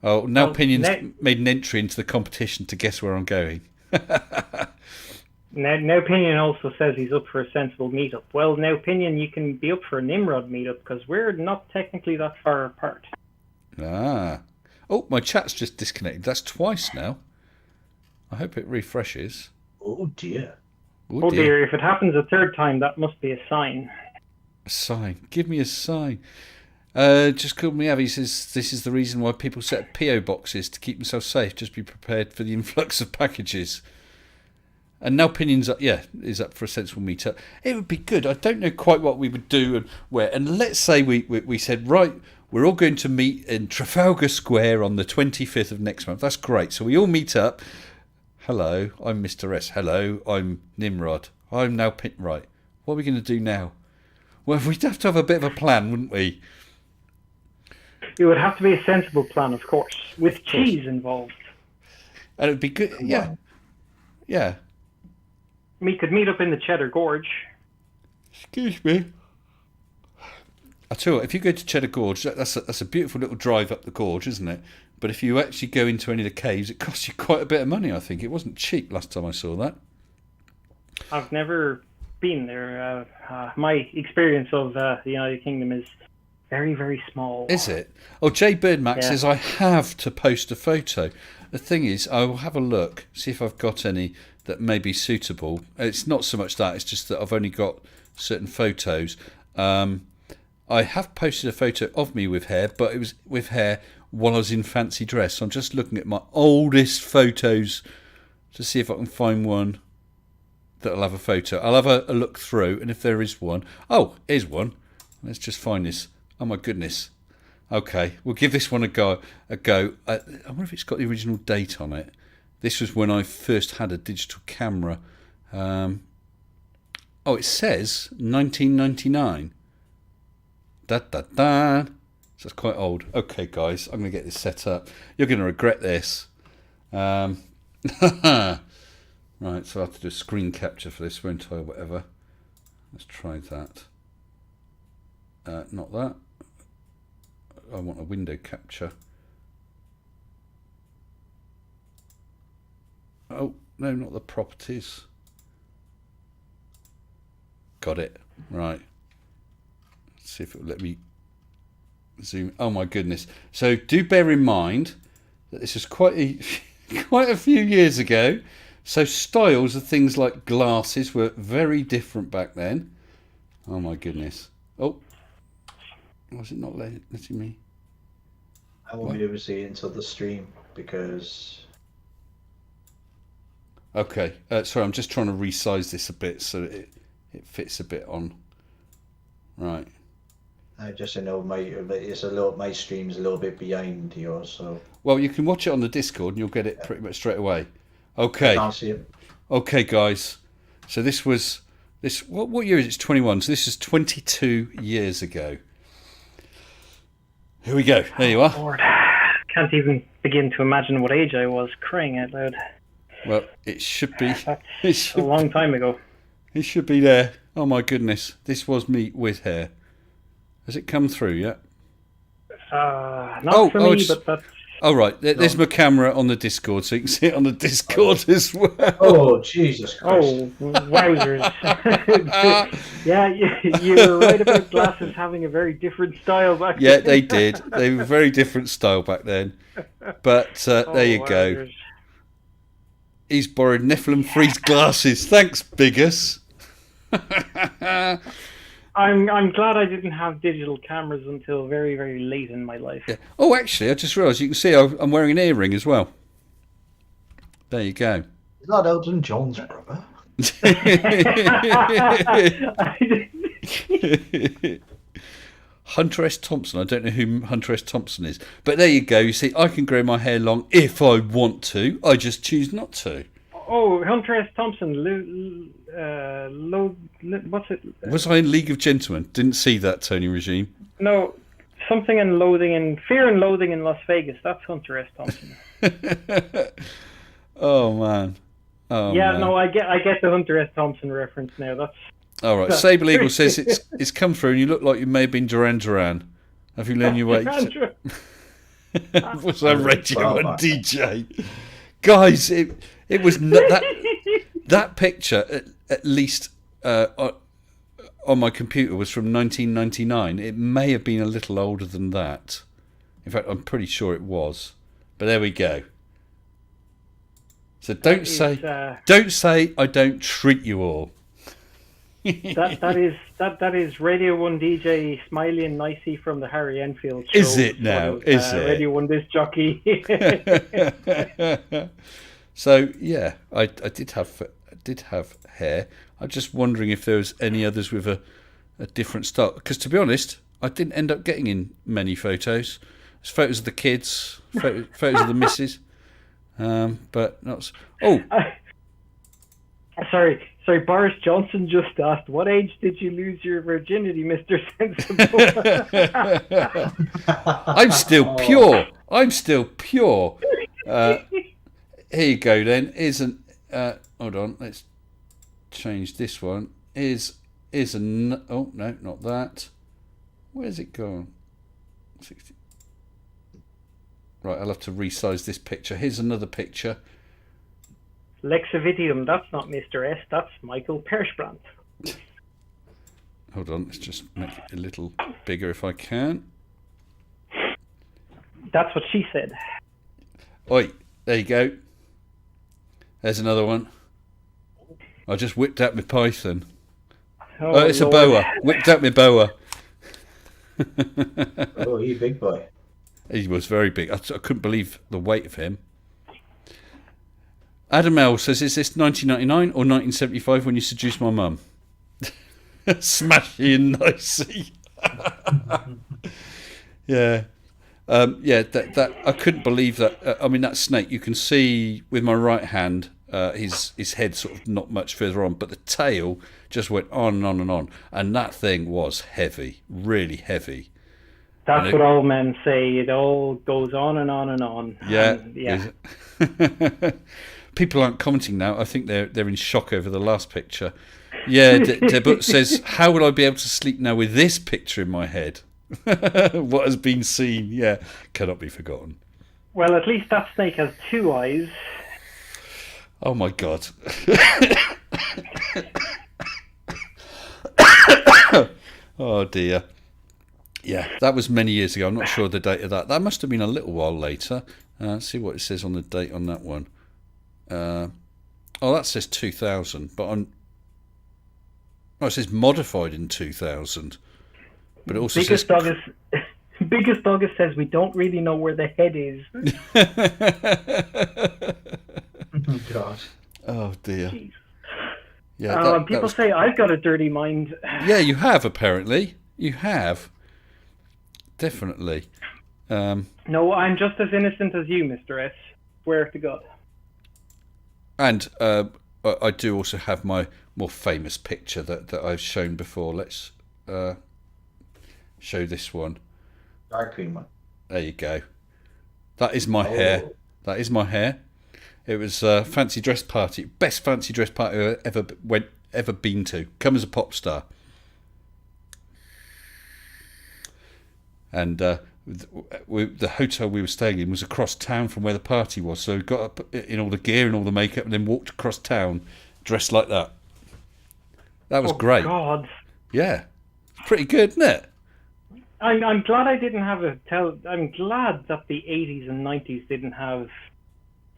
Oh, now Opinion's made an entry into the competition to guess where I'm going. Now Opinion also says he's up for a sensible meetup. Well, now Opinion, you can be up for a Nimrod meetup because we're not technically that far apart. Ah. Oh, my chat's just disconnected. That's twice now. I hope it refreshes. Oh, dear. Oh, dear. If it happens a third time, that must be a sign. A sign. Give me a sign. Just called me Avi. Says this is the reason why people set up PO boxes to keep themselves safe. Just be prepared for the influx of packages. And now Opinion's up. Yeah, is up for a sensible meetup. It would be good. I don't know quite what we would do and where. And let's say we said, right, we're all going to meet in Trafalgar Square on the 25th of next month. That's great. So we all meet up. Hello, I'm Mr. S. Hello, I'm Nimrod. I'm now right. What are we going to do now? Well, we'd have to have a bit of a plan, wouldn't we? It would have to be a sensible plan, of course, with cheese involved. And it'd be good. Yeah. Yeah. We could meet up in the Cheddar Gorge. Excuse me. I tell you what, if you go to Cheddar Gorge, that's a beautiful little drive up the gorge, isn't it? But if you actually go into any of the caves, it costs you quite a bit of money, I think. It wasn't cheap last time I saw that. I've never been there. My experience of the United Kingdom is very, very small. Is it? Oh, Jay Birdmax says, I have to post a photo. The thing is, I will have a look, see if I've got any that may be suitable. It's not so much that, it's just that I've only got certain photos. I have posted a photo of me with hair, but it was with hair while I was in fancy dress. So I'm just looking at my oldest photos to see if I can find one that'll have a photo. I'll have a look through, and if there is one... Oh, here's one. Let's just find this. Oh, my goodness. Okay, we'll give this one a go. I wonder if it's got the original date on it. This was when I first had a digital camera. It says 1999. So it's quite old. Okay, guys, I'm going to get this set up. You're going to regret this. Right, so I have to do a screen capture for this, won't I? Whatever. Let's try that. Not that. I want a window capture. Oh, no, not the properties. Got it. Right. Let's see if it will let me zoom. Oh, my goodness. So do bear in mind that this is quite a few years ago. So styles of things like glasses were very different back then. Oh, my goodness. Oh. Was it not letting me? I won't be able to see it until the stream because... Okay, sorry, I'm just trying to resize this a bit so that it fits a bit on. Right. I just know my stream's a little bit behind yours, so... Well, you can watch it on the Discord and you'll get it pretty much straight away. Okay. I can't see it. Okay, guys. So this was... What year is it? It's 21. So this is 22 years ago. Here we go. There you are. Lord. Can't even begin to imagine what age I was, crying out loud. Well, it should be. That's a long time ago. It should be there. Oh my goodness. This was me with hair. Has it come through yet? Not for me, but that's... Oh, right. There's my camera on the Discord, so you can see it on the Discord as well. Oh, Jesus Christ. Oh, wowzers. Yeah, you were right about glasses having a very different style back then. Yeah, they did. They were a very different style back then. But there you go. Wowzers. He's borrowed Nephilim Freeze glasses. Thanks, Biggers. I'm glad I didn't have digital cameras until very, very late in my life. Yeah. Oh, actually, I just realised you can see I'm wearing an earring as well. There you go. Is that Elton John's brother? Hunter S. Thompson. I don't know who Hunter S. Thompson is. But there you go. You see, I can grow my hair long if I want to. I just choose not to. Oh, Hunter S. Thompson. What's it? Was I in League of Gentlemen? Didn't see that, Tony Regime. No, something in Fear and Loathing in Las Vegas. That's Hunter S. Thompson. Oh, man. Oh, yeah, man. No, I get the Hunter S. Thompson reference now. That's... All right. Sable Eagle says it's come through and you look like you may have been Duran Duran. Have you learned your way? Was I Radio and DJ? Guys, it was that picture, at least on my computer, was from 1999. It may have been a little older than that. In fact, I'm pretty sure it was. But there we go. So don't say I don't treat you all. that is Radio 1 DJ Smiley and Nicey from the Harry Enfield show. Is it now? Is it? Radio 1 disc jockey. So yeah, I did have hair. I'm just wondering if there was any others with a different style. Because to be honest, I didn't end up getting in many photos. There's photos of the kids, photos of the missus, but not. Oh, sorry. Boris Johnson just asked, "What age did you lose your virginity, Mr. Sensible?" I'm still pure. here you go then. Hold on, let's change this one. Oh no, not that. Where's it gone? 60. Right, I'll have to resize this picture. Here's another picture. Lexivitium, that's not Mr. S, that's Michael Perschbrandt. Hold on, let's just make it a little bigger if I can. That's what she said. Oi, there you go. There's another one. I just whipped out my python. Oh, it's Lord. A boa. Whipped out my boa. Oh, he's a big boy. He was very big. I couldn't believe the weight of him. Adam L says, is this 1999 or 1975 when you seduced my mum? Smashing nicely. Yeah. That I couldn't believe that. I mean, that snake, you can see with my right hand, his head sort of not much further on, but the tail just went on and on and on. And that thing was heavy, really heavy. That's what all men say. It all goes on and on and on. Yeah. Yeah. People aren't commenting now. I think they're in shock over the last picture. Yeah, Debut says, how will I be able to sleep now with this picture in my head? What has been seen, yeah, cannot be forgotten. Well, at least that snake has 2 eyes. Oh my God. Oh dear. Yeah, that was many years ago. I'm not sure the date of that. That must have been a little while later. Let's see what it says on the date on that one. Oh, that says 2000, but it says modified in 2000. But it also Biggest Doggist says we don't really know where the head is. Oh, gosh. Oh, dear. Jeez. Yeah, people say I've got a dirty mind. Yeah, you have, apparently. You have. Definitely. No, I'm just as innocent as you, Mr. S. Swear to God. And I do also have my more famous picture that I've shown before. Let's show this one. Dark green one. There you go. That is my hair. That is my hair. It was a fancy dress party. Best fancy dress party I've ever been to. Come as a pop star. And the hotel we were staying in was across town from where the party was. So we got up in all the gear and all the makeup and then walked across town dressed like that. That was great. God. Yeah. Pretty good, isn't it? I'm glad I didn't have I'm glad that the 80s and 90s didn't have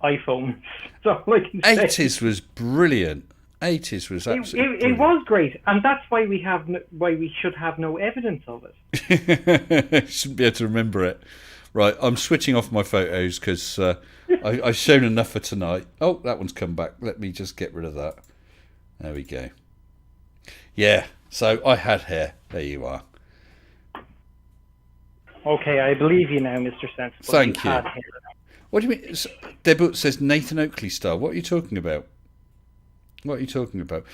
iPhones. So I can say 80s was brilliant. 80s was absolutely it was great, and that's why we should have no evidence of it. Shouldn't be able to remember it. Right, I'm switching off my photos because I've shown enough for tonight. Oh, that one's come back. Let me just get rid of that. There we go. Yeah, so I had hair. There you are. Okay, I believe you now, Mr. Sensible. Thank you. What do you mean? Debut says Nathan Oakley style. What are you talking about? What are you talking about?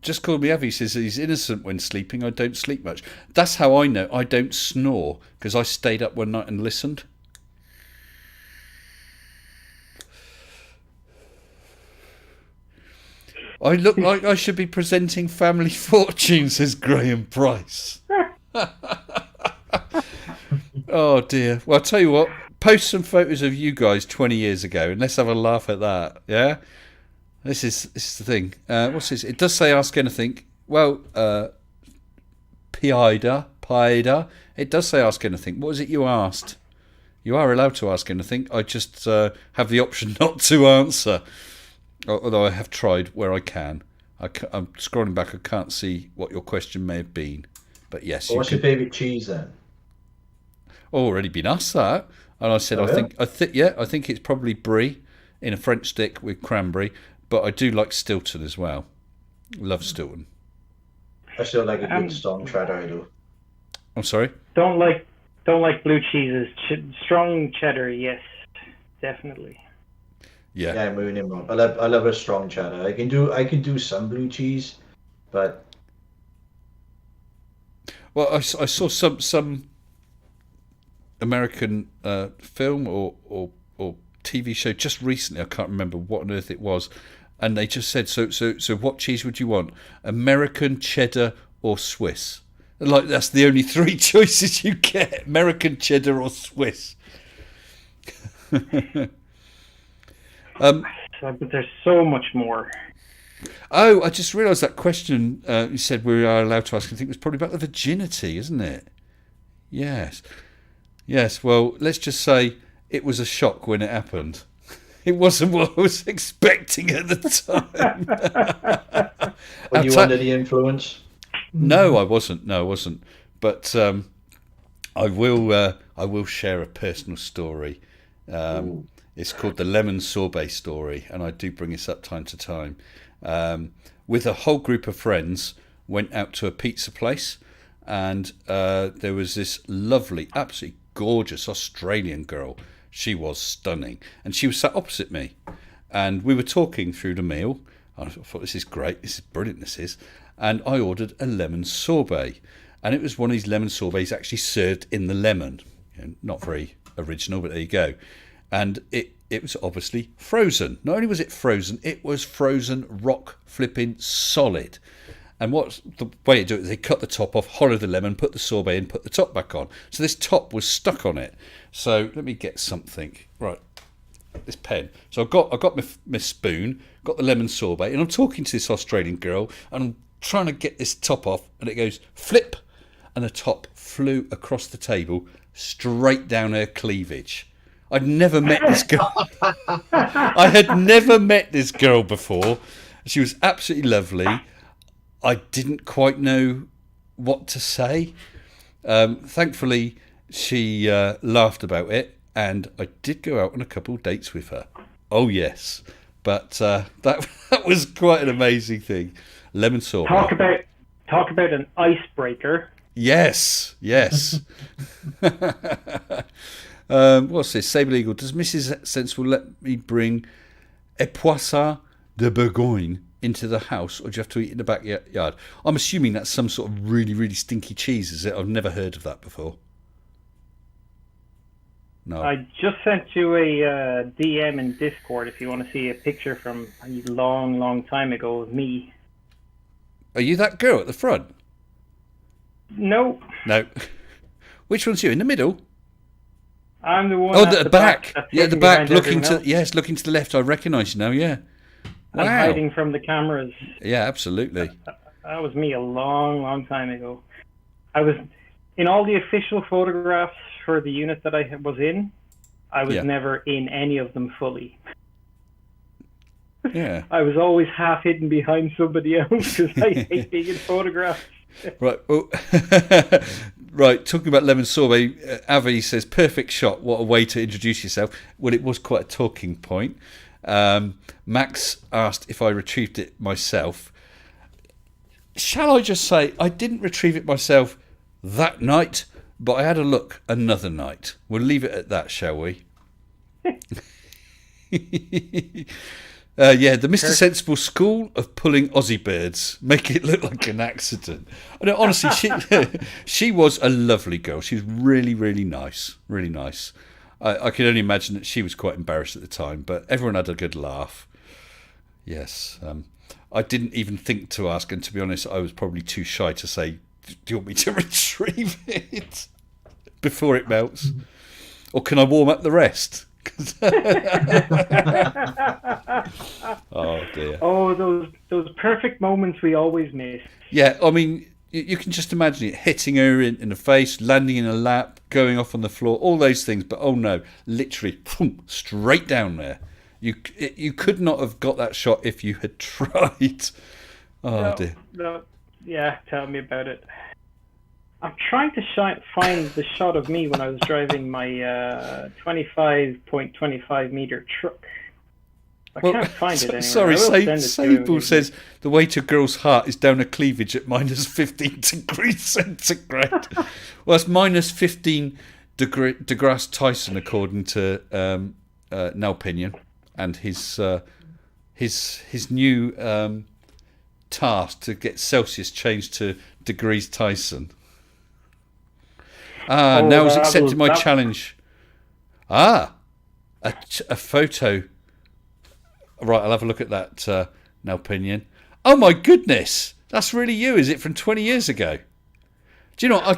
Just call me Avi says he's innocent when sleeping. I don't sleep much. That's how I know I don't snore, because I stayed up one night and listened. I look like I should be presenting Family Fortune, says Graham Price. Oh dear. Well, I'll tell you what. Post some photos of you guys 20 years ago and let's have a laugh at that. Yeah? This is the thing. What's this? It does say ask anything. Well, Paida. It does say ask anything. What was it you asked? You are allowed to ask anything. I just have the option not to answer. Although I have tried where I can. I'm scrolling back. I can't see what your question may have been. But yes. What's your favourite cheese then? Already been asked that. And I said, I think it's probably brie in a French stick with cranberry. But I do like Stilton as well. Love Stilton. I still like a good strong cheddar, I do. I'm sorry? Don't like blue cheeses. Strong cheddar, yes, definitely. Yeah, I'm moving him wrong. I love a strong cheddar. I can do some blue cheese, but well, I saw some American film or TV show just recently. I can't remember what on earth it was, and they just said, "So, what cheese would you want? American, cheddar, or Swiss?" Like that's the only three choices you get: American, cheddar, or Swiss. But there's so much more. Oh, I just realised that question you said we are allowed to ask. I think it was probably about the virginity, isn't it? Yes. Well, let's just say it was a shock when it happened. It wasn't what I was expecting at the time. Were you under the influence? No, I wasn't. But I will share a personal story. It's called the lemon sorbet story, and I do bring this up time to time. With a whole group of friends, went out to a pizza place, and there was this lovely, absolutely gorgeous Australian girl. She was stunning, and she was sat opposite me, and we were talking through the meal. I thought, this is great, this is brilliant, this is. And I ordered a lemon sorbet, and it was one of these lemon sorbets actually served in the lemon. Not very original, but there you go. And it was obviously frozen. Not only was it frozen, it was frozen rock flipping solid. And what the way to do it is they cut the top off, hollow the lemon, put the sorbet in, put the top back on. So this top was stuck on it. So let me get something. Right, this pen. So I got my spoon, got the lemon sorbet, and I'm talking to this Australian girl, and I'm trying to get this top off, and it goes flip, and the top flew across the table straight down her cleavage. I'd never met this girl. I had never met this girl before. She was absolutely lovely. I didn't quite know what to say. Thankfully, she laughed about it, and I did go out on a couple of dates with her. Oh yes, but that was quite an amazing thing. Lemon sorbet. Talk about an icebreaker. Yes. What's this? Sable Eagle. Does Mrs. Sensible let me bring a poisson de Bourgogne into the house, or do you have to eat in the backyard? I'm assuming that's some sort of really, really stinky cheese, is it? I've never heard of that before. No. I just sent you a DM in Discord if you want to see a picture from a long, long time ago of me. Are you that girl at the front? No. Which one's you? In the middle? I'm the one. Oh, at the back. Yeah, at the back, looking to the left. I recognise you now. Yeah. I'm hiding from the cameras. Yeah, absolutely. That was me a long, long time ago. I was in all the official photographs for the unit that I was in. I was never in any of them fully. Yeah. I was always half hidden behind somebody else because I hate being in photographs. Right. Oh. Right. Talking about lemon sorbet, Avi says, perfect shot. What a way to introduce yourself. Well, it was quite a talking point. Max asked if I retrieved it myself. Shall I just say I didn't retrieve it myself that night, but I had a look another night. We'll leave it at that, shall we? The Mr. Sensible School of Pulling Aussie Birds. Make it look like an accident. I know, honestly, she was a lovely girl. She was really, really nice. Really nice. I can only imagine that she was quite embarrassed at the time, but everyone had a good laugh. Yes. I didn't even think to ask, and to be honest, I was probably too shy to say, do you want me to retrieve it before it melts? Or can I warm up the rest? Oh dear. Oh, those perfect moments we always miss. Yeah, I mean, you can just imagine it hitting her in the face, landing in her lap, going off on the floor, all those things. But oh no, literally, boom, straight down there. You could not have got that shot if you had tried. Oh dear. No, yeah, tell me about it. I'm trying to find the shot of me when I was driving my 25.25 meter truck. I can't find it anywhere. Sorry, Sable says the way to a girl's heart is down a cleavage at minus 15 degrees centigrade. Well, it's minus 15 deGrasse Tyson, according to Nell Pinion, and his new task to get Celsius changed to degrees Tyson. Nell's accepted my challenge. a photo. Right, I'll have a look at that now, Pinion. Oh my goodness, that's really you. Is it from 20 years ago? Do you know?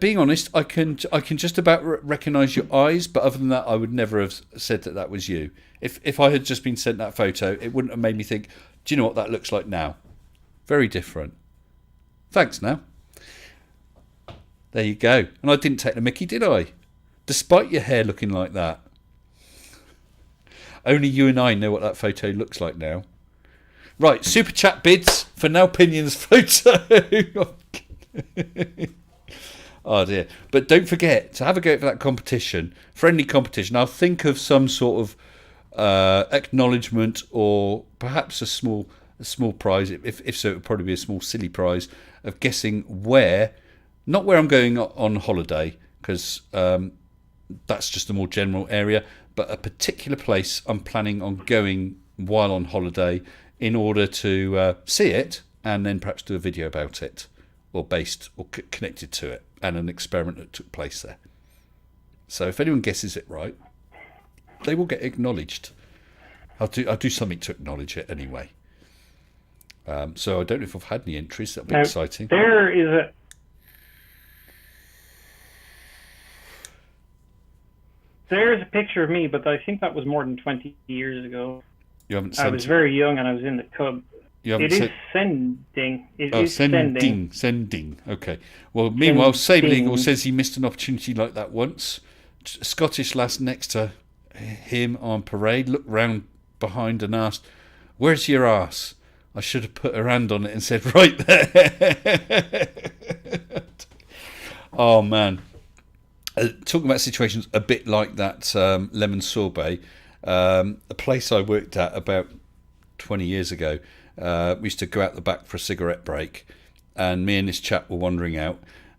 Being honest, I can just about recognise your eyes, but other than that, I would never have said that was you. If I had just been sent that photo, it wouldn't have made me think. Do you know what that looks like now? Very different. Thanks. Now, there you go. And I didn't take the mickey, did I? Despite your hair looking like that. Only you and I know what that photo looks like now. Right, super chat bids for Now Pinion's photo. Oh dear. But don't forget to have a go for that competition, friendly competition. I'll think of some sort of acknowledgement, or perhaps a small prize. If so, it would probably be a small silly prize of guessing where, not where I'm going on holiday, because that's just a more general area, but a particular place I'm planning on going while on holiday in order to see it and then perhaps do a video about it, or based or connected to it, and an experiment that took place there. So if anyone guesses it right, they will get acknowledged. I'll do something to acknowledge it anyway. So I don't know if I've had any entries. That'll be exciting. There's a picture of me, but I think that was more than 20 years ago. You haven't sent I was very young and I was in the Cub. It is sending. It is sending. Sending. Okay. Well, meanwhile, Sable Eagle says he missed an opportunity like that once. A Scottish lass next to him on parade looked round behind and asked, "Where's your arse?" I should have put her hand on it and said, "Right there." Oh, man. Talking about situations a bit like that lemon sorbet, a place I worked at about 20 years ago, we used to go out the back for a cigarette break, and me and this chap were wandering out,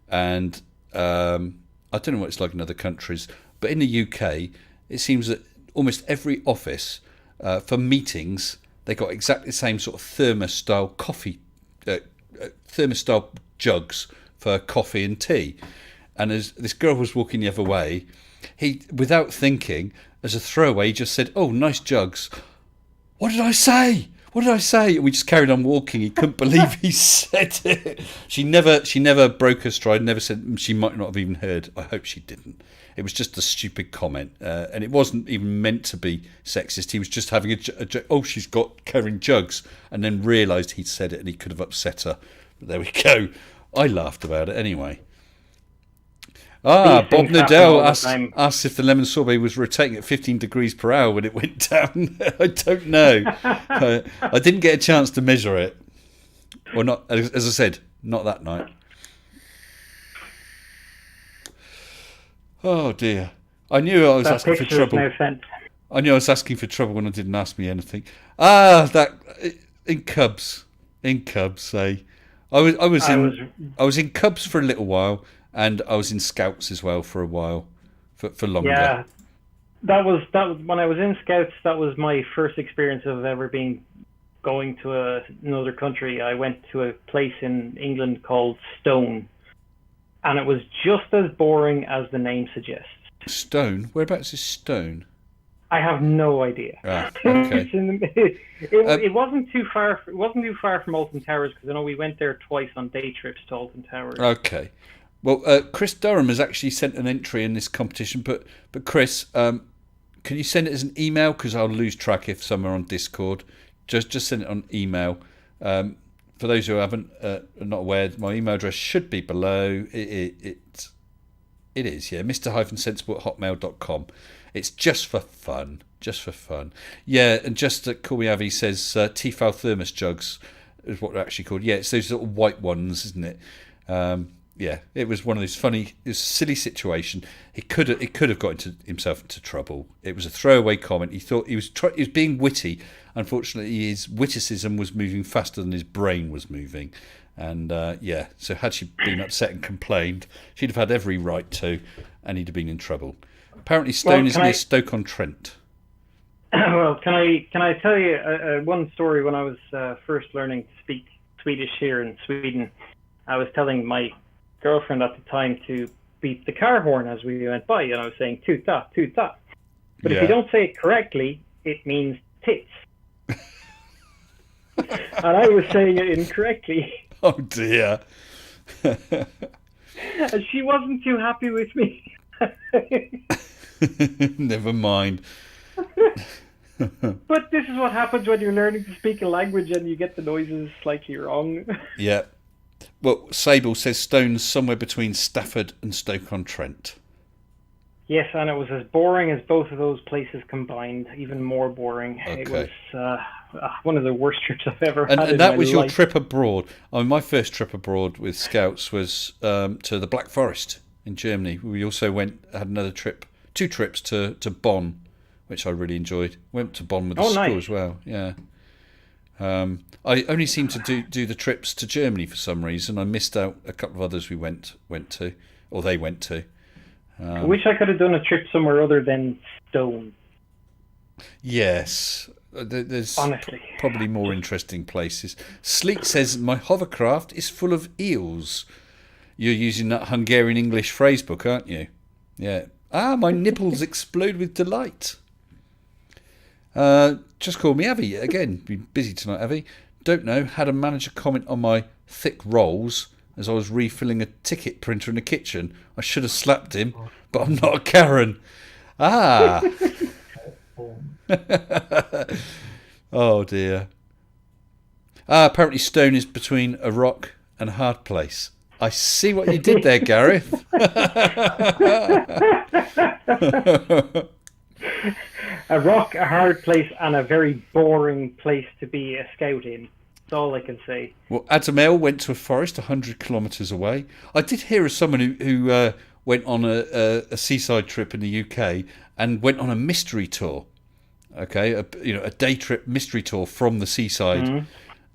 and I don't know what it's like in other countries, but in the UK it seems that almost every office for meetings, they got exactly the same sort of thermos style coffee, thermos style jugs for coffee and tea. And as this girl was walking the other way, he, without thinking, as a throwaway, just said, "Oh, nice jugs." What did I say? What did I say? We just carried on walking. He couldn't believe he said it. She never broke her stride. Never said. She might not have even heard. I hope she didn't. It was just a stupid comment, and it wasn't even meant to be sexist. He was just having a joke. Oh, she's got carrying jugs, and then realised he'd said it, and he could have upset her. But there we go. I laughed about it anyway. Bob Nadell asked if the lemon sorbet was rotating at 15 degrees per hour when it went down. I don't know. I didn't get a chance to measure it. Or not, as I said, not that night. Oh dear. I knew I was asking for trouble. I knew I was asking for trouble when I didn't ask me anything. That in Cubs. In Cubs, I was in Cubs for a little while. And I was in Scouts as well for a while, for longer. Yeah, that was when I was in Scouts. That was my first experience of ever going to another country. I went to a place in England called Stone, and it was just as boring as the name suggests. Stone? Whereabouts is Stone? I have no idea. Okay. It wasn't too far. It wasn't too far from Alton Towers, because I know we went there twice on day trips to Alton Towers. Okay. Well, Chris Durham has actually sent an entry in this competition, but Chris, can you send it as an email? Because I'll lose track if some are on Discord. Just send it on email. For those who are not aware, my email address should be below. It is, yeah, mr-sensible@hotmail.com. It's just for fun. Yeah, and just Call Me Avi says Tefal thermos jugs is what they're actually called. Yeah, it's those little white ones, isn't it? Yeah, it was one of those funny, it was a silly situation. He could have got himself into trouble. It was a throwaway comment. He thought he was being witty. Unfortunately, his witticism was moving faster than his brain was moving. And yeah, so had she been upset and complained, she'd have had every right to, and he'd have been in trouble. Apparently, Stone is near Stoke-on-Trent. Well, can I tell you one story? When I was first learning to speak Swedish here in Sweden, I was telling my girlfriend at the time to beep the car horn as we went by, and I was saying toot-ta, toot-ta. But if you don't say it correctly, it means tits. And I was saying it incorrectly. Oh dear. And she wasn't too happy with me. Never mind. But this is what happens when you're learning to speak a language and you get the noises slightly wrong. Yeah. Well, Sable says Stone's somewhere between Stafford and Stoke-on-Trent. Yes, and it was as boring as both of those places combined, even more boring. Okay. It was one of the worst trips I've ever had. And that was your life. trip abroad. I mean, my first trip abroad with Scouts was to the Black Forest in Germany. We also had another trip, 2 trips to Bonn, which I really enjoyed. Went to Bonn with the school as well. Yeah. I only seem to do the trips to Germany for some reason. I missed out a couple of others we went to, or they went to. I wish I could have done a trip somewhere other than Stone. Yes. There's Honestly. probably more interesting places. Sleek says, my hovercraft is full of eels. You're using that Hungarian English phrase book, aren't you? Yeah. My nipples explode with delight. Just call me Avi. Again, been busy tonight, Avi. Don't know. Had a manager comment on my thick rolls as I was refilling a ticket printer in the kitchen. I should have slapped him, but I'm not a Karen. Oh dear. Apparently Stone is between a rock and a hard place. I see what you did there, Gareth. A rock, a hard place, and a very boring place to be a scout in. That's all I can say. Well, Adamel went to a forest 100 kilometres away. I did hear of someone who went on a seaside trip in the UK and went on a mystery tour. Okay, a day trip mystery tour from the seaside,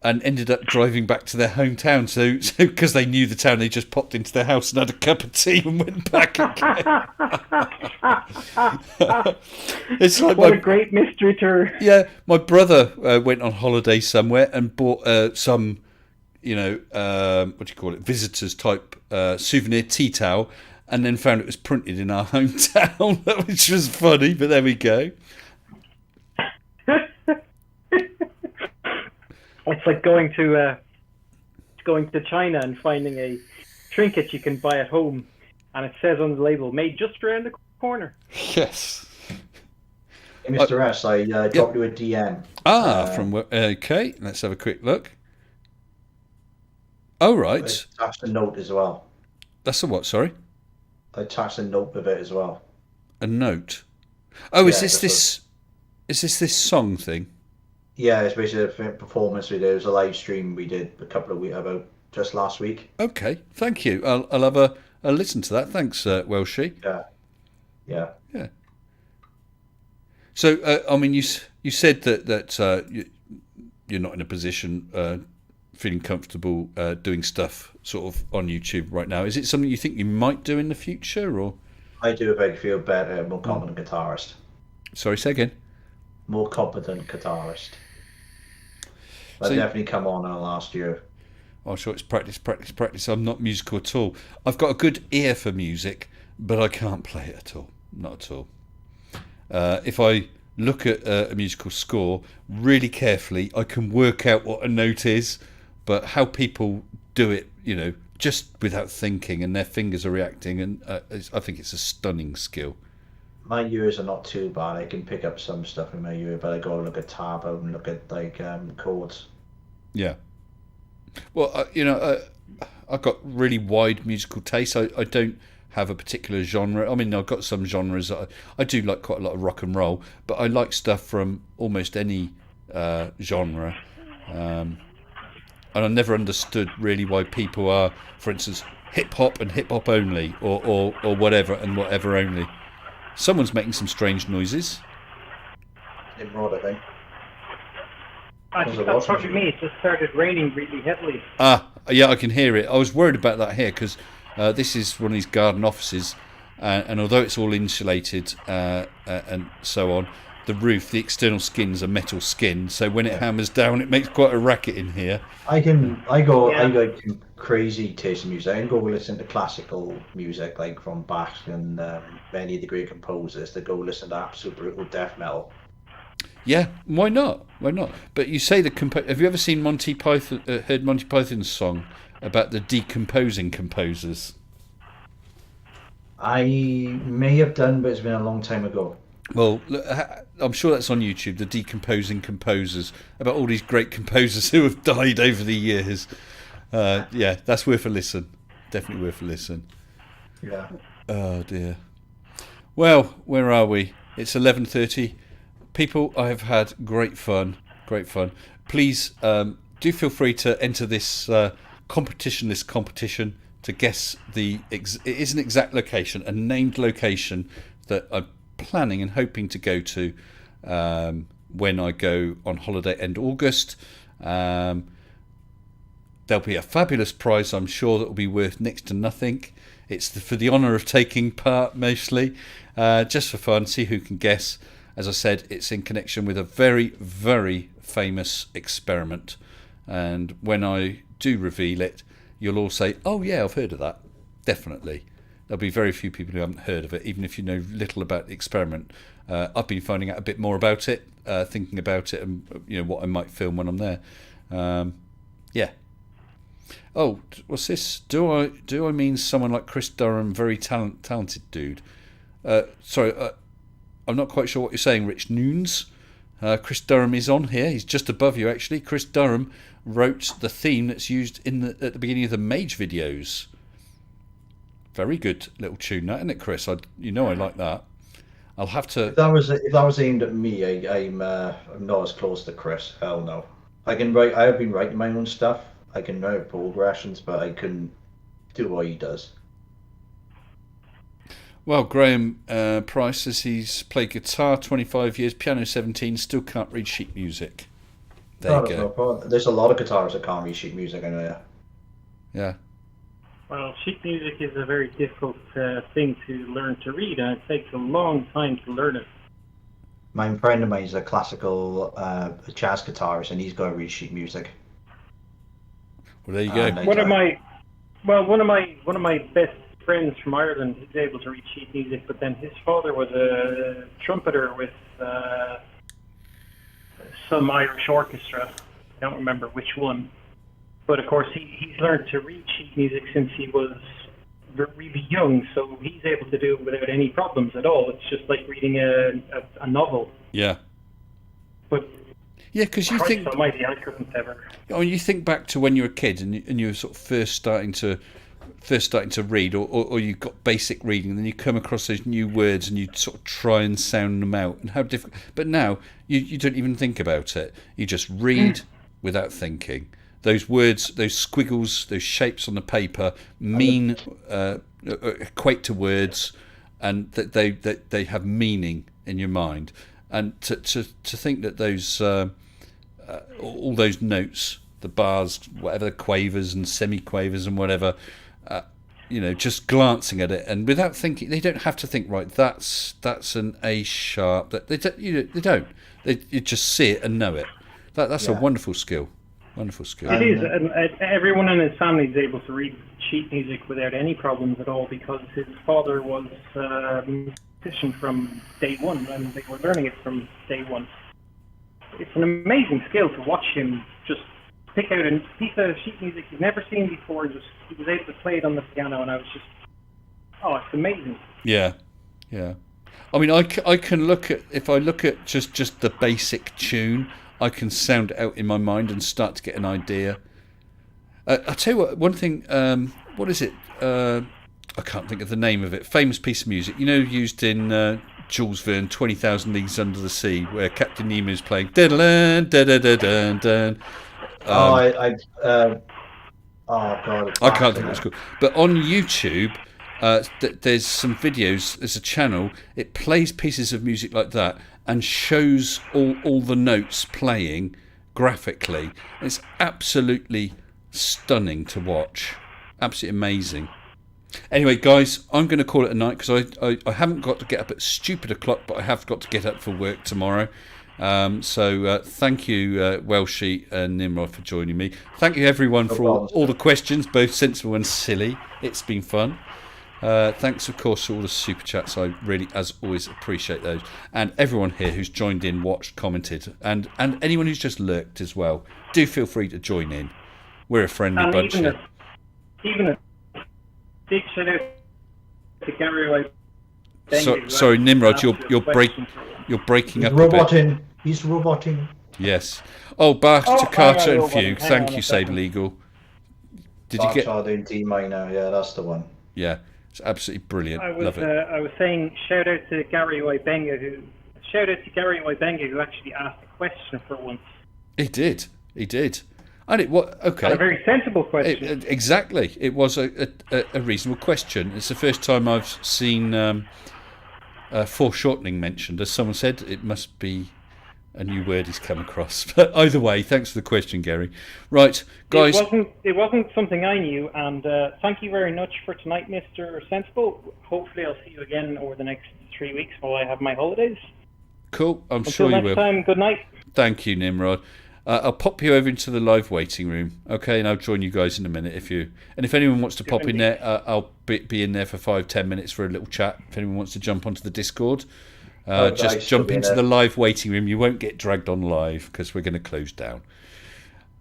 and ended up driving back to their hometown. So because they knew the town, they just popped into their house and had a cup of tea and went back again. It's like what a great mystery tour! Yeah, my brother went on holiday somewhere and bought some, what do you call it, visitors type souvenir tea towel, and then found it was printed in our hometown, which was funny. But there we go. It's like going to China and finding a trinket you can buy at home, and it says on the label, "Made just around the corner." Yes. Hey, Mr. S, I dropped you a DM. Okay, let's have a quick look. Oh, right. I attached a note as well. That's a what, sorry? I attached a note with it as well. A note? Oh, Yeah, is this song thing? Yeah, it's basically a performance we did. It was a live stream we did about just last week. Okay, thank you. I'll have a listen to that. Thanks, Welshie. Yeah. So, I mean, you said that you're not in a position feeling comfortable doing stuff sort of on YouTube right now. Is it something you think you might do in the future, or? I do if I feel better, more competent guitarist. Sorry, say again. More competent guitarist. I definitely come on in the last year. I'm sure it's practice. I'm not musical at all. I've got a good ear for music, but I can't play it at all. Not at all. If I look at a musical score really carefully, I can work out what a note is, but how people do it, just without thinking, and their fingers are reacting, and I think it's a stunning skill. My ears are not too bad. I can pick up some stuff in my ear, but I go look at tab out and look at chords. Yeah. Well, I've got really wide musical taste. I don't have a particular genre. I mean, I've got some genres. I do like quite a lot of rock and roll, but I like stuff from almost any genre. And I never understood really why people are, for instance, hip hop and hip hop only, or whatever and whatever only. Someone's making some strange noises. Nimrod, I think. I think that's probably me. It just started raining really heavily. Yeah, I can hear it. I was worried about that here because this is one of these garden offices, and although it's all insulated and so on, the roof, the external skin's a metal skin, so when it hammers down, it makes quite a racket in here. I go crazy taste in music. I can go listen to classical music like from Bach and many of the great composers that go listen to absolute brutal death metal. Yeah, why not? Why not? But you say have you ever seen Monty Python? Heard Monty Python's song about the decomposing composers? I may have done, but it's been a long time ago. Well, I'm sure that's on YouTube. The decomposing composers, about all these great composers who have died over the years. Yeah, that's worth a listen. Definitely worth a listen. Yeah. Oh dear. Well, where are we? It's 11:30. People, I have had great fun. Great fun. Please do feel free to enter this competition to guess it is an exact location, a named location that I'm planning and hoping to go to when I go on holiday end August. There'll be a fabulous prize, I'm sure, that will be worth next to nothing. It's for the honour of taking part, mostly, just for fun, see who can guess. As I said, it's in connection with a very, very famous experiment. And when I do reveal it, you'll all say, oh yeah, I've heard of that. Definitely. There'll be very few people who haven't heard of it, even if you know little about the experiment. I've been finding out a bit more about it, thinking about it, and what I might film when I'm there. Yeah. Oh, what's this? Do I mean someone like Chris Durham, very talented dude? Sorry, I'm not quite sure what you're saying, Rich Noons. Chris Durham is on here. He's just above you, actually. Chris Durham wrote the theme that's used at the beginning of the Mage videos. Very good little tune, that, isn't it, Chris? I like that. I'll have to. If that was aimed at me, I'm not as close to Chris. Hell no. I can write. I have been writing my own stuff. I can write progressions, but I couldn't do what he does. Well, Graham Price says he's played guitar 25 years, piano 17, still can't read sheet music. There you go. No problem. There's a lot of guitarists that can't read sheet music, I know. Yeah. Well, sheet music is a very difficult thing to learn to read, and it takes a long time to learn it. My friend of mine is a classical jazz guitarist, and he's got to read sheet music. Well, there you go. One of my best friends from Ireland, he's able to read sheet music, but then his father was a trumpeter with some Irish orchestra. I don't remember which one. But of course, he's learned to read sheet music since he was really young, so he's able to do it without any problems at all. It's just like reading a novel. Yeah. But yeah, because you think Almighty, I couldn't ever. Oh, you think back to when you were a kid and you were sort of first starting to read, or you got basic reading, and then you come across those new words and you sort of try and sound them out, and how difficult. But now you don't even think about it. You just read without thinking. Those words, those squiggles, those shapes on the paper equate to words, and that they have meaning in your mind. And to think that those all those notes, the bars, whatever, the quavers and semi-quavers and whatever, just glancing at it and without thinking, they don't have to think, right, that's an A sharp. That they don't. You just see it and know it. That's a wonderful skill. Wonderful skill. It is, and everyone in his family is able to read sheet music without any problems at all, because his father was a musician from day one, and they were learning it from day one. It's an amazing skill to watch him just pick out a piece of sheet music he's never seen before, and he was able to play it on the piano, and I was just, it's amazing. Yeah. I mean, I can look at, if I look at just the basic tune, I can sound it out in my mind and start to get an idea. I'll tell you what, one thing, what is it? I can't think of the name of it. Famous piece of music, used in Jules Verne, 20,000 Leagues Under the Sea, where Captain Nemo is playing. God. I can't think what it's called. But on YouTube, there's some videos, there's a channel, it plays pieces of music like that and shows all the notes playing graphically. It's absolutely stunning to watch. Absolutely amazing. Anyway, guys, I'm going to call it a night because I haven't got to get up at stupid o'clock, but I have got to get up for work tomorrow. So thank you, Welshie and Nimrod, for joining me. Thank you, everyone, for all the questions, both sensible and silly. It's been fun. Thanks, of course, for all the super chats. I really, as always, appreciate those. And everyone here who's joined in, watched, commented, and anyone who's just lurked as well. Do feel free to join in. We're a friendly bunch here. Even a big shout out to Gary White. Sorry, Nimrod, you're breaking up a bit. He's roboting. Yes. Oh, Bach to Carter and Fugue. Thank you, Sable Eagle. Did you get in D minor? Yeah, that's the one. Yeah, it's absolutely brilliant. Love it. I was saying shout out to Gary Wybenga who actually asked a question for once. He did. And it was okay. And a very sensible question. Exactly. It was a reasonable question. It's the first time I've seen foreshortening mentioned. As someone said, it must be a new word he's come across. But either way, thanks for the question, Gary. Right, guys. It wasn't something I knew, and thank you very much for tonight, Mr. Sensible. Hopefully I'll see you again over the next 3 weeks while I have my holidays. Cool, I'm sure you will. Until next time, good night. Thank you, Nimrod. I'll pop you over into the live waiting room, okay, and I'll join you guys in a minute. If anyone wants to pop in there, I'll be in there for 5-10 minutes for a little chat. If anyone wants to jump onto the Discord, just jump into the live waiting room. You won't get dragged on live because we're going to close down.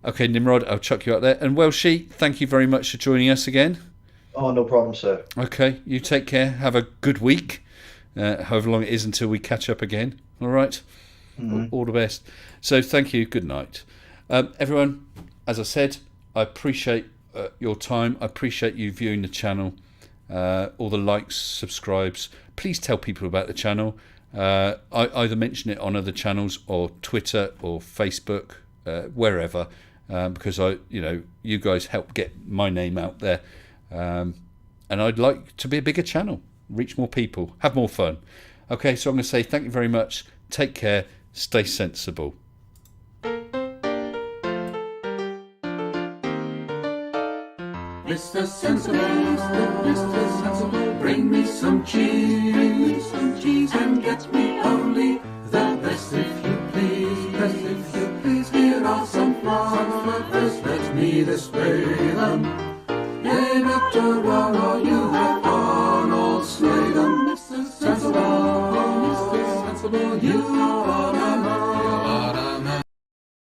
Okay, Nimrod, I'll chuck you out there. And Welshie, thank you very much for joining us again. Oh, no problem, sir. Okay, you take care. Have a good week, however long it is until we catch up again. All right? Mm-hmm. All the best. So thank you. Good night. Everyone, as I said, I appreciate your time. I appreciate you viewing the channel. All the likes, subscribes. Please tell people about the channel. I either mention it on other channels or Twitter or Facebook, wherever, because you guys help get my name out there. And I'd like to be a bigger channel, reach more people, have more fun. Okay, so I'm going to say thank you very much. Take care. Stay sensible. Mr. Sensible, Mr. Sensible, bring me some cheese, and get me only the best if you please. Here are some flowers, let me display them. Yea, Dr. Wawa, you have Arnold slay them. Mr. Sensible, you are a man.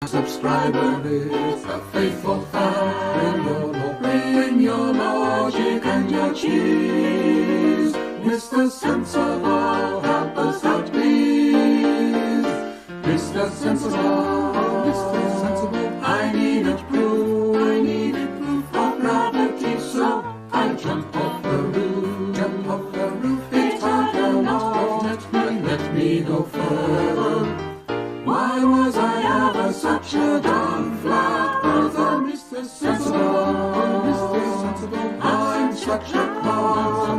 Subscriber is a faithful fan. Bring your logic and your cheese. Mr. Sensible, help us out, please. Mr. Sensible, I needed proof of gravity, so I jump off the roof. It's hard enough, let me go further. Why was I ever such a darn flat earther, Mr. Sensible? I'm such a clown.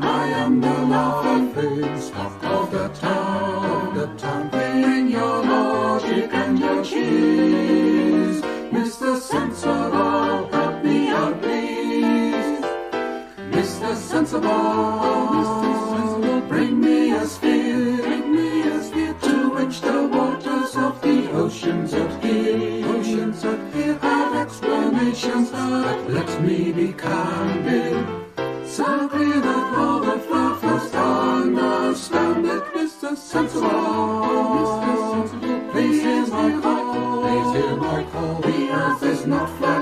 I am the laughing stock of the town. Bring your logic and your cheese. Mr. Sensible, help me out, please. Mr. Sensible, bring me a sphere to which the waters of the oceans adhere. Add explanations that let me be candid. So clear that all the fluffers understand it. Mr. Sensible, please hear my call. The earth is not flat.